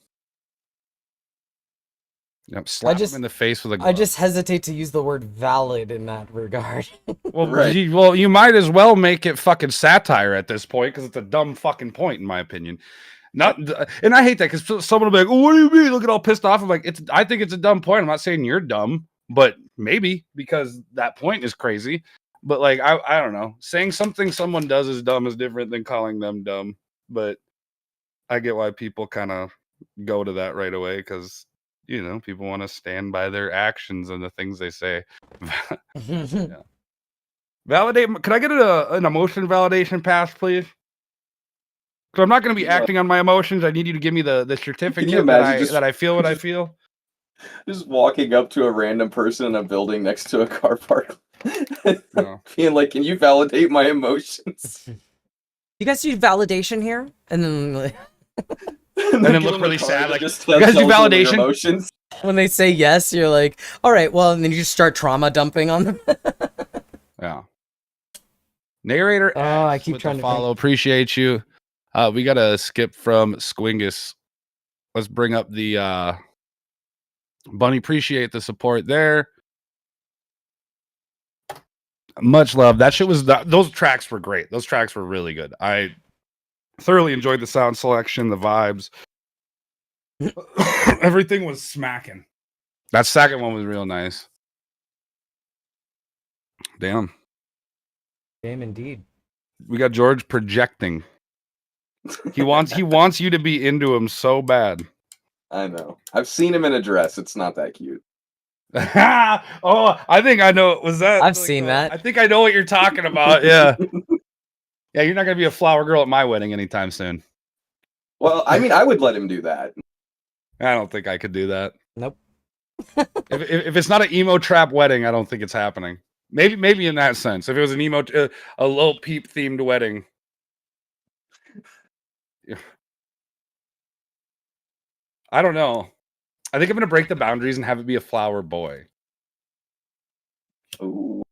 Yep. Slap them in the face with a glove. I just hesitate to use the word valid in that regard. Well, you might as well make it fucking satire at this point because it's a dumb fucking point, in my opinion. And I hate that because someone will be like, "Oh, what do you mean?" Look at all pissed off. I'm like, I think it's a dumb point. I'm not saying you're dumb, but maybe because that point is crazy. But like, I don't know. Saying something someone does is dumb is different than calling them dumb. But I get why people kind of go to that right away because, you know, people want to stand by their actions and the things they say. Yeah. Validate. Can I get an emotion validation pass, please? Because I'm not going to be acting on my emotions. I need you to give me the certificate that I feel what I feel. Just walking up to a random person in a building next to a car park, being like, "Can you validate my emotions?" You guys do validation here, and then like, and then look really sad. Like, just you guys do validation? Emotions. When they say yes, you're like, "All right, well," and then you just start trauma dumping on them. Yeah. Narrator. Oh, I keep trying to follow. Appreciate you. We got to skip from Squingus. Let's bring up the Bunny. Appreciate the support there. Much love. That shit was those tracks were great. Those tracks were really good. I Thoroughly enjoyed the sound selection, the vibes. Everything was smacking. That second one was real nice. Damn. Damn, indeed. We got George projecting. He wants you to be into him so bad. I know. I've seen him in a dress. It's not that cute. Oh, I think I know. Was that? I've seen that. I think I know what you're talking about. Yeah. Yeah, you're not gonna be a flower girl at my wedding anytime soon. Well, I mean, I would let him do that. I don't think I could do that. Nope. if it's not an emo trap wedding, I don't think it's happening. Maybe in that sense. If it was an emo, a Lil Peep themed wedding. Yeah. I don't know. I think I'm gonna break the boundaries and have it be a flower boy. Ooh.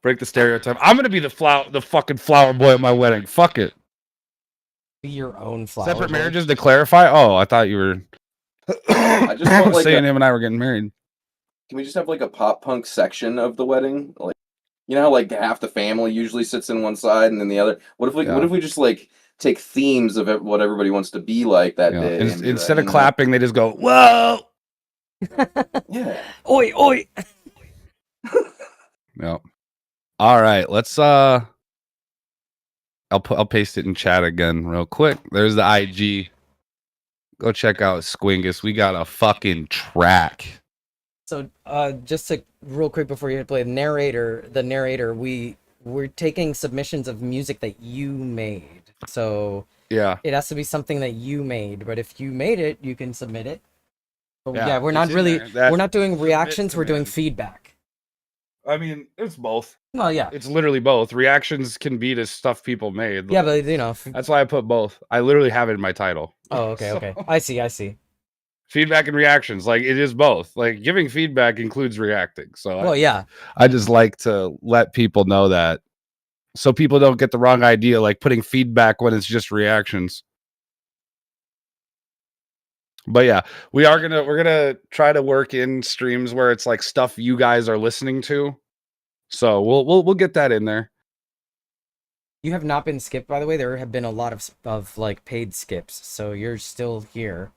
Break the stereotype. I'm gonna be the fucking flower boy at my wedding. Fuck it. Be your own flower. Separate boy. marriages to clarify. Oh, I thought you were. I just want like saying him and I were getting married. Can we just have like a pop punk section of the wedding? Like, you know how like half the family usually sits in one side and then the other. What if we just like take themes of what everybody wants to be like that day? Instead of clapping, they just go, "Whoa!" Yeah. Oi, oi. Yep. All right, let's I'll paste it in chat again real quick. There's the IG. Go check out Squingus. We got a fucking track. So, just to real quick before you hit play, the narrator, we're taking submissions of music that you made. So Yeah. it has to be something that you made. But if you made it, you can submit it. But Yeah, yeah, we're not it's in really there. we're not doing reactions. We're doing command. feedback. I mean, it's both. Well, yeah, It's literally both. Reactions can be to stuff people made. yeah, but you know. That's why I put both. I literally have it in my title. Oh, okay, So, okay. I see. Feedback and reactions, like it is both. Like giving feedback includes reacting. So Well, yeah. I just like to let people know that, so people don't get the wrong idea, like putting feedback when it's just reactions. But yeah, we're gonna try to work in streams where it's like stuff you guys are listening to. So we'll get that in there. You have not been skipped, by the way. There have been a lot of like paid skips, so you're still here.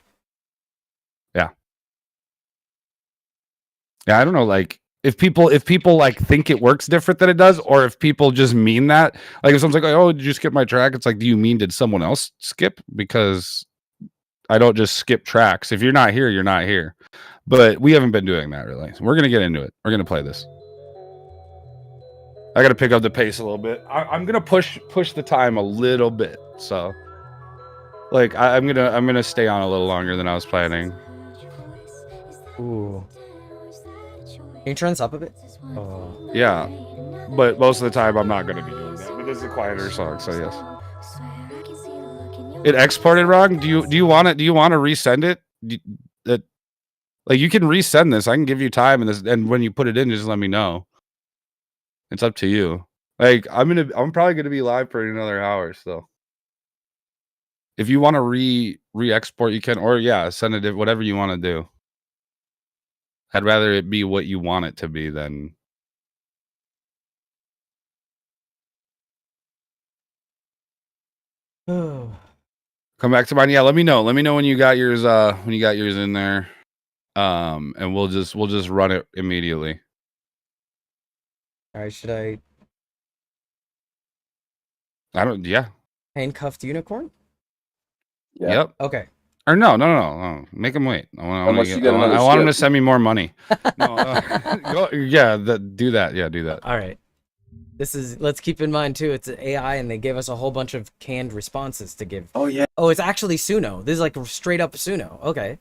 Yeah, I don't know, like if people like think it works different than it does, or if people just mean that. Like if someone's like, "Oh, did you skip my track?" It's like, do you mean did someone else skip? Because I don't just skip tracks. If you're not here, you're not here. But we haven't been doing that really. So we're gonna get into it. We're gonna play this. I gotta pick up the pace a little bit. I'm gonna push the time a little bit. So, like, I'm gonna stay on a little longer than I was planning. Ooh. Can you turn this up a bit? Oh. Yeah, but most of the time I'm not gonna be doing that. But this is a quieter song, so yes. It exported wrong. Do you want it? Do you want to resend it? Like you can resend this. I can give you time, and when you put it in, just let me know. It's up to you. Like I'm probably gonna be live for another hour, so if you want to re-export, you can, or yeah, send it, whatever you want to do. I'd rather it be what you want it to be than. Oh. Come back to mine. Yeah, let me know. Let me know when you got yours. When you got yours in there, and we'll just run it immediately. All right, should I I don't. Yeah. handcuffed unicorn? Yeah. Yep. Okay. Or no. Make him wait. I Unless you get another want him to skip. send me more money. No. Yeah. Do that. Yeah. Do that. All right. Let's keep in mind too, it's AI and they gave us a whole bunch of canned responses to give. Oh yeah. Oh, it's actually Suno. This is like straight up Suno. Okay.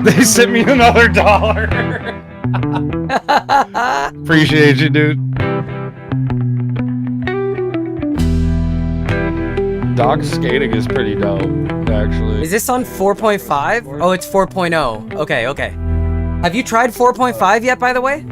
They sent me another $1. Appreciate you, dude. Dog skating is pretty dope, actually. Is this on 4.5? Oh, it's 4.0. Okay. Have you tried 4.5 yet, by the way?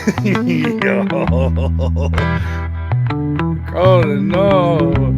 Yo. Oh no.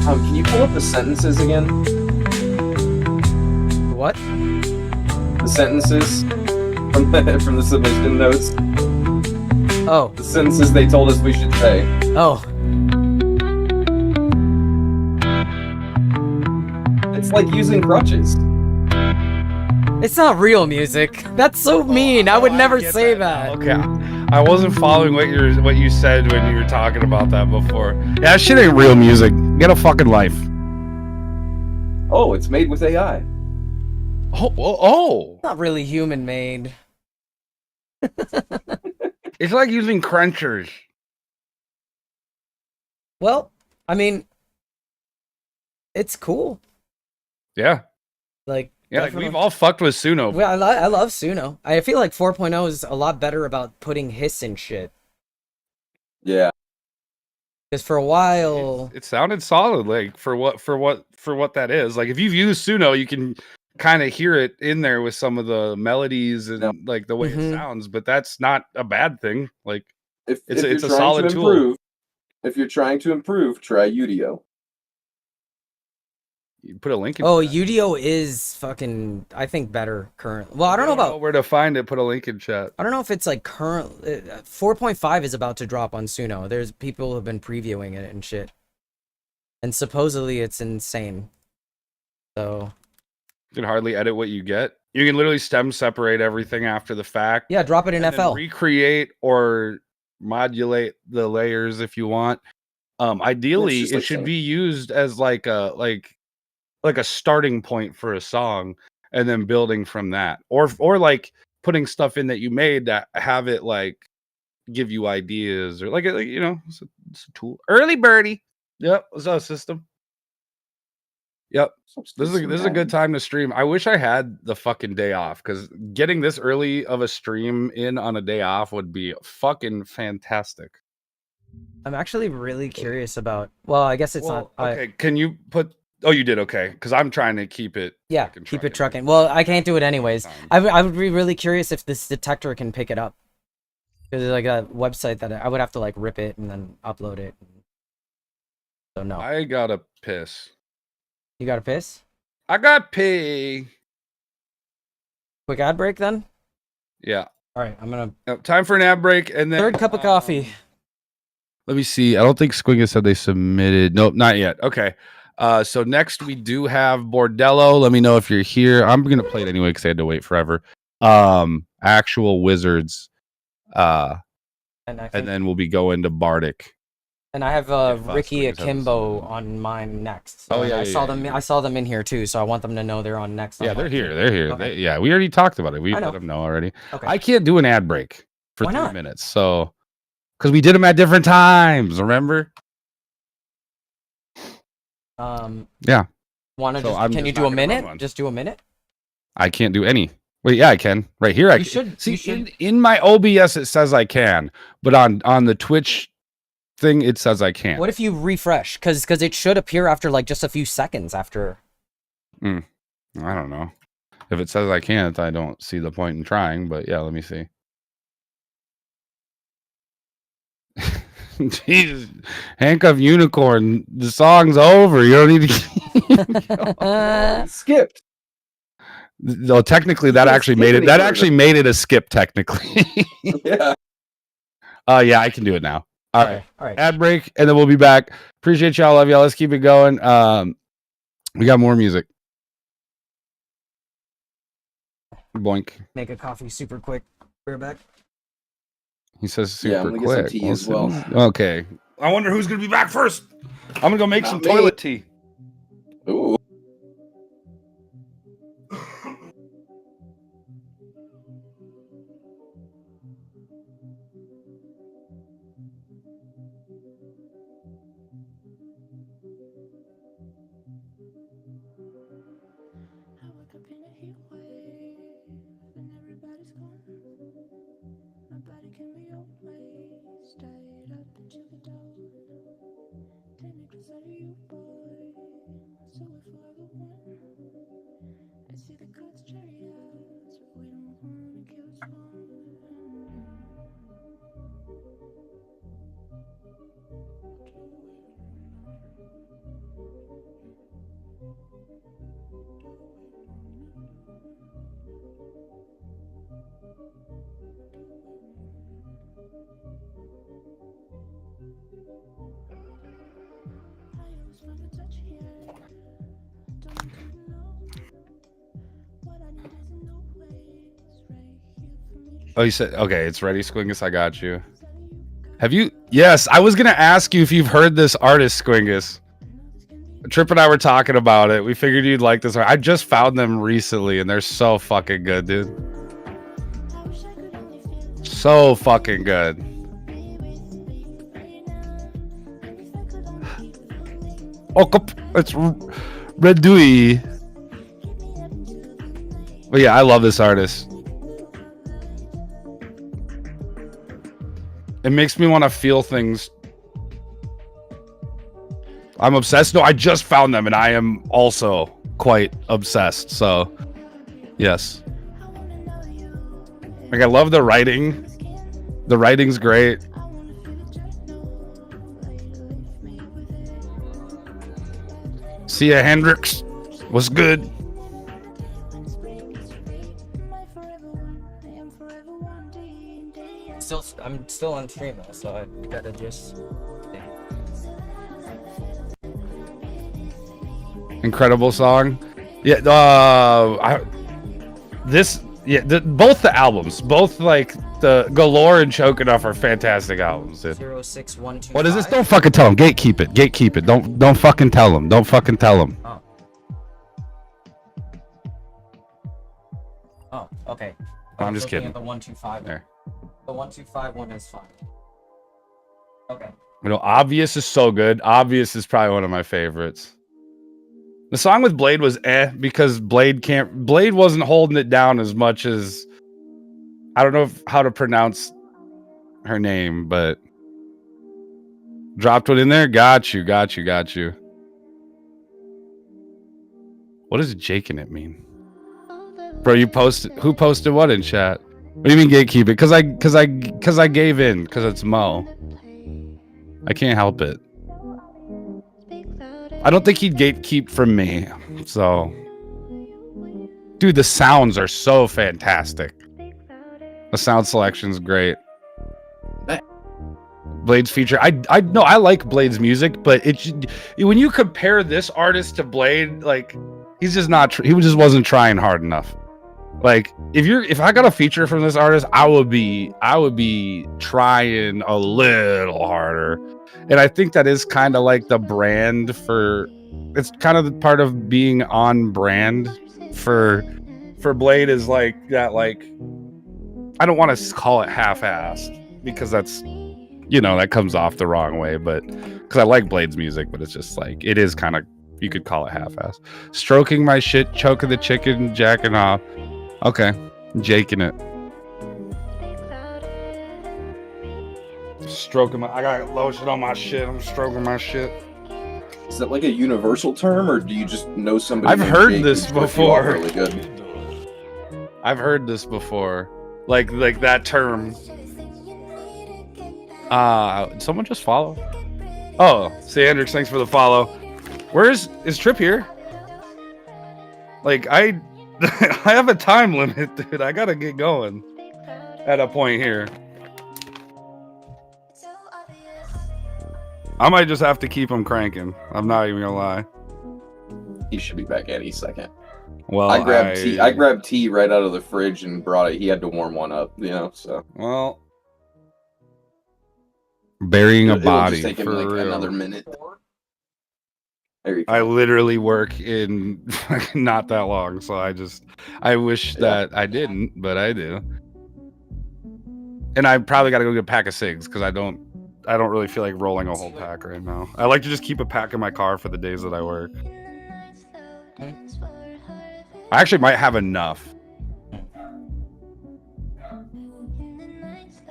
Can you pull up the sentences again? What? The sentences from the submission notes. Oh. The sentences they told us we should say. Oh. It's like using crutches. It's not real music. That's so mean. I would never get say that. that. Okay. I wasn't following what you said when you were talking about that before. Yeah, that shit ain't real music. Get a fucking life. Oh, it's made with AI. Oh. Not really human made. It's like using crunchers. Well, I mean, it's cool. Yeah. Like, Yeah, like definitely- we've all fucked with Suno. Well, I love Suno. I feel like 4.0 is a lot better about putting hiss and shit. Yeah. Because for a while, It sounded solid, like for what that is. Like if you've used Suno, you can kind of hear it in there with some of the melodies and Yep. like the way Mhm. it sounds. But that's not a bad thing. Like If It's you're a trying solid to tool. improve, if you're trying to improve, try Udio. you put a link in. oh, chat. Udio is fucking, I think, better currently. Well, I don't know about, where to find it. Put a link in chat. I don't know if it's like current, 4.5 is about to drop on Suno. There's people who have been previewing it and shit. And supposedly it's insane. So, You can hardly edit what you get. You can literally stem separate everything after the fact. yeah, drop it in and then FL. recreate or modulate the layers if you want. Ideally, just it like should saying- be used as like a starting point for a song, and then building from that, or like putting stuff in that you made that have it like give you ideas or like you know, it's a tool. Early birdie. Yep, what's up, system? Yep. This is a good time to stream. I wish I had the fucking day off because getting this early of a stream in on a day off would be fucking fantastic. I'm actually really curious about, well, I guess it's Well, not, okay. Can you put? Oh, you did okay because I'm trying to keep it. yeah, fucking keep it trucking. trucking. Well, I can't do it anyways. Time. I would be really curious if this detector can pick it up. Because like a website that I would have to like rip it and then upload it. So no. I gotta piss. You got to piss? I got pee. Quick ad break then? Yeah. All right, I'm going to Yep, time for an ad break and then third cup of coffee. Let me see. I don't think Squingus said they submitted. Nope, not yet. Okay. So next we do have Bordello. Let me know if you're here. I'm gonna play it anyway because I had to wait forever. Actual Wizards. And I think, And then we'll be going to Bardic. and I have if, Ricky Squingus hasn't Akimbo submitted. on mine next. So Oh, yeah, I yeah, saw yeah, them. yeah. I saw them in here too, so I want them to know they're on next. Yeah, on they're mine. here. They're here. Okay. Yeah, we already talked about it. We I know. let them know already. Okay. I can't do an ad break for Why 3 not? minutes. So, because we did them at different times, remember? Yeah. Want to So just? I'm Can just you not do a gonna run minute? one. Just do a minute. I can't do any. Wait, yeah, I can. Right here, I You can. should- See, you should. in my OBS it says I can, but on the Twitch thing it says I can't. What if you refresh? Because it should appear after like just a few seconds after. I don't know. If it says I can't, I don't see the point in trying. But yeah, let me see. Jesus, handcuff unicorn. The song's over. You don't need to. Skipped. No, technically that can't actually skip made it. any That further. actually made it a skip. Technically. Yeah. Yeah, I can do it now. All right. All right. Ad break, and then we'll be back. Appreciate y'all. Love y'all. Let's keep it going. We got more music. Boink. Make a coffee super quick. We're back. He says super Yeah, I'm gonna get some quick. tea as We'll well. see. Okay. I wonder who's gonna be back first. I'm gonna go make Not some me. toilet tea. Ooh. Oh, you said okay. It's ready, Squingus. I got you. Have you? Yes, I was gonna ask you if you've heard this artist, Squingus. Trip and I were talking about it. We figured you'd like this. I just found them recently, and they're so fucking good, dude. So fucking good. Oh, it's Redui. But yeah, I love this artist. It makes me want to feel things. I'm obsessed. No, I just found them, and I am also quite obsessed. So, yes. Like, I love the writing. The writing's great. Sia Hendricks was good. I'm still on stream though, so I gotta just. Incredible song. Yeah, both the albums, both like the Galore and Choke Enough are fantastic albums, dude. 06125. What is this? Don't fucking tell him. Gatekeep it. Gatekeep it. Don't fucking tell him. Don't fucking tell him. Oh. Oh, okay. I'm just kidding. At the 125. There. The 125 one is fine. Okay. You know, Obvious is so good. Obvious is probably one of my favorites. The song with Blade was because Blade wasn't holding it down as much as I don't know how to pronounce her name, but dropped one in there. Got you. What does Jake in it mean? Bro, who posted what in chat? What do you mean gatekeep it? Cause I gave in because it's Mo. I can't help it. I don't think he'd gatekeep from me. So, dude, the sounds are so fantastic. The sound selection's great. Blade's feature. I know I like Blade's music, but when you compare this artist to Blade, like he just wasn't trying hard enough. Like if I got a feature from this artist, I would be trying a little harder. And I think that is kind of like the brand for it's kind of the part of being on brand for Blade is like that, like I don't want to call it half-assed because that's that comes off the wrong way, but because I like Blade's music, but it's just like it is kind of you could call it half-assed. Stroking my shit, choking the chicken, jacking off. Okay, jaking it. Stroking I got lotion on my shit. I'm stroking my shit. Is that like a universal term, or do you just know somebody? I've heard Jake this who's before. Really good? I've heard this before. Like that term. Someone just follow. Oh, Sandrix, thanks for the follow. Is Trip here? Like I have a time limit, dude. I gotta get going at a point here. I might just have to keep him cranking. I'm not even gonna lie. He should be back any second. Well, I grabbed tea right out of the fridge and brought it. He had to warm one up, so. Well, burying a body. It'll just take him for like real. another minute. There you go. I literally work in not that long, so I wish that I didn't, but I do. And I probably got to go get a pack of cigs because I don't really feel like rolling a whole pack right now. I like to just keep a pack in my car for the days that I work. I actually might have enough.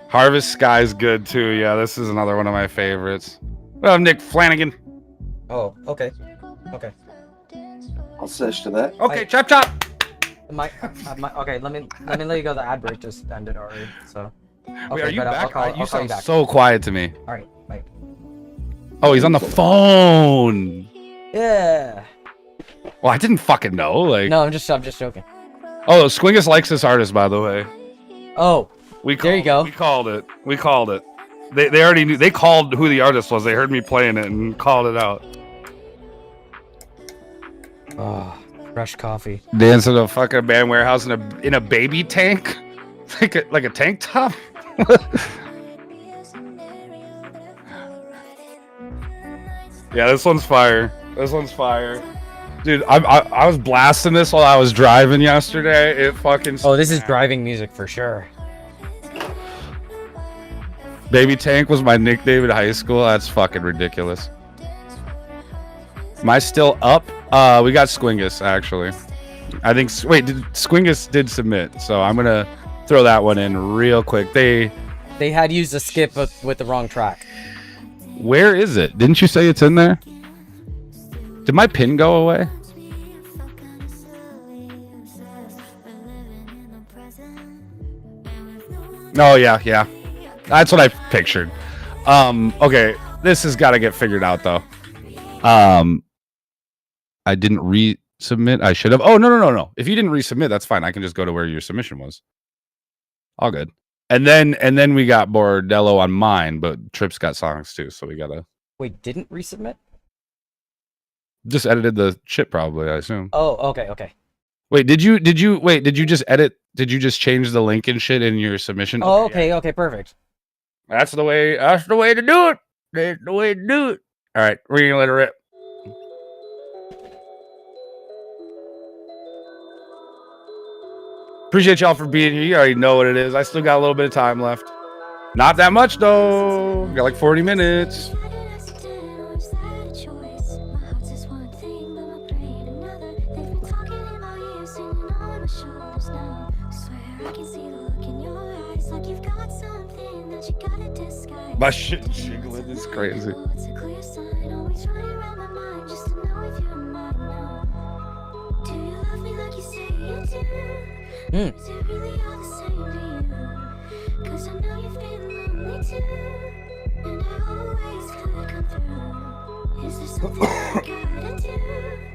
Harvest Sky's good too. Yeah, this is another one of my favorites. Well, Nick Flanagan. Oh, okay. Okay. I'll sesh to that. Okay, chop chop. Okay, let me let you go. The ad break just ended already. So. Wait, are you but back? I'll call you you sound back. so quiet to me. All right. Bye. Oh, he's on the phone. Yeah. Well, I didn't fucking know. Like, No, I'm just joking. oh, Squingus likes this artist, by the way. Oh. There you go. We called it. We called it. They already knew. They called who the artist was. They heard me playing it and called it out. Oh, fresh coffee. Dance in a fucking band warehouse in a baby tank, like a tank top. Yeah, this one's fire. This one's fire. Dude, I was blasting this while I was driving yesterday. It fucking. Oh, this is driving music for sure. Baby Tank was my nickname in high school. That's fucking ridiculous. Am I still up? We got Squingus actually. I think. Wait, Squingus did submit, so I'm gonna throw that one in real quick. They had used a skip with the wrong track. Where is it? Didn't you say it's in there? Did my pin go away? Oh yeah. That's what I pictured. Okay, this has got to get figured out though. I didn't resubmit. I should have. Oh no. If you didn't resubmit, that's fine. I can just go to where your submission was. All good. And then we got Bordello on mine, but Trips got songs too, so we gotta. Wait, didn't resubmit? Just edited the shit probably, I assume. Oh, okay. Wait, did you just edit? Did you just change the link and shit in your submission? Oh, okay, perfect. That's the way to do it. That's the way to do it. All right, we're gonna let it rip. Appreciate y'all for being here. You already know what it is. I still got a little bit of time left. Not that much though. Got like 40 minutes. My shit jiggling is crazy.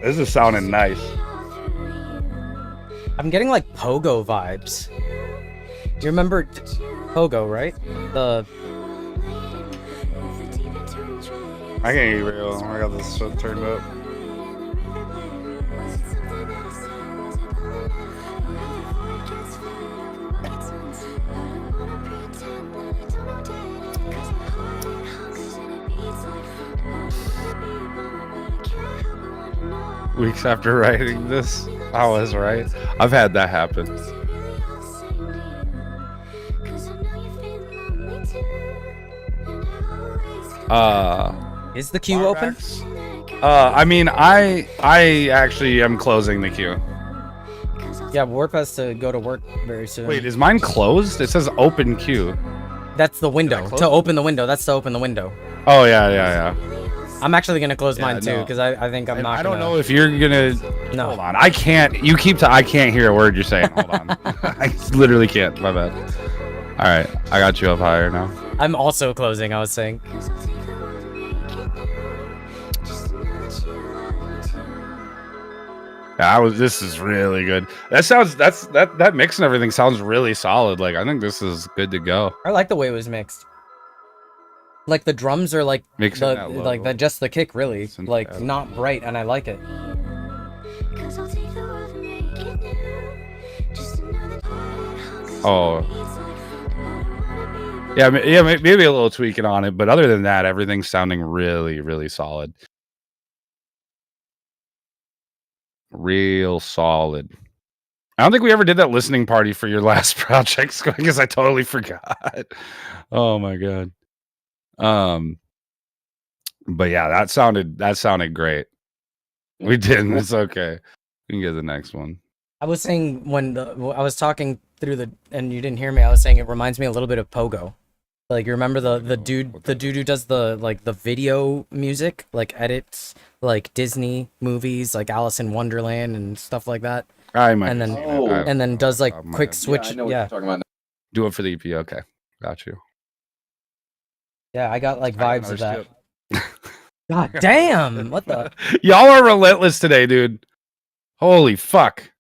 This is sounding nice. I'm getting like Pogo vibes. Do you remember Pogo, right? I can't eat real. I got this shit turned up. Weeks after writing this, I was right. I've had that happen. Is the queue open? I mean, I actually am closing the queue. Yeah, Warp has to go to work very soon. Wait, is mine closed? It says open queue. That's the window. To open the window. That's to open the window. Oh yeah. I'm actually gonna close mine too no. because I think I'm not. I don't know if you're gonna. No. Hold on. I can't. I can't hear a word you're saying. Hold on. I literally can't. My bad. All right, I got you up higher now. I'm also closing. I was saying. Yeah, this is really good. That mix and everything sounds really solid. Like I think this is good to go. I like the way it was mixed. Like the drums are like just the kick really, like not bright, and I like it. Oh. Yeah, maybe a little tweaking on it, but other than that, everything's sounding really, really solid. Real solid. I don't think we ever did that listening party for your last project because I totally forgot. Oh my god. But yeah, that sounded great. We didn't. It's okay. We can get the next one. I was saying when I was talking through and you didn't hear me, I was saying it reminds me a little bit of Pogo. Like you remember the What dude that who does the video music, like edits like Disney movies like Alice in Wonderland and stuff like that. I might And have then seen it. I Oh. don't know off does the like top of my quick head. switch. Yeah, I know what Yeah. you're talking about. Do it for the EP. Okay, got you. Yeah, I got like I got vibes of that. another God damn! What the? skip. Y'all are relentless today, dude. Holy fuck.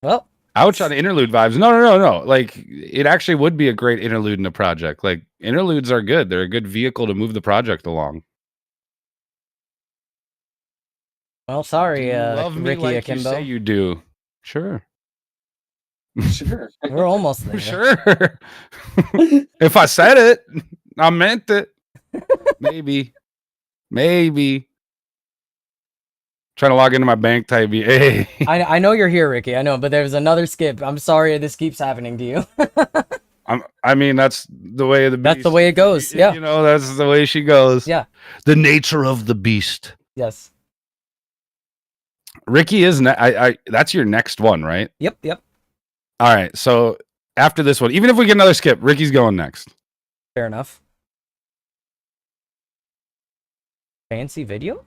Well, Ouch on interlude vibes. No. Like, it actually would be a great interlude in a project. Like, interludes are good. They're a good vehicle to move the project along. well, sorry, Do you love me Ricky like you say Akimbo. you do. Sure. Sure. We're almost there. Sure. If I said it, I meant it. Maybe. Trying to log into my bank type. Hey. I know you're here, Ricky. I know, but there's another skip. I'm sorry this keeps happening to you. I mean, that's the way of the beast. That's the way it goes. Yeah. You know, that's the way she goes. Yeah. The nature of the beast. Yes. Ricky is that's your next one, right? Yep. All right. So after this one, even if we get another skip, Ricky's going next. Fair enough. Fancy video?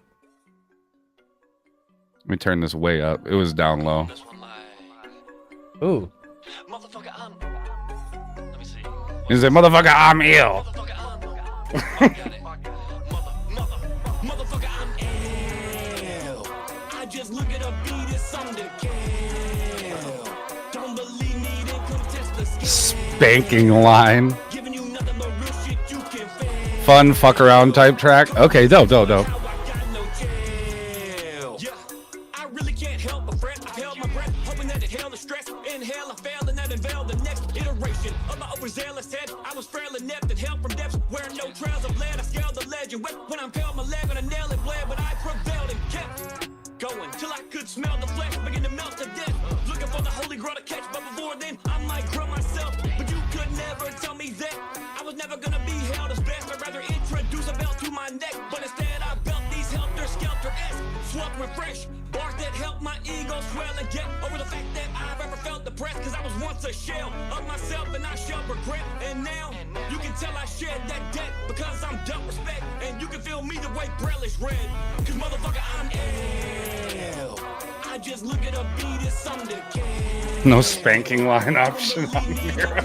Let me turn this way up. It was down low. Ooh. He said, "Motherfucker, I'm ill." Spanking line. Fun fuck around type track. Okay, dope. When I'm pale, my leg on a nail it bled, but I prevailed and kept going till I could smell the flesh begin to melt to death. Looking for the holy grail to catch, but before then I might grow myself. But you could never tell me that I was never gonna be held as best. I'd rather introduce a belt to my neck, but instead I belt these helter-skelter-esque, swelled with fresh bars that help my ego swell and get over the fact that I've ever felt depressed. Cause I was once a shell of myself and I shall regret. And now you can tell I shed that debt because I'm dumb respect. And you can feel me the way Braille is red. Cause motherfucker, I'm ill. I just look at a beat as some decay. No spanking line option on here.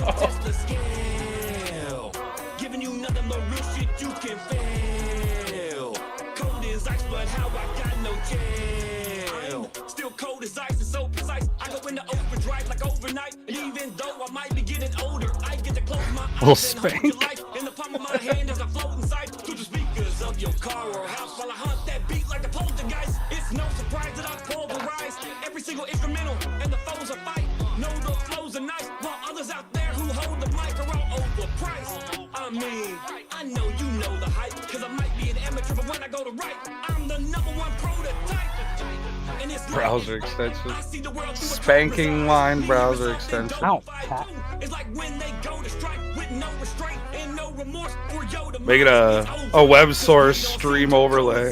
Giving you nothing but real shit you can feel. Cold as ice, but how I got no chill. Still cold as ice and so precise. I go into overdrive like overnight. And even though I might be getting older, I get to close my eyes Little and spank. hold your life in the palm of my hand as I float inside through the speakers of your car or house while I hunt that beat like the poltergeist. It's no surprise that I pulverize every single instrumental and the foes I fight. Know the flows are nice while others out there who hold the mic are all overpriced. I mean, I know you know the hype, cause I might be an amateur, but when I go to write, I'm the #1 prototype. And it's Browser extension. I see the world through a Spanking driver's line eyes. browser extension. Ow, Pat. It's like when they go to strike with no restraint and no remorse for yo to Make it a web source stream overlay.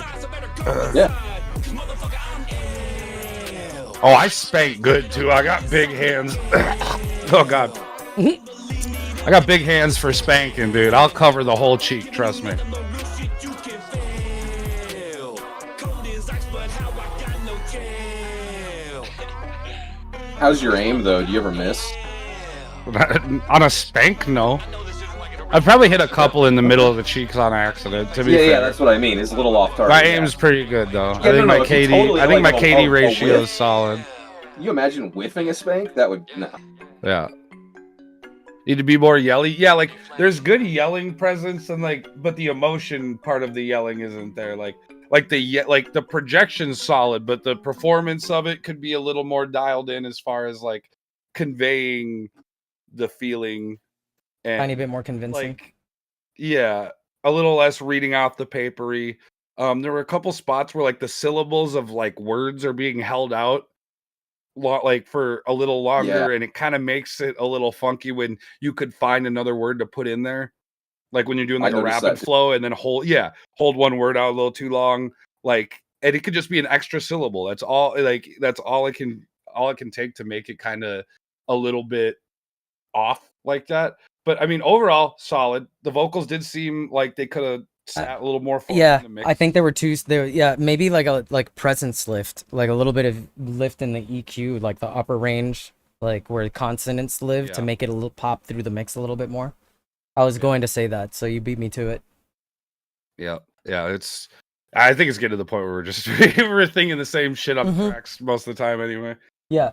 Yeah. Oh, I spank good too. I got big hands. Oh god. I got big hands for spanking, dude. I'll cover the whole cheek, trust me. How's your aim though? Do you ever miss? On a spank, no. I've probably hit a couple in the middle of the cheeks on accident. To be fair, Yeah, that's what I mean. It's a little off target. my yeah. aim's pretty good though. I Yeah, think my if you KD, totally, I think like, my a- KD a ratio whiff- is solid. Can you imagine whiffing a spank? That would no. Yeah. Need to be more yelly. Yeah, like there's good yelling presence and like, but the emotion part of the yelling isn't there. Like the projection's solid, but the performance of it could be a little more dialed in as far as like conveying the feeling and Tiny bit more convincing. like yeah, a little less reading off the papery. There were a couple spots where like the syllables of like words are being held out like for a little longer, and it kind of makes it a little funky when you could find another word to put in there, like when you're doing I like a noticed rapid that. flow and then hold one word out a little too long, like, and it could just be an extra syllable. That's all. Like that's all it can take to make it kind of a little bit off like that. But I mean, overall, solid. The vocals did seem like they could have sat a little more forward in the mix. I think there were two. Yeah, maybe like a presence lift, like a little bit of lift in the EQ, like the upper range, like where consonants live, to make it a little pop through the mix a little bit more. I was going to say that, so you beat me to it. Yeah. It's. I think it's getting to the point where we're just we're thinking the same shit on the tracks most of the time, anyway. Yeah.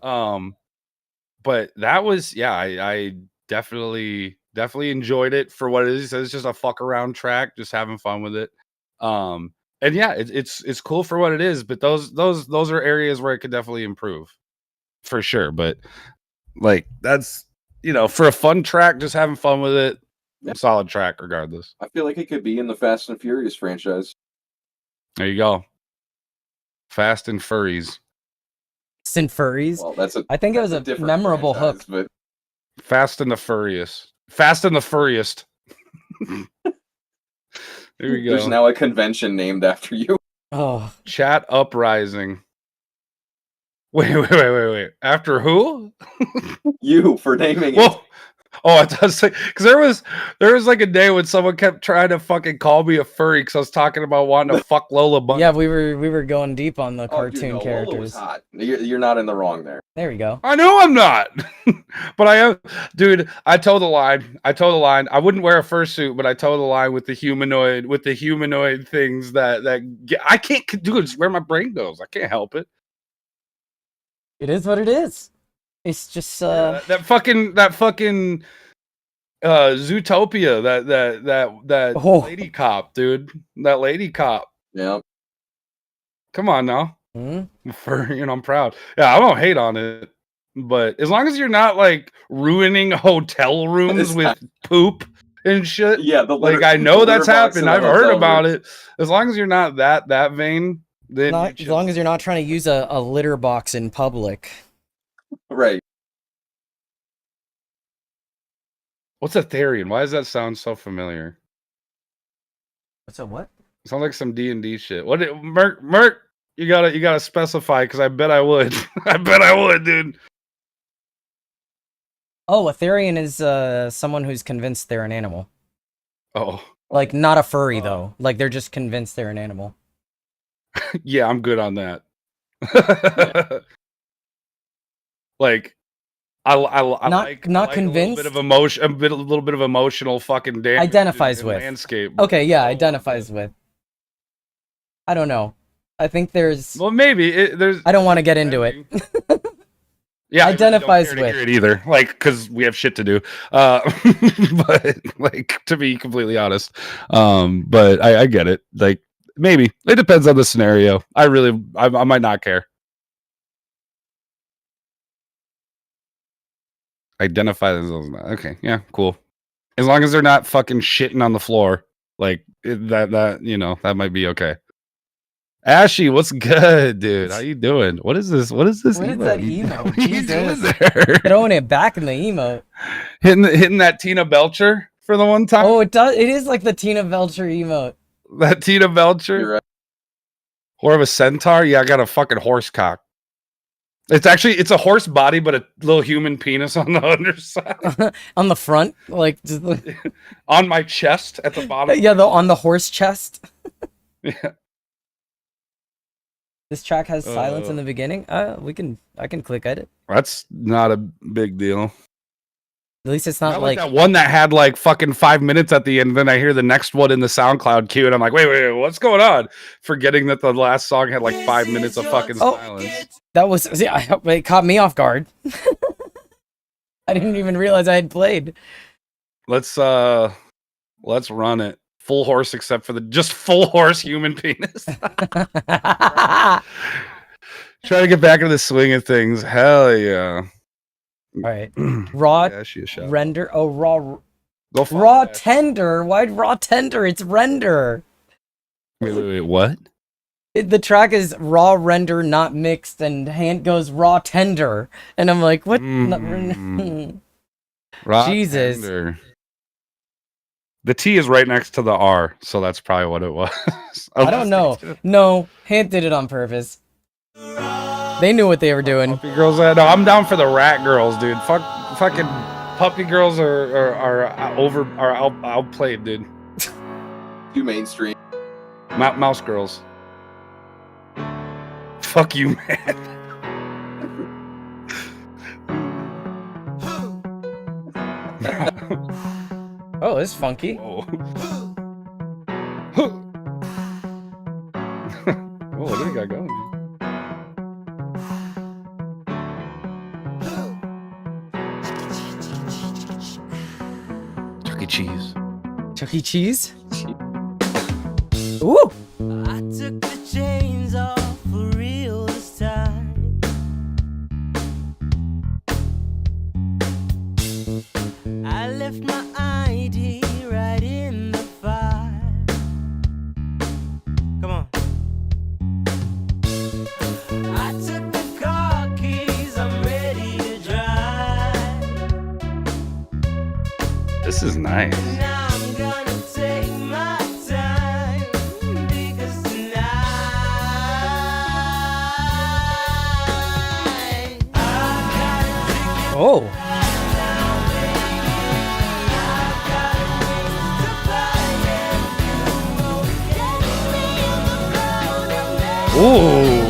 But that was I definitely enjoyed it for what it is. It's just a fuck around track, just having fun with it. And yeah, it's cool for what it is. But those are areas where it could definitely improve, for sure. But like that's for a fun track, just having fun with it. Yeah. Solid track, regardless. I feel like it could be in the Fast and Furious franchise. There you go. Fast and Furries. Furries. Well, I think it was a memorable hook. But... Fast and the Furious. Fast and the Furriest. There we go. There's now a convention named after you. Oh. Chat Uprising. Wait. After who? You, for naming it. Oh, I thought because there was like a day when someone kept trying to fucking call me a furry because I was talking about wanting to fuck Lola Bunny. Yeah, we were going deep on the cartoon characters. Lola was hot. You're not in the wrong there. There we go. I know I'm not, but I am, dude. I told the line. I wouldn't wear a fursuit, but I told the line with the humanoid things that I can't do. It's where my brain goes. I can't help it. It is what it is. It's just that fucking Zootopia, that lady cop, dude. That lady cop. Yeah. Come on now. Mm-hmm. I'm proud. Yeah, I don't hate on it. But as long as you're not like ruining hotel rooms with poop and shit. Yeah, like I know that's happened. I've heard about it. As long as you're not that vain, then as long as you're not trying to use a litter box in public. Right. What's a Therian? Why does that sound so familiar? What's a what? It sounds like some D&D shit. What Merc, you gotta specify, because I bet I would. I bet I would, dude. Oh, a Therian is someone who's convinced they're an animal. Oh. Like not a furry though. Like they're just convinced they're an animal. Yeah, I'm good on that. Like I like convinced. A little bit of emotion, a little bit of emotional fucking damage. Identifies with landscape. Okay, yeah, identifies with. I don't know. I think there's. Well, maybe there's. I don't want to get into it. Yeah, identifies I don't care to hear it either. Like, because we have shit to do. But like, to be completely honest, but I get it. Like, maybe it depends on the scenario. I might not care. Identify themselves. Okay, yeah, cool. As long as they're not fucking shitting on the floor, like that might be okay. Ashy, what's good, dude? How you doing? What is this? What is this? What is that emote? What are you doing there? Throwing it back in the emote. Hitting that Tina Belcher for the one time. Oh, it does. It is like the Tina Belcher emote. That Tina Belcher. You're right. Or of a centaur. Yeah, I got a fucking horse cock. It's a horse body, but a little human penis on the underside. On the front, like just on my chest at the bottom. Yeah, on the horse chest. Yeah. This track has silence in the beginning. I can click edit. That's not a big deal. At least it's not like that one that had like fucking 5 minutes at the end. And then I hear the next one in the SoundCloud queue, and I'm like, wait, what's going on? Forgetting that the last song had like 5 minutes of fucking silence. That was it caught me off guard. I didn't even realize I had played. Let's run it. Full horse, except for just full horse human penis. Try to get back into the swing of things. Hell yeah. All right. Raw render. Oh, raw tender. Why raw tender? It's render. Wait, what? The track is raw render, not mixed, and hand goes raw tender. And I'm like, what? Raw Jesus. Tender. The T is right next to the R, so that's probably what it was. I don't know. No, Hant did it on purpose. They knew what they were doing. Puppy girls. No, I'm down for the rat girls, dude. Fucking puppy girls are outplayed, dude. Too mainstream. Mouse girls. Fuck you, man. Oh, this is funky. Whoa. Whoa, what do you got going? Chuck E. Cheese. Chuck E. Cheese? Ooh! I took the chains off for real this time. I left my ID right in the fire. Come on. I took the car keys, I'm ready to drive. This is nice. Now I'm gonna take my time because tonight I got a ticket. Oh! Ooh.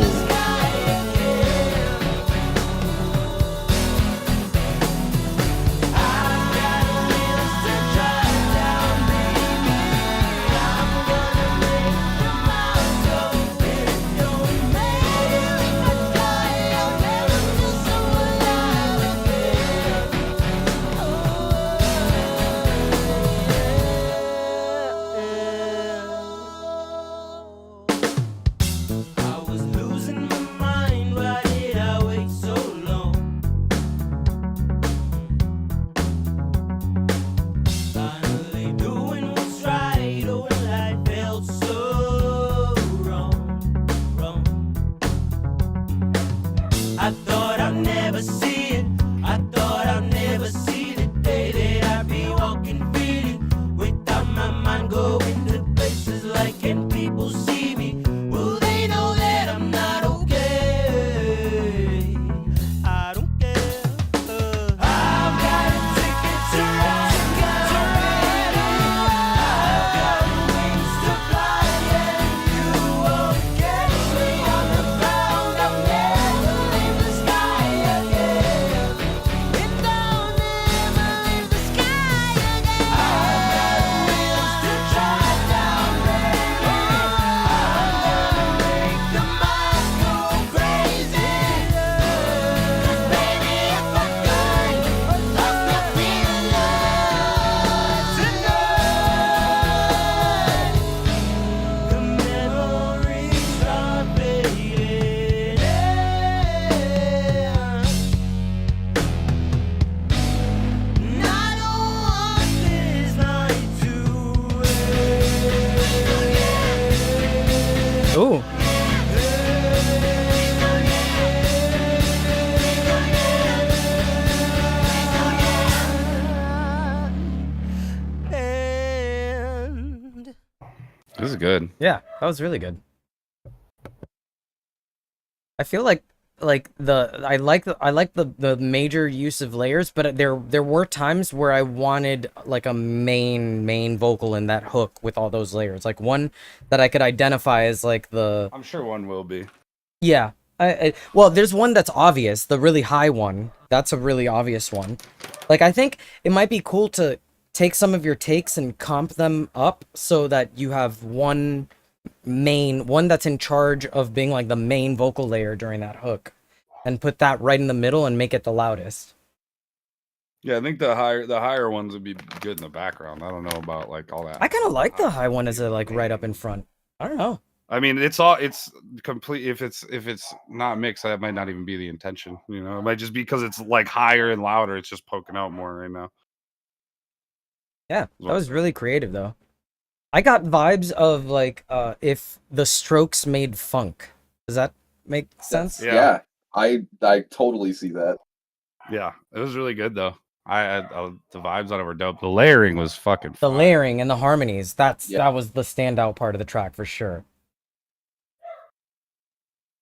I was losing my mind, why did I wait so long? Finally doing what's right, oh, and life felt so wrong. I thought I'd never see it, I thought I'd never see the day that I'd be walking freely without my mind going to places like, can people see me? Will they know that I'm not okay? I don't care. I've got a ticket to ride. I've got wings to fly, and you won't catch me on the ground. I'll never leave the sky again. If I'll never leave the sky again. I've got wheels to drive down, baby. I'm gonna make the mind go crazy. 'Cause baby, if I could, I'd love to feel love tonight. The memories are fading. And I don't want this night to end. Ooh! And This is good. Yeah, that was really good. I feel like I like the major use of layers, but there were times where I wanted like a main vocal in that hook with all those layers, like one that I could identify as like the I'm sure one will be. yeah. Well, there's one that's obvious, the really high one. That's a really obvious one. Like I think it might be cool to take some of your takes and comp them up so that you have one that's in charge of being like the main vocal layer during that hook, and put that right in the middle and make it the loudest. Yeah, I think the higher ones would be good in the background. I don't know about like all that. I kind of like the high one as a like right up in front. I don't know. I mean, it's complete. If it's not mixed, that might not even be the intention. You know, it might just be because it's like higher and louder. It's just poking out more right now. Yeah, that was really creative though. I got vibes of like if the Strokes made funk. Does that make sense? Yeah. I totally see that. Yeah, it was really good though. The vibes on it were dope. The layering was fucking. The fire. layering and the harmonies. Yeah. That was the standout part of the track for sure.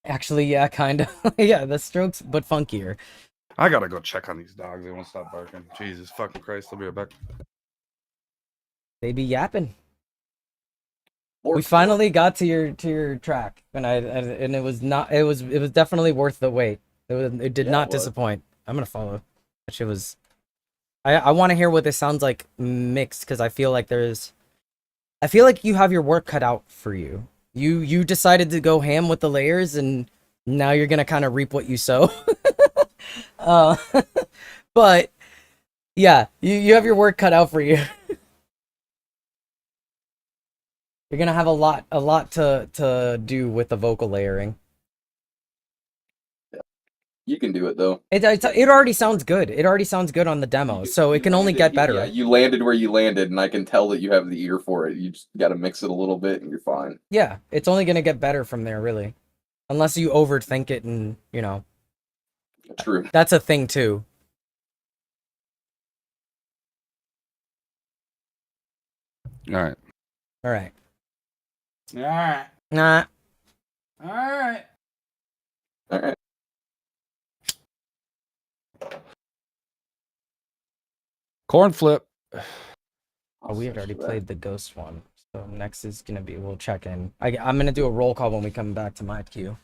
Actually, yeah, kind of. Yeah, the strokes, but funkier. I gotta go check on these dogs. They won't stop barking. Jesus fucking Christ! I'll be right back. They be yapping. Or We finally got to your track, and and it was not. It was definitely worth the wait. It did Yeah, not it was. disappoint. I'm gonna follow. That shit was. I want to hear what this sounds like mixed because I feel like I feel like you have your work cut out for you. You decided to go ham with the layers, and now you're gonna kind of reap what you sow. uh, but yeah, you have your work cut out for you. You're gonna have a lot to do with the vocal layering. you can do it though. It already sounds good. It already sounds good on the demo, so it can only get better. Yeah, you landed where you landed, and I can tell that you have the ear for it. You just got to mix it a little bit, and you're fine. Yeah, it's only gonna get better from there, really. Unless you overthink it and, you know, True. that's a thing too. All right. All right. All right. Nah. All right. All right. Corn flip. Oh, we had already played the ghost one. So next is gonna be we'll check in. I'm gonna do a roll call when we come back to my queue.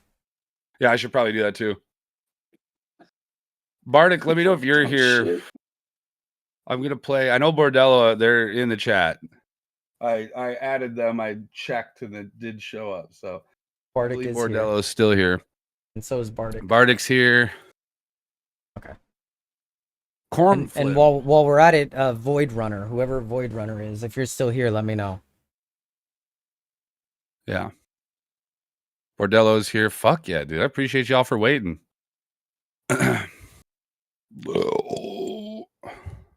Yeah, I should probably do that too. Bardic, let me know if you're Oh, here. shit. I'm gonna play. I know Bordello. They're in the chat. I added them. I checked and it did show up. So I Bardic believe is here, Bordello's still here. and so is Bardic. Bardic's here. Okay. Corn And flip. while we're at it, Void Runner, whoever Void Runner is, if you're still here, let me know. Yeah. Bordello's here. Fuck yeah, dude. I appreciate y'all for waiting.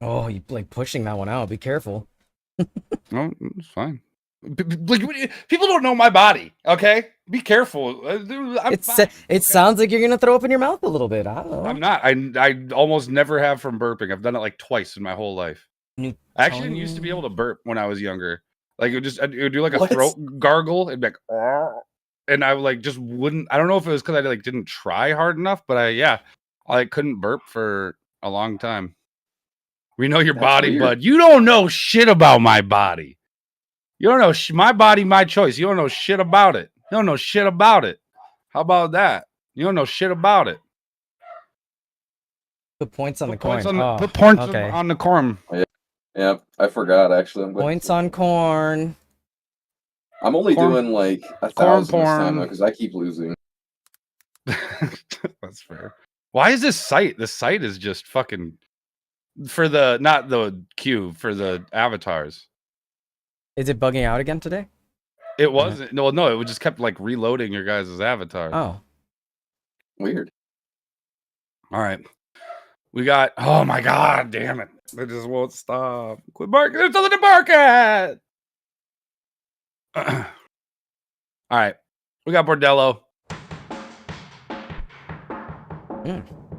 Oh, you like pushing that one out. Be careful. No, it's fine. People don't know my body, okay? Be careful. I'm fine, It sounds like you're gonna throw up in your mouth a little bit. I don't know. I'm not. I almost never have from burping. I've done it like twice in my whole life. I actually didn't used to be able to burp when I was younger. Like it would do like a What? throat gargle. It'd be like, "Arr," and I like just wouldn't. I don't know if it was because I like didn't try hard enough, but I couldn't burp for a long time. We know your That's body, weird. bud. You don't know shit about my body. You don't know my body, my choice. You don't know shit about it. You don't know shit about it. How about that? You don't know shit about it. Put points on the Put points coin. on the, Oh, put points okay. on the corn. Yeah, I forgot actually. I'm glad Points on corn. I'm only corn- doing like 1,000 corn this time porn. though, because I keep losing. That's fair. Why is this site? The site is just fucking for the not the queue for the avatars. Is it bugging out again today? It wasn't. No, it just kept like reloading your guys' avatar. Oh, Weird. All right. We got. Oh my god, damn it! It just won't stop. Quit barking. There's nothing to bark at. All right. We got Bordello.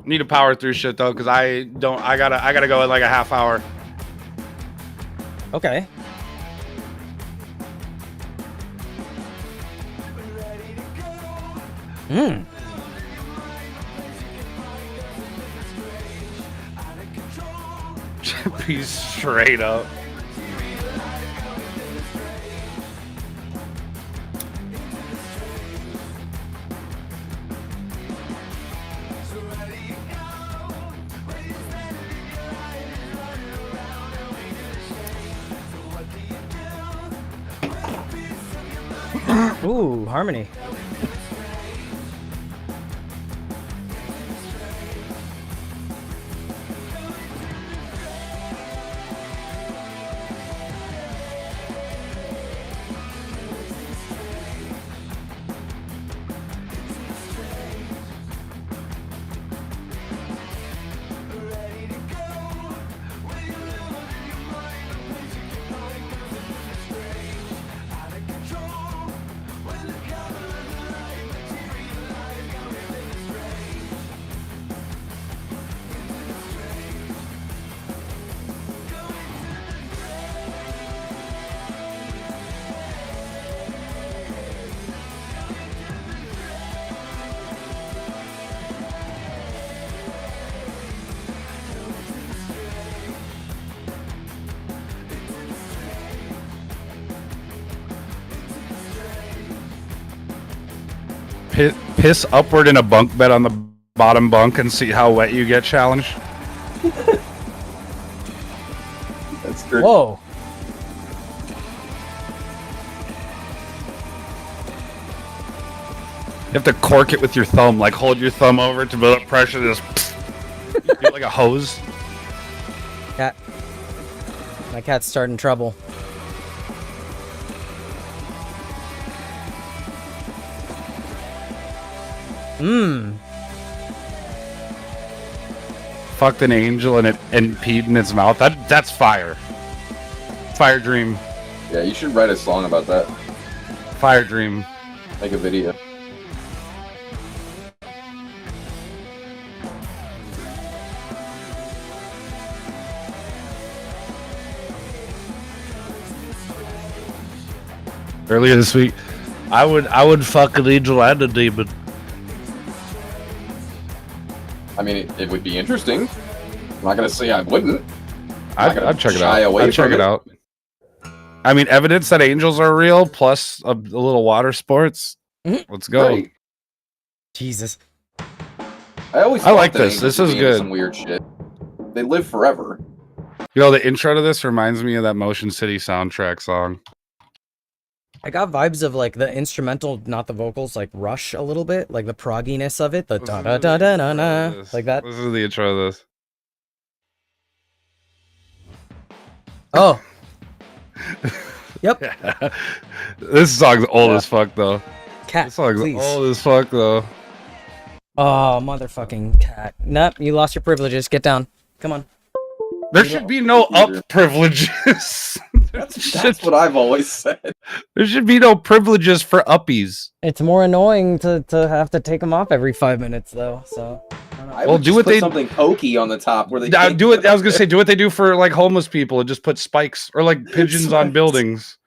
Need to power through shit though, because I gotta go in like a half hour. okay. Hmm. Be straight up. Ooh, harmony. piss upward in a bunk bed on the bottom bunk and see how wet you get challenge? That's great. Whoa. You have to cork it with your thumb, like hold your thumb over to build up pressure, just do it like a hose. Cat. My cat's starting trouble. Mmm. Fucked an angel and peed in its mouth. That's fire. Fire dream. Yeah, you should write a song about that. Fire dream. Make a video. Earlier this week, I would fuck an angel and a demon. I mean, it would be interesting. I'm not gonna say I wouldn't. I'd check it shy out. away I'd check from it out. I mean, evidence that angels are real, plus a little water sports. Let's go. Great. Jesus. I I thought like that this. angels This would is be into good. Some weird shit. They live forever. You know, the intro to this reminds me of that Motion City soundtrack song. I got vibes of like the instrumental, not the vocals, like Rush a little bit, like the progginess of it, the da da da da da da, like that. This is the intro of this. Oh. Yep. This song's old as fuck, though. Cat, This song's please. old as fuck, though. Oh, motherfucking cat. Nope, you lost your privileges. Get down. Come on. There should be no up privileges. That's what I've always said. There should be no privileges for uppies. It's more annoying to have to take them off every 5 minutes, though. So. I Well, would do just what put they- something pokey on the top where they Do it. I was gonna say, do what they do for like homeless people and just put spikes or like pigeons on Spikes. buildings.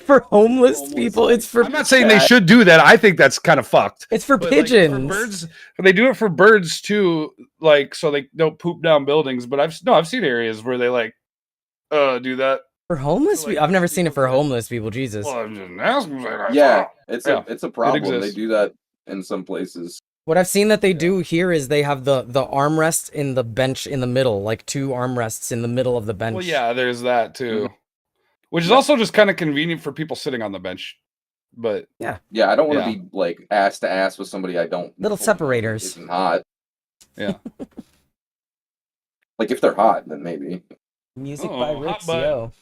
For homeless Homeless people, it's for I'm not saying they should do that. I think that's kind of fucked. it's for But, like, pigeons. for birds, they do it for birds too, like so they don't poop down buildings. But I've seen areas where they like do that. For homeless like, people, I've never seen it for people- homeless people. Jesus. Well, I'm just asking. Yeah, it's Yeah, a problem. They exists. do that in some places. What I've seen that they do here is they have the armrest in the bench in the middle, like 2 armrests in the middle of the bench. Well, yeah, there's that too, which is also just kind of convenient for people sitting on the bench. But Yeah, I don't want to Yeah. be like ass to ass with somebody I don't. Little know separators. Isn't hot. Yeah. Like if they're hot, then maybe. Music Oh, by hot Rix, butt. yo.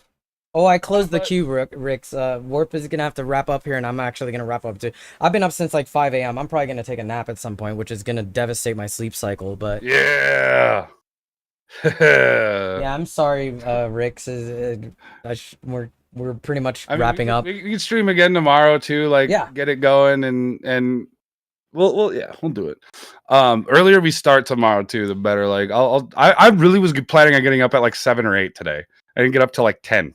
Oh, I closed the butt. queue, Rix. Warp is gonna have to wrap up here, and I'm actually gonna wrap up too. I've been up since like 5 a.m. I'm probably gonna take a nap at some point, which is gonna devastate my sleep cycle. But yeah. yeah, I'm sorry, Rix. We're pretty much I mean, wrapping up. We can stream again tomorrow too. Like, Yeah. get it going, and we'll do it. Earlier we start tomorrow too, the better. Like, I really was planning on getting up at like 7 or 8 today. I didn't get up till like 10.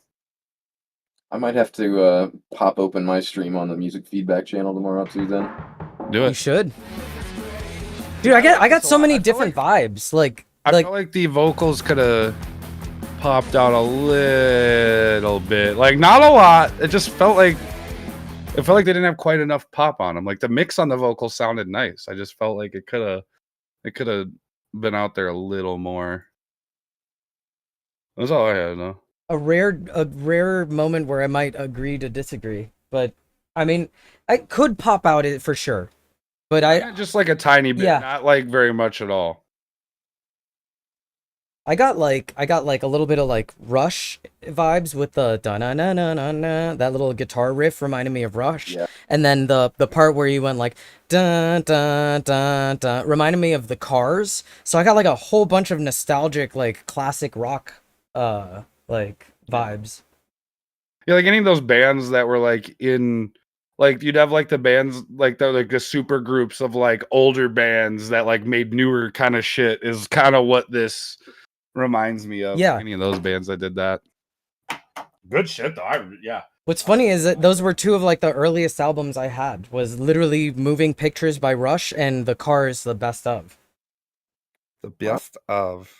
I might have to pop open my stream on the music feedback channel tomorrow too. Then. Do You it. should, dude. I got so many I feel different vibes. Like I felt like the vocals could have popped out a little bit. Like, not a lot. It just felt like they didn't have quite enough pop on them. Like the mix on the vocals sounded nice. I just felt like it could have been out there a little more. That's all I had, though. a rare moment where I might agree to disagree. But I mean, I could pop out it for sure. But I Just like a tiny bit, Yeah. not like very much at all. got like a little bit of like Rush vibes with the da na na na na na. That little guitar riff reminded me of Rush. Yeah. And then the part where you went like dun dun dun dun reminded me of the Cars. So I got like a whole bunch of nostalgic like classic rock like vibes. Yeah, like any of those bands that were like in, like you'd have like the bands like the super groups of like older bands that like made newer kind of shit is kind of what this reminds me of. Yeah. Any of those bands that did that. Good shit though. Yeah. What's funny is that those were 2 of like the earliest albums I had was literally Moving Pictures by Rush and The Cars, the best of. The best of.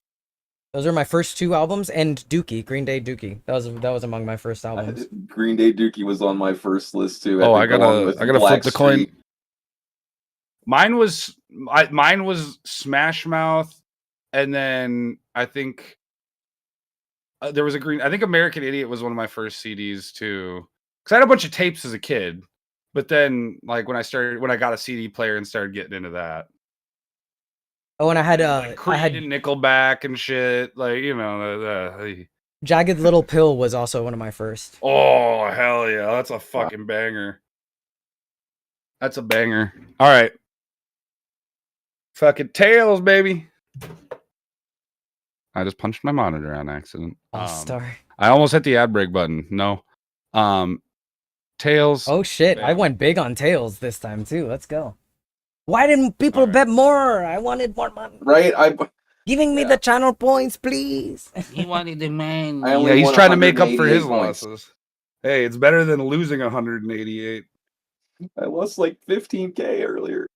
Those are my first 2 albums, and Dookie, Green Day Dookie. That was among my first albums. Green Day Dookie was on my first list too. Oh, think, along with I gotta Black flip the coin. Street. Mine was Smash Mouth, and then I think there was a green. I think American Idiot was one of my first CDs too, because I had a bunch of tapes as a kid. But then, like when I got a CD player and started getting into that. Oh, and I had like Creed and Nickelback and shit, like you know. Jagged Little Pill was also one of my first. Oh hell yeah, that's a fucking banger. That's a banger. All right. Fucking Tails, baby. I just punched my monitor on accident. Sorry. I almost hit the ad break button. No. Tails. Oh shit, I went big on Tails this time too. Let's go. Why didn't people bet more? I wanted more money. Right? Giving me the channel points, please. He wanted the man. Yeah, he's trying to make up for his losses. Hey, it's better than losing 188. I lost like 15K earlier.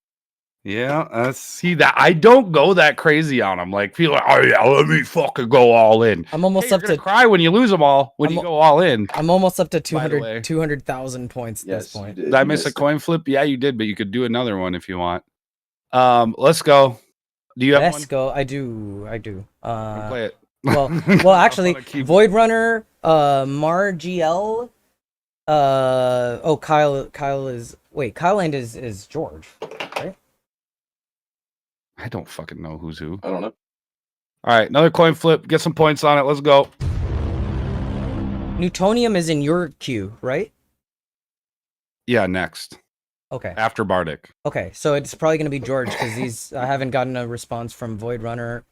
Yeah, see that I don't go that crazy on them. Like people, oh yeah, let me fucking go all in. I'm almost up to cry when you lose them all. When you go all in, I'm almost up to 200,000 points at this point. Did I miss a coin flip? Yeah, you did, but you could do another one if you want. Let's go. Do you have one? Let's go. I do. Play it. Well, actually, Void Runner, Margl. Kyle is. Wait, Kyle Land is George, right? I don't fucking know who's who. I don't know. All right, another coin flip. Get some points on it. Let's go. Newtonium is in your queue, right? Yeah, next. Okay. After Bardic. Okay, so it's probably gonna be George because I haven't gotten a response from Void Runner.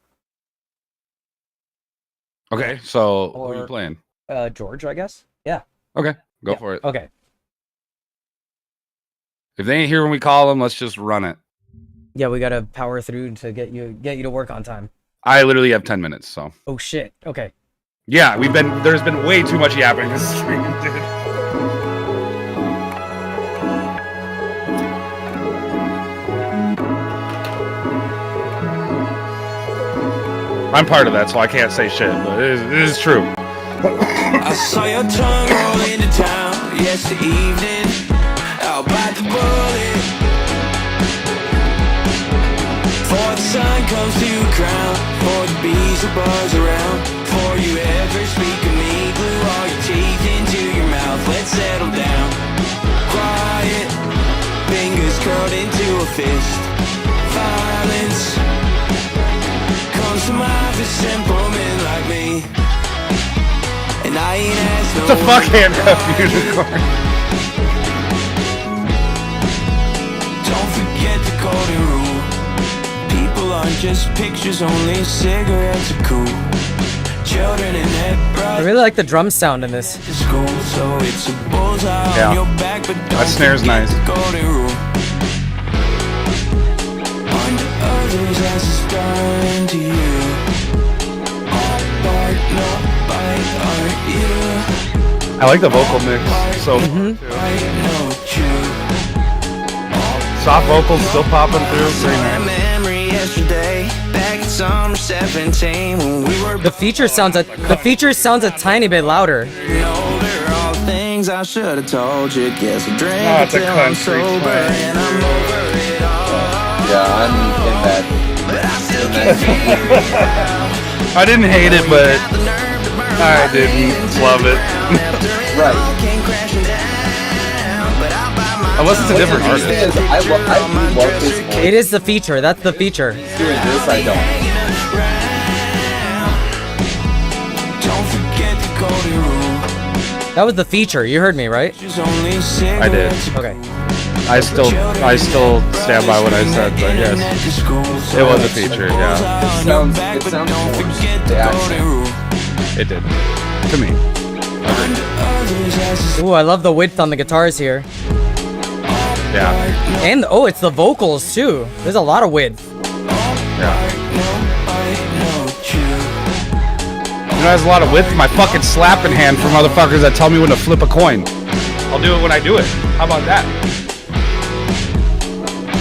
Okay, so who are you playing? George, I guess. Yeah. Okay, go for it. Okay. If they ain't here when we call them, let's just run it. Yeah, we gotta power through to get you to work on time. I literally have 10 minutes, so. Oh shit. Okay. Yeah, there's been way too much yapping this stream, dude. I'm part of that, so I can't say shit, but it is true. I saw your tongue roll into town yesterday evening. I'll bite the bullet before the sun comes to the ground, before the bees will buzz around, before you ever speak of me, glue all your teeth into your mouth. Let's settle down. Quiet, fingers curled into a fist. Violence comes to mind for simple men like me. And I ain't asked no What the fuck, handcuff unicorn? Don't forget the golden rule. People aren't just pictures, only cigarettes are cool. Children in that I really like the drum sound in this. school, so it's a bullseye on your back, but don't that snare's forget nice. the golden rule. Under others as it's done to you. All bark, no bite, aren't you? I like the vocal mix. So soft vocals still popping through. Very nice. Memory yesterday, back in summer 17 when we were The feature sounds a tiny bit louder. older. All the things I should have told you. Guess I drank Oh, it's a until I'm country sober track. and I'm over it all. Yeah, I'm in that. But I still can't figure it out. I didn't hate it, but Got the nerve to burn I my didn't head love it. after it Right. all came crashing down. But I bite my Unless it's a different What artist. is, I do love his voice. It is the feature. That's the feature. Doing this, I don't. Don't forget the golden rule. That was the feature. You heard me, right? I did. Okay. I still stand by what I said, but yes, it was a feature. Yeah, It sounds forced. The accent. it did to me. Ooh, I love the width on the guitars here. Yeah, And oh, it's the vocals too. There's a lot of width. yeah. You know, it has a lot of width. My fucking slapping hand for motherfuckers that tell me when to flip a coin. I'll do it when I do it. How about that?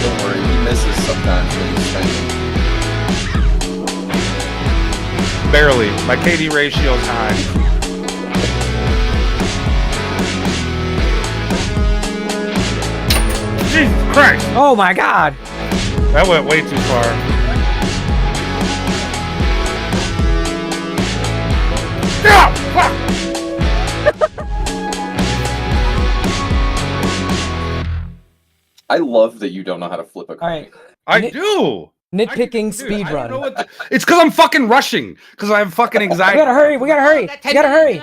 Don't worry, he misses sometimes when he's spending. Barely. My KD ratio is high. Jesus Christ! Oh my god. That went way too far. I love that you don't know how to flip a coin. All right. I Nit- do. Nitpicking Dude, I don't know speedrun. what it's because I'm fucking rushing. Because I have fucking anxiety. We gotta hurry. We gotta hurry. We gotta hurry.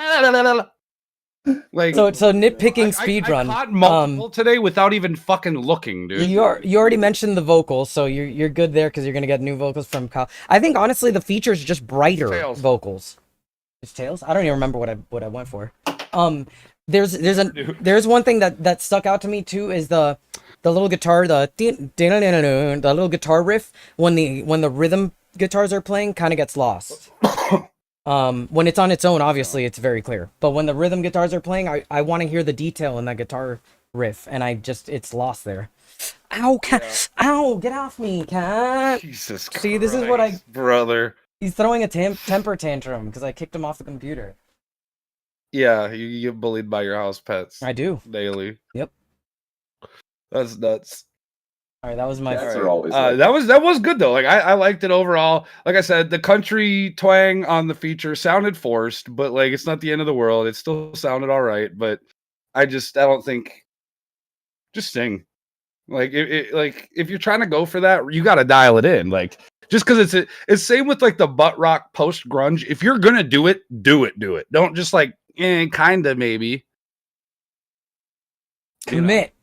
Like So nitpicking I speedrun. caught multiple today without even fucking looking, dude. You already mentioned the vocals, so you're good there because you're gonna get new vocals from Kyle. I think honestly the feature's just brighter Tails. vocals. It's Tails. I don't even remember what I went for. There's one thing that stuck out to me too is the little guitar, the little guitar riff when the rhythm guitars are playing kind of gets lost. When it's on its own, obviously it's very clear, but when the rhythm guitars are playing, I want to hear the detail in that guitar riff, and it's lost there. Ow, cat! Ow, get off me, cat! Jesus Christ. See, this is what brother. He's throwing a temper tantrum because I kicked him off the computer. Yeah, you get bullied by your house pets I do. daily. Yep. That's nuts. All right, that was my. Cats are always like that was good though. Like I liked it overall. Like I said, the country twang on the feature sounded forced, but like it's not the end of the world. It still sounded all right. But I don't think. Just sing. Like if you're trying to go for that, you got to dial it in. Like just because it's same with like the butt rock post grunge. If you're gonna do it, do it. Don't just like kinda maybe. Commit.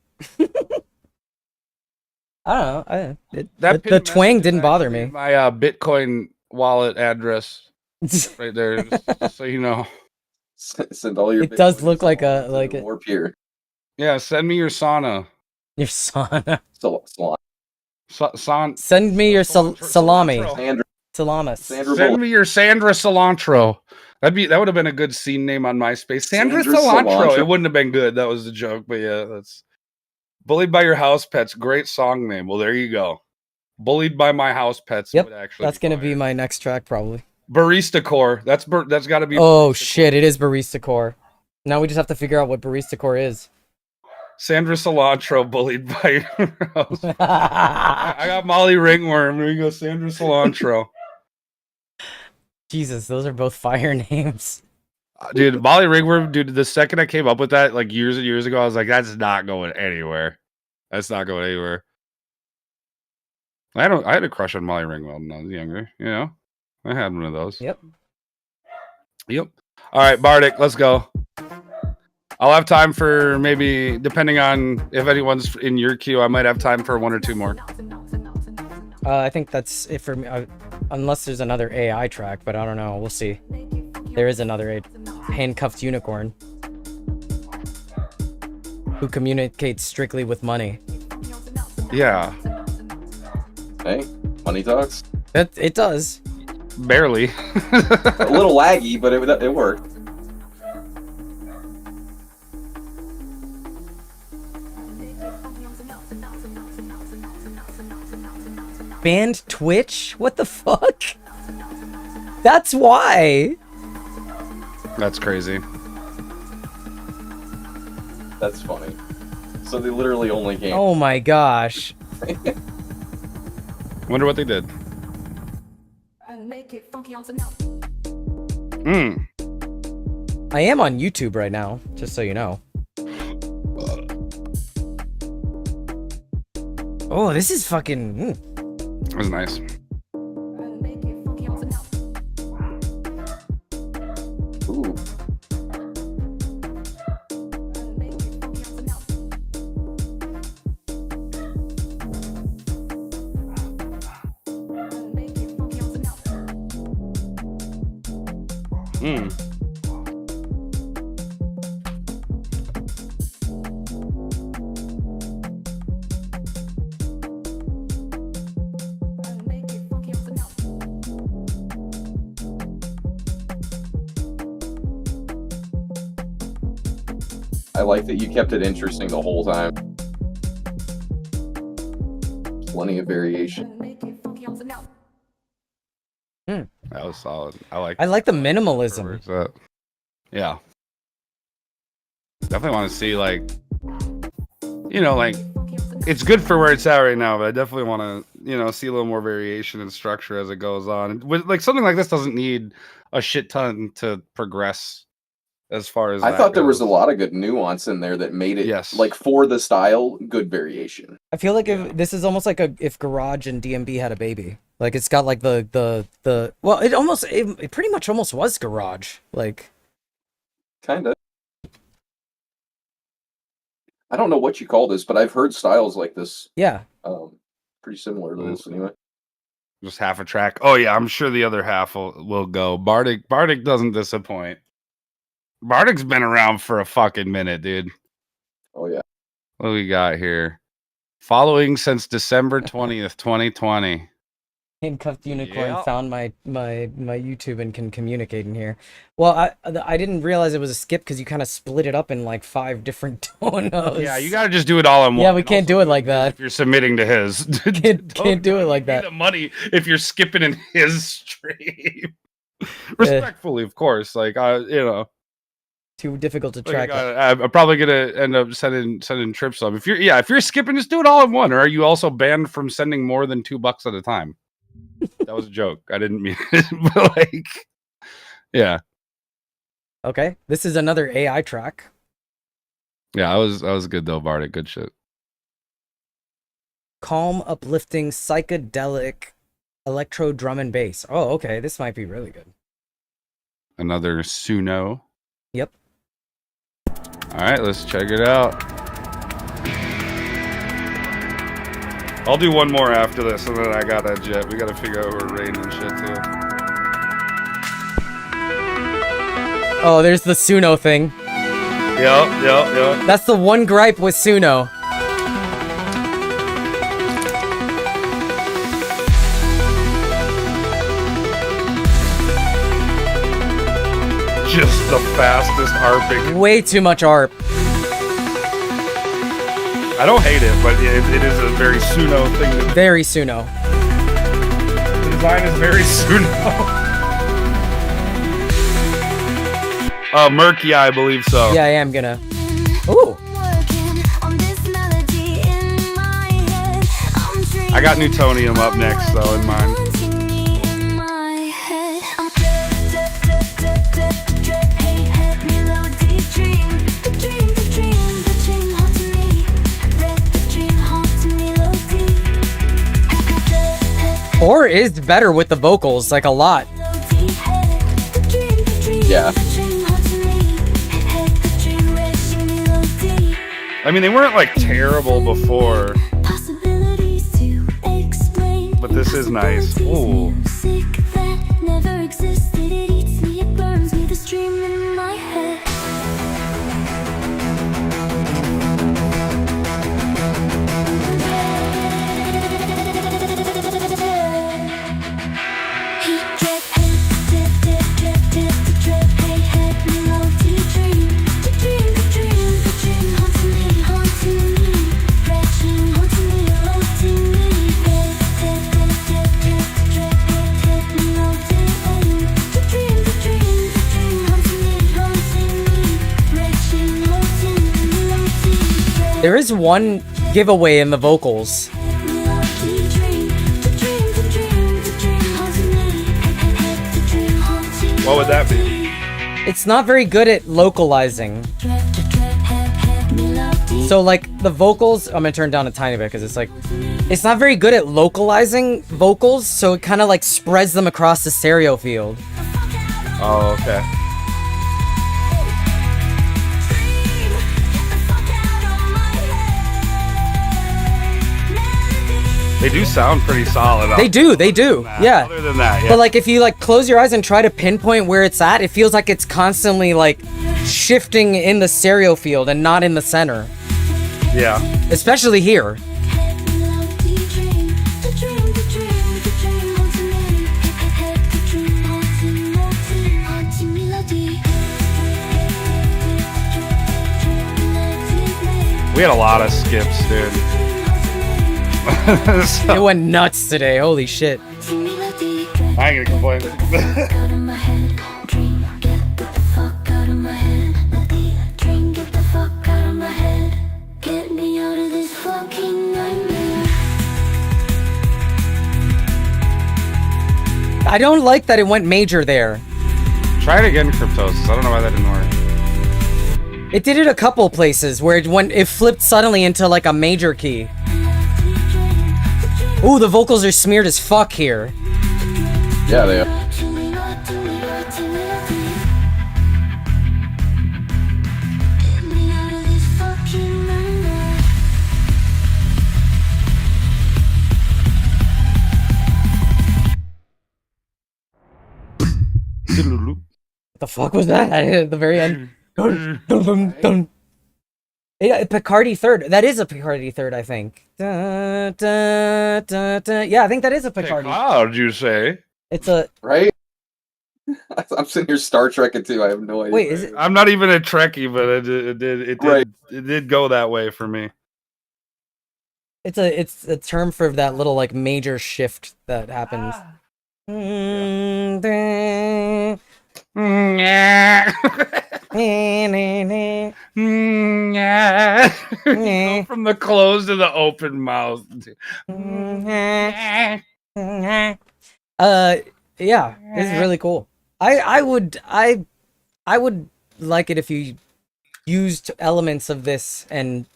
I don't know. That The twang message didn't is bother actually me. My Bitcoin wallet address right there, just so you know. send all your. It does Bitcoin look like a to like a, Warp here. Yeah, send me your sauna. your sauna. Send me your salami. Sandra. Salamis. Sandra Send Bullock. me your Sandra Cilantro. That would have been a good scene name on MySpace. Sandra Sandra Cilantro. Cilantro. It wouldn't have been good. That was the joke, but yeah, that's Bullied by Your House Pets. Great song name. Well, there you go. Bullied by My House Pets. Yep, would actually that's gonna be fire. my next track probably. Barista Core. That's got to be. Oh Barista shit! It is Barista Core. Now we just have to figure out what Barista Core is. Sandra Cilantro. Bullied by Your House. I got Molly Ringworm. There you go, Sandra Cilantro. Jesus, those are both fire names. Dude, Molly Ringworm, dude, the second I came up with that, like years and years ago, I was like, that's not going anywhere. That's not going anywhere. I had a crush on Molly Ringwald when I was younger, you know? I had one of those. Yep. All right, Bardic, let's go. I'll have time for maybe, depending on if anyone's in your queue, I might have time for one or two more. I think that's it for me. Unless there's another AI track, but I don't know. We'll see. There is another handcuffed unicorn who communicates strictly with money. Yeah, Hey, money talks. It does. barely. A little laggy, but it worked. Banned Twitch? What the fuck? That's why. That's crazy. That's funny. So they literally only came. Oh my gosh. Wonder what they did. I am on YouTube right now, just so you know. Oh, this is fucking... That was nice. Ooh. I like that you kept it interesting the whole time. Plenty of variation. That was solid. I like the minimalism. Yeah. Definitely want to see, like, you know, like, it's good for where it's at right now, but I definitely want to, see a little more variation in structure as it goes on. With like something like this doesn't need a shit ton to progress as far as I that thought there was a goes. lot of good nuance in there that made it, Yes. like for the style, good variation. I feel like if this is almost like if Garage and DMB had a baby. Like it's got like the well, it pretty much almost was Garage. Like Kinda. I don't know what you call this, but I've heard styles like this. yeah. Pretty similar to this anyway. Just half a track. Oh yeah, I'm sure the other half will go. Bardic doesn't disappoint. Bardic's been around for a fucking minute, dude. Oh yeah. What do we got here? Following since December 20th, 2020. Handcuffed Unicorn Yep. found my YouTube and can communicate in here. Well, I didn't realize it was a skip because you kind of split it up in like 5 different tonos. Yeah, you gotta just do it all in one. Yeah, we And can't also do it like that. if you're submitting to his. Can't do it like Pay that. the money if you're skipping in his stream. Respectfully, of course. Like Too difficult to like, track. I'm probably gonna end up sending trips up. If you're skipping, just do it all in one. Or are you also banned from sending more than $2 at a time? That was a joke. I didn't mean it. But like, yeah. Okay, this is another AI track. Yeah, I was good though, Bardic. Good shit. Calm, uplifting, psychedelic, electro drum and bass. Oh, okay, this might be really good. Another Suno. Yep. All right, let's check it out. I'll do one more after this, and then I got that jet. We got to figure out where rain and shit too. Oh, there's the Suno thing. Yep. That's the one gripe with Suno. Just the fastest harping. Way too much ARP. I don't hate it, but it is a very Suno thing. Very Suno. The design is very Suno. Murky, I believe so. Yeah, I am gonna. Ooh. I got Newtonium up next, though, in mine. Or is better with the vocals, like a lot. Yeah. I mean, they weren't like terrible before, but this is nice. Ooh. There is one giveaway in the vocals. What would that be? It's not very good at localizing. So like the vocals, I'm gonna turn down a tiny bit because it's not very good at localizing vocals, so it kind of like spreads them across the stereo field. Oh, okay. They do sound pretty solid. They do, yeah. Other than that, yeah. But like if you like close your eyes and try to pinpoint where it's at, it feels like it's constantly like shifting in the stereo field and not in the center. Yeah. Especially here. We had a lot of skips, dude. So, It went nuts today, holy shit. I ain't gonna complain. Get me out of this fucking I don't like that it went major there. Try it again, Cryptosis. I don't know why that didn't work. It did it a couple places where it flipped suddenly into like a major key. Ooh, the vocals are smeared as fuck here. Yeah, they are. What the fuck was that at the very end? Dun, dun, dun, dun. Yeah, Picardy third. That is a Picardy third, I think. Da, da, da, da. Yeah, I think that is a Picardy. How'd you say? It's a Right? I'm sitting here Star Trek too. I have no idea. wait. Is it? I'm not even a Trekkie, but it did go that way for me. It's a term for that little like major shift that happens. Mm, da, Go from the closed to the open mouth. Yeah, it's really cool. I would like it if you used elements of this and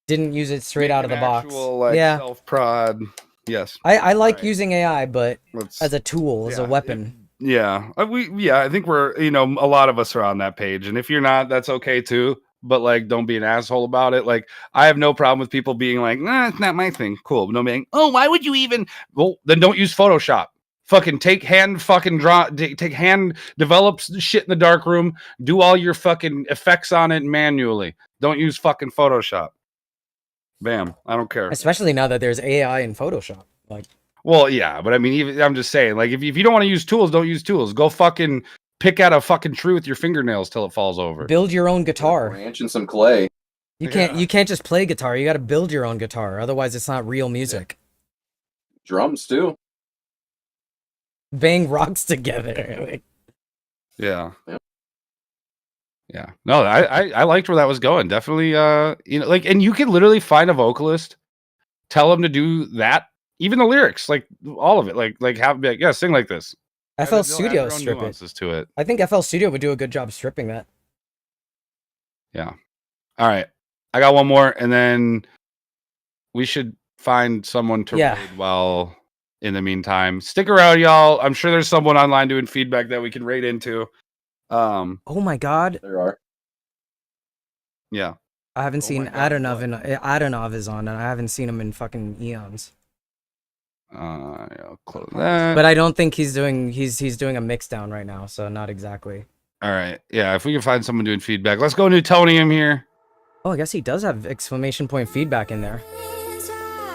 didn't use it straight out of the box. Actual, like, yeah, self-prod. Yes. I like Right. using AI, but Let's, as a tool, as a weapon. I think we're, a lot of us are on that page, and if you're not, that's okay too. But like, don't be an asshole about it. Like, I have no problem with people being like, "Nah, it's not my thing." Cool. But no being, "Oh, why would you even?" Well, then don't use Photoshop. Fucking take hand develop shit in the dark room. Do all your fucking effects on it manually. Don't use fucking Photoshop. Bam. I don't care. Especially now that there's AI in Photoshop. Like, well, yeah, but I mean, I'm just saying, like, if you don't want to use tools, don't use tools. Go fucking pick out a fucking tree with your fingernails till it falls over. build your own guitar. Branch and some clay. You can't just play guitar. You got to build your own guitar. Otherwise, it's not real music. Drums too. Bang rocks together. Like, Yeah. Yep. Yeah. No, I liked where that was going. Definitely, like, and you can literally find a vocalist, tell them to do that, even the lyrics, like all of it, like have be like, yeah, sing like this. FL They'll add Studio their own strip it. nuances to it. I think FL Studio would do a good job stripping that. Yeah. All right. I got one more, and then we should find someone to raid while in the meantime. Stick around, y'all. I'm sure there's someone online doing feedback that we can raid into. Oh my god. There are. Yeah. I haven't seen my God, Adonov is on, and I haven't seen him in fucking eons. I'll close that. But I don't think he's doing a mix down right now, so not exactly. All right. Yeah, if we can find someone doing feedback. Let's go Newtonium here. Oh, I guess he does have exclamation point feedback in there.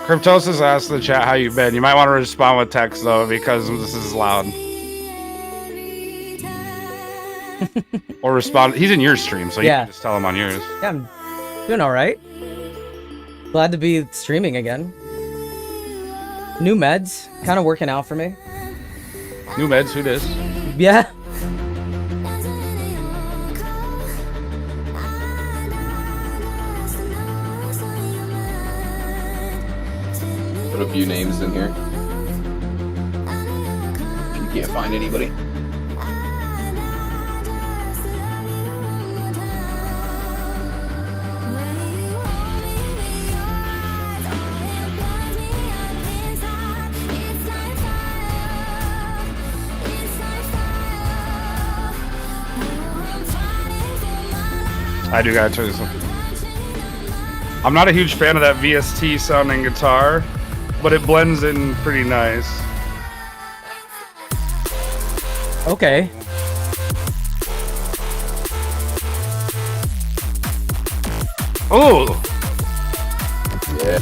Cryptosis asked the chat how you been. You might want to respond with text though, because this is loud. Or respond. He's in your stream, so you can just tell him on yours. Yeah, I'm doing all right. Glad to be streaming again. New meds, kind of working out for me. New meds, who dis? Yeah. Put a few names in here. If you can't find anybody. I do gotta tell you something. I'm not a huge fan of that VST sounding guitar, but it blends in pretty nice. Okay. Oh! Yeah.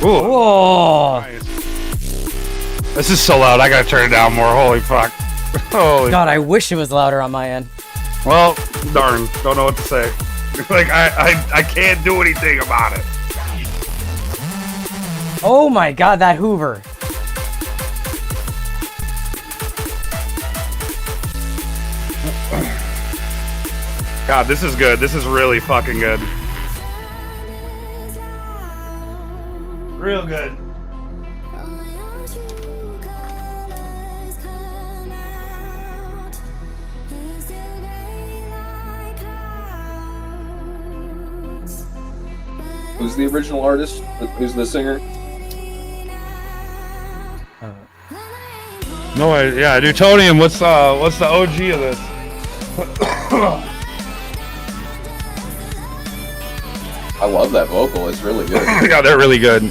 Ooh. Whoa. Nice. This is so loud. I gotta turn it down more. Holy fuck. Holy. God, I wish it was louder on my end. Well, darn. Don't know what to say. Like, I can't do anything about it. Oh my god, that Hoover. God, this is good. This is really fucking good. Real good. Who's the original artist? Who's the singer? No, yeah, Newtonian. What's the OG of this? I love that vocal. It's really good. Yeah, they're really good.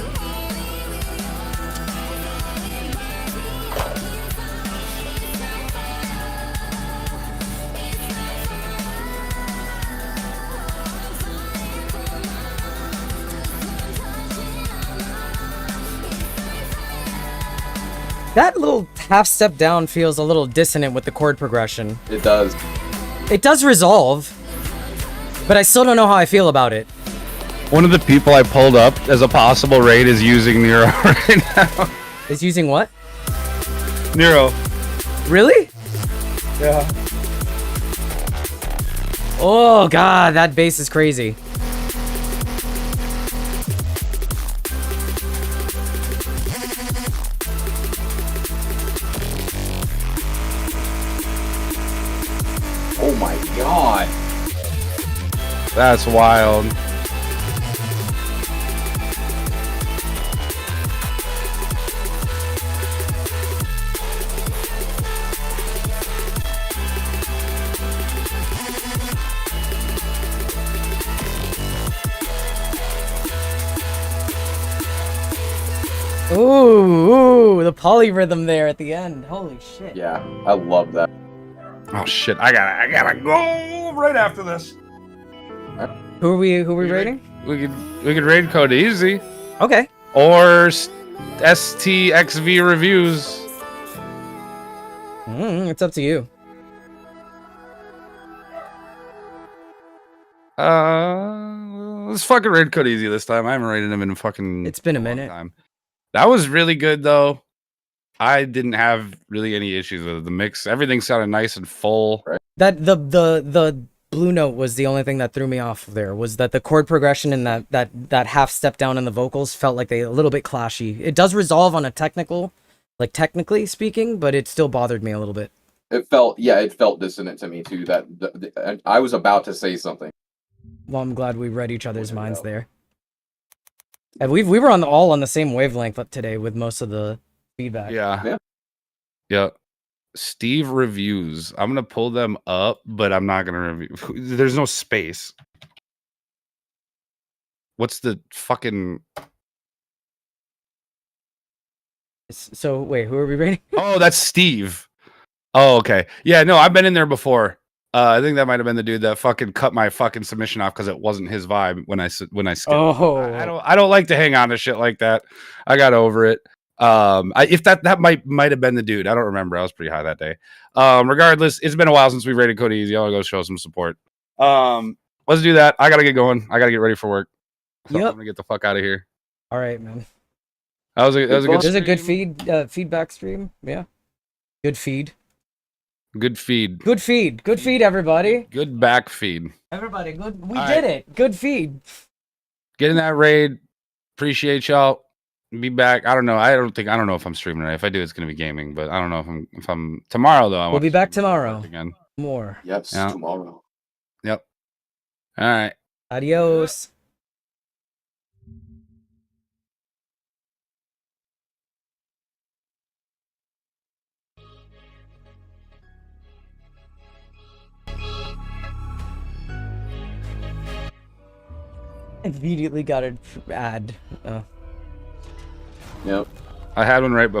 That little half step down feels a little dissonant with the chord progression. It does. It does resolve, but I still don't know how I feel about it. One of the people I pulled up as a possible raid is using Nero right now. Is using what? Nero. Really? Yeah. Oh god, that bass is crazy. Oh my god. That's wild. Ooh, the polyrhythm there at the end. Holy shit. Yeah, I love that. Oh shit! I gotta go right after this. Who are we rating? We could raid Code Easy Okay. or STXV reviews. It's up to you. Let's fucking raid Code Easy this time. I haven't raided him in fucking. It's been a long minute. time. That was really good though. I didn't have really any issues with it. The mix, everything sounded nice and full. Right. That the blue note was the only thing that threw me off there, was that the chord progression and that half step down in the vocals felt like they a little bit clashy. It does resolve on a technically speaking, but it still bothered me a little bit. It felt dissonant to me too. I was about to say something. Well, I'm glad we read each other's minds there. And we were all on the same wavelength today with most of the feedback. Yeah. Steve reviews. I'm gonna pull them up, but I'm not gonna review. There's no space. What's the fucking? So wait, who are we rating? Oh, that's Steve. Oh, okay. Yeah, no, I've been in there before. I think that might have been the dude that fucking cut my fucking submission off because it wasn't his vibe when I skipped. Oh, I don't like to hang on to shit like that. I got over it. If that might have been the dude. I don't remember. I was pretty high that day. Regardless, it's been a while since we rated Code Easy. I'll go show some support. Let's do that. I gotta get going. I gotta get ready for work. So I'm gonna get the fuck out of here. All right, man. That was a good. There's a good feedback stream. Yeah. Good feed. Good feed. Good feed. Good feed, everybody. Good back feed. Everybody, good. We did it. Good feed. Get in that raid. Appreciate y'all. Be back. I don't know. I don't know if I'm streaming tonight. If I do, it's gonna be gaming. But I don't know if I'm tomorrow though. We'll be back tomorrow again. More. Yes, Yeah. tomorrow. Yep. All right. Adios. Immediately got an ad. Yep. I had one right before.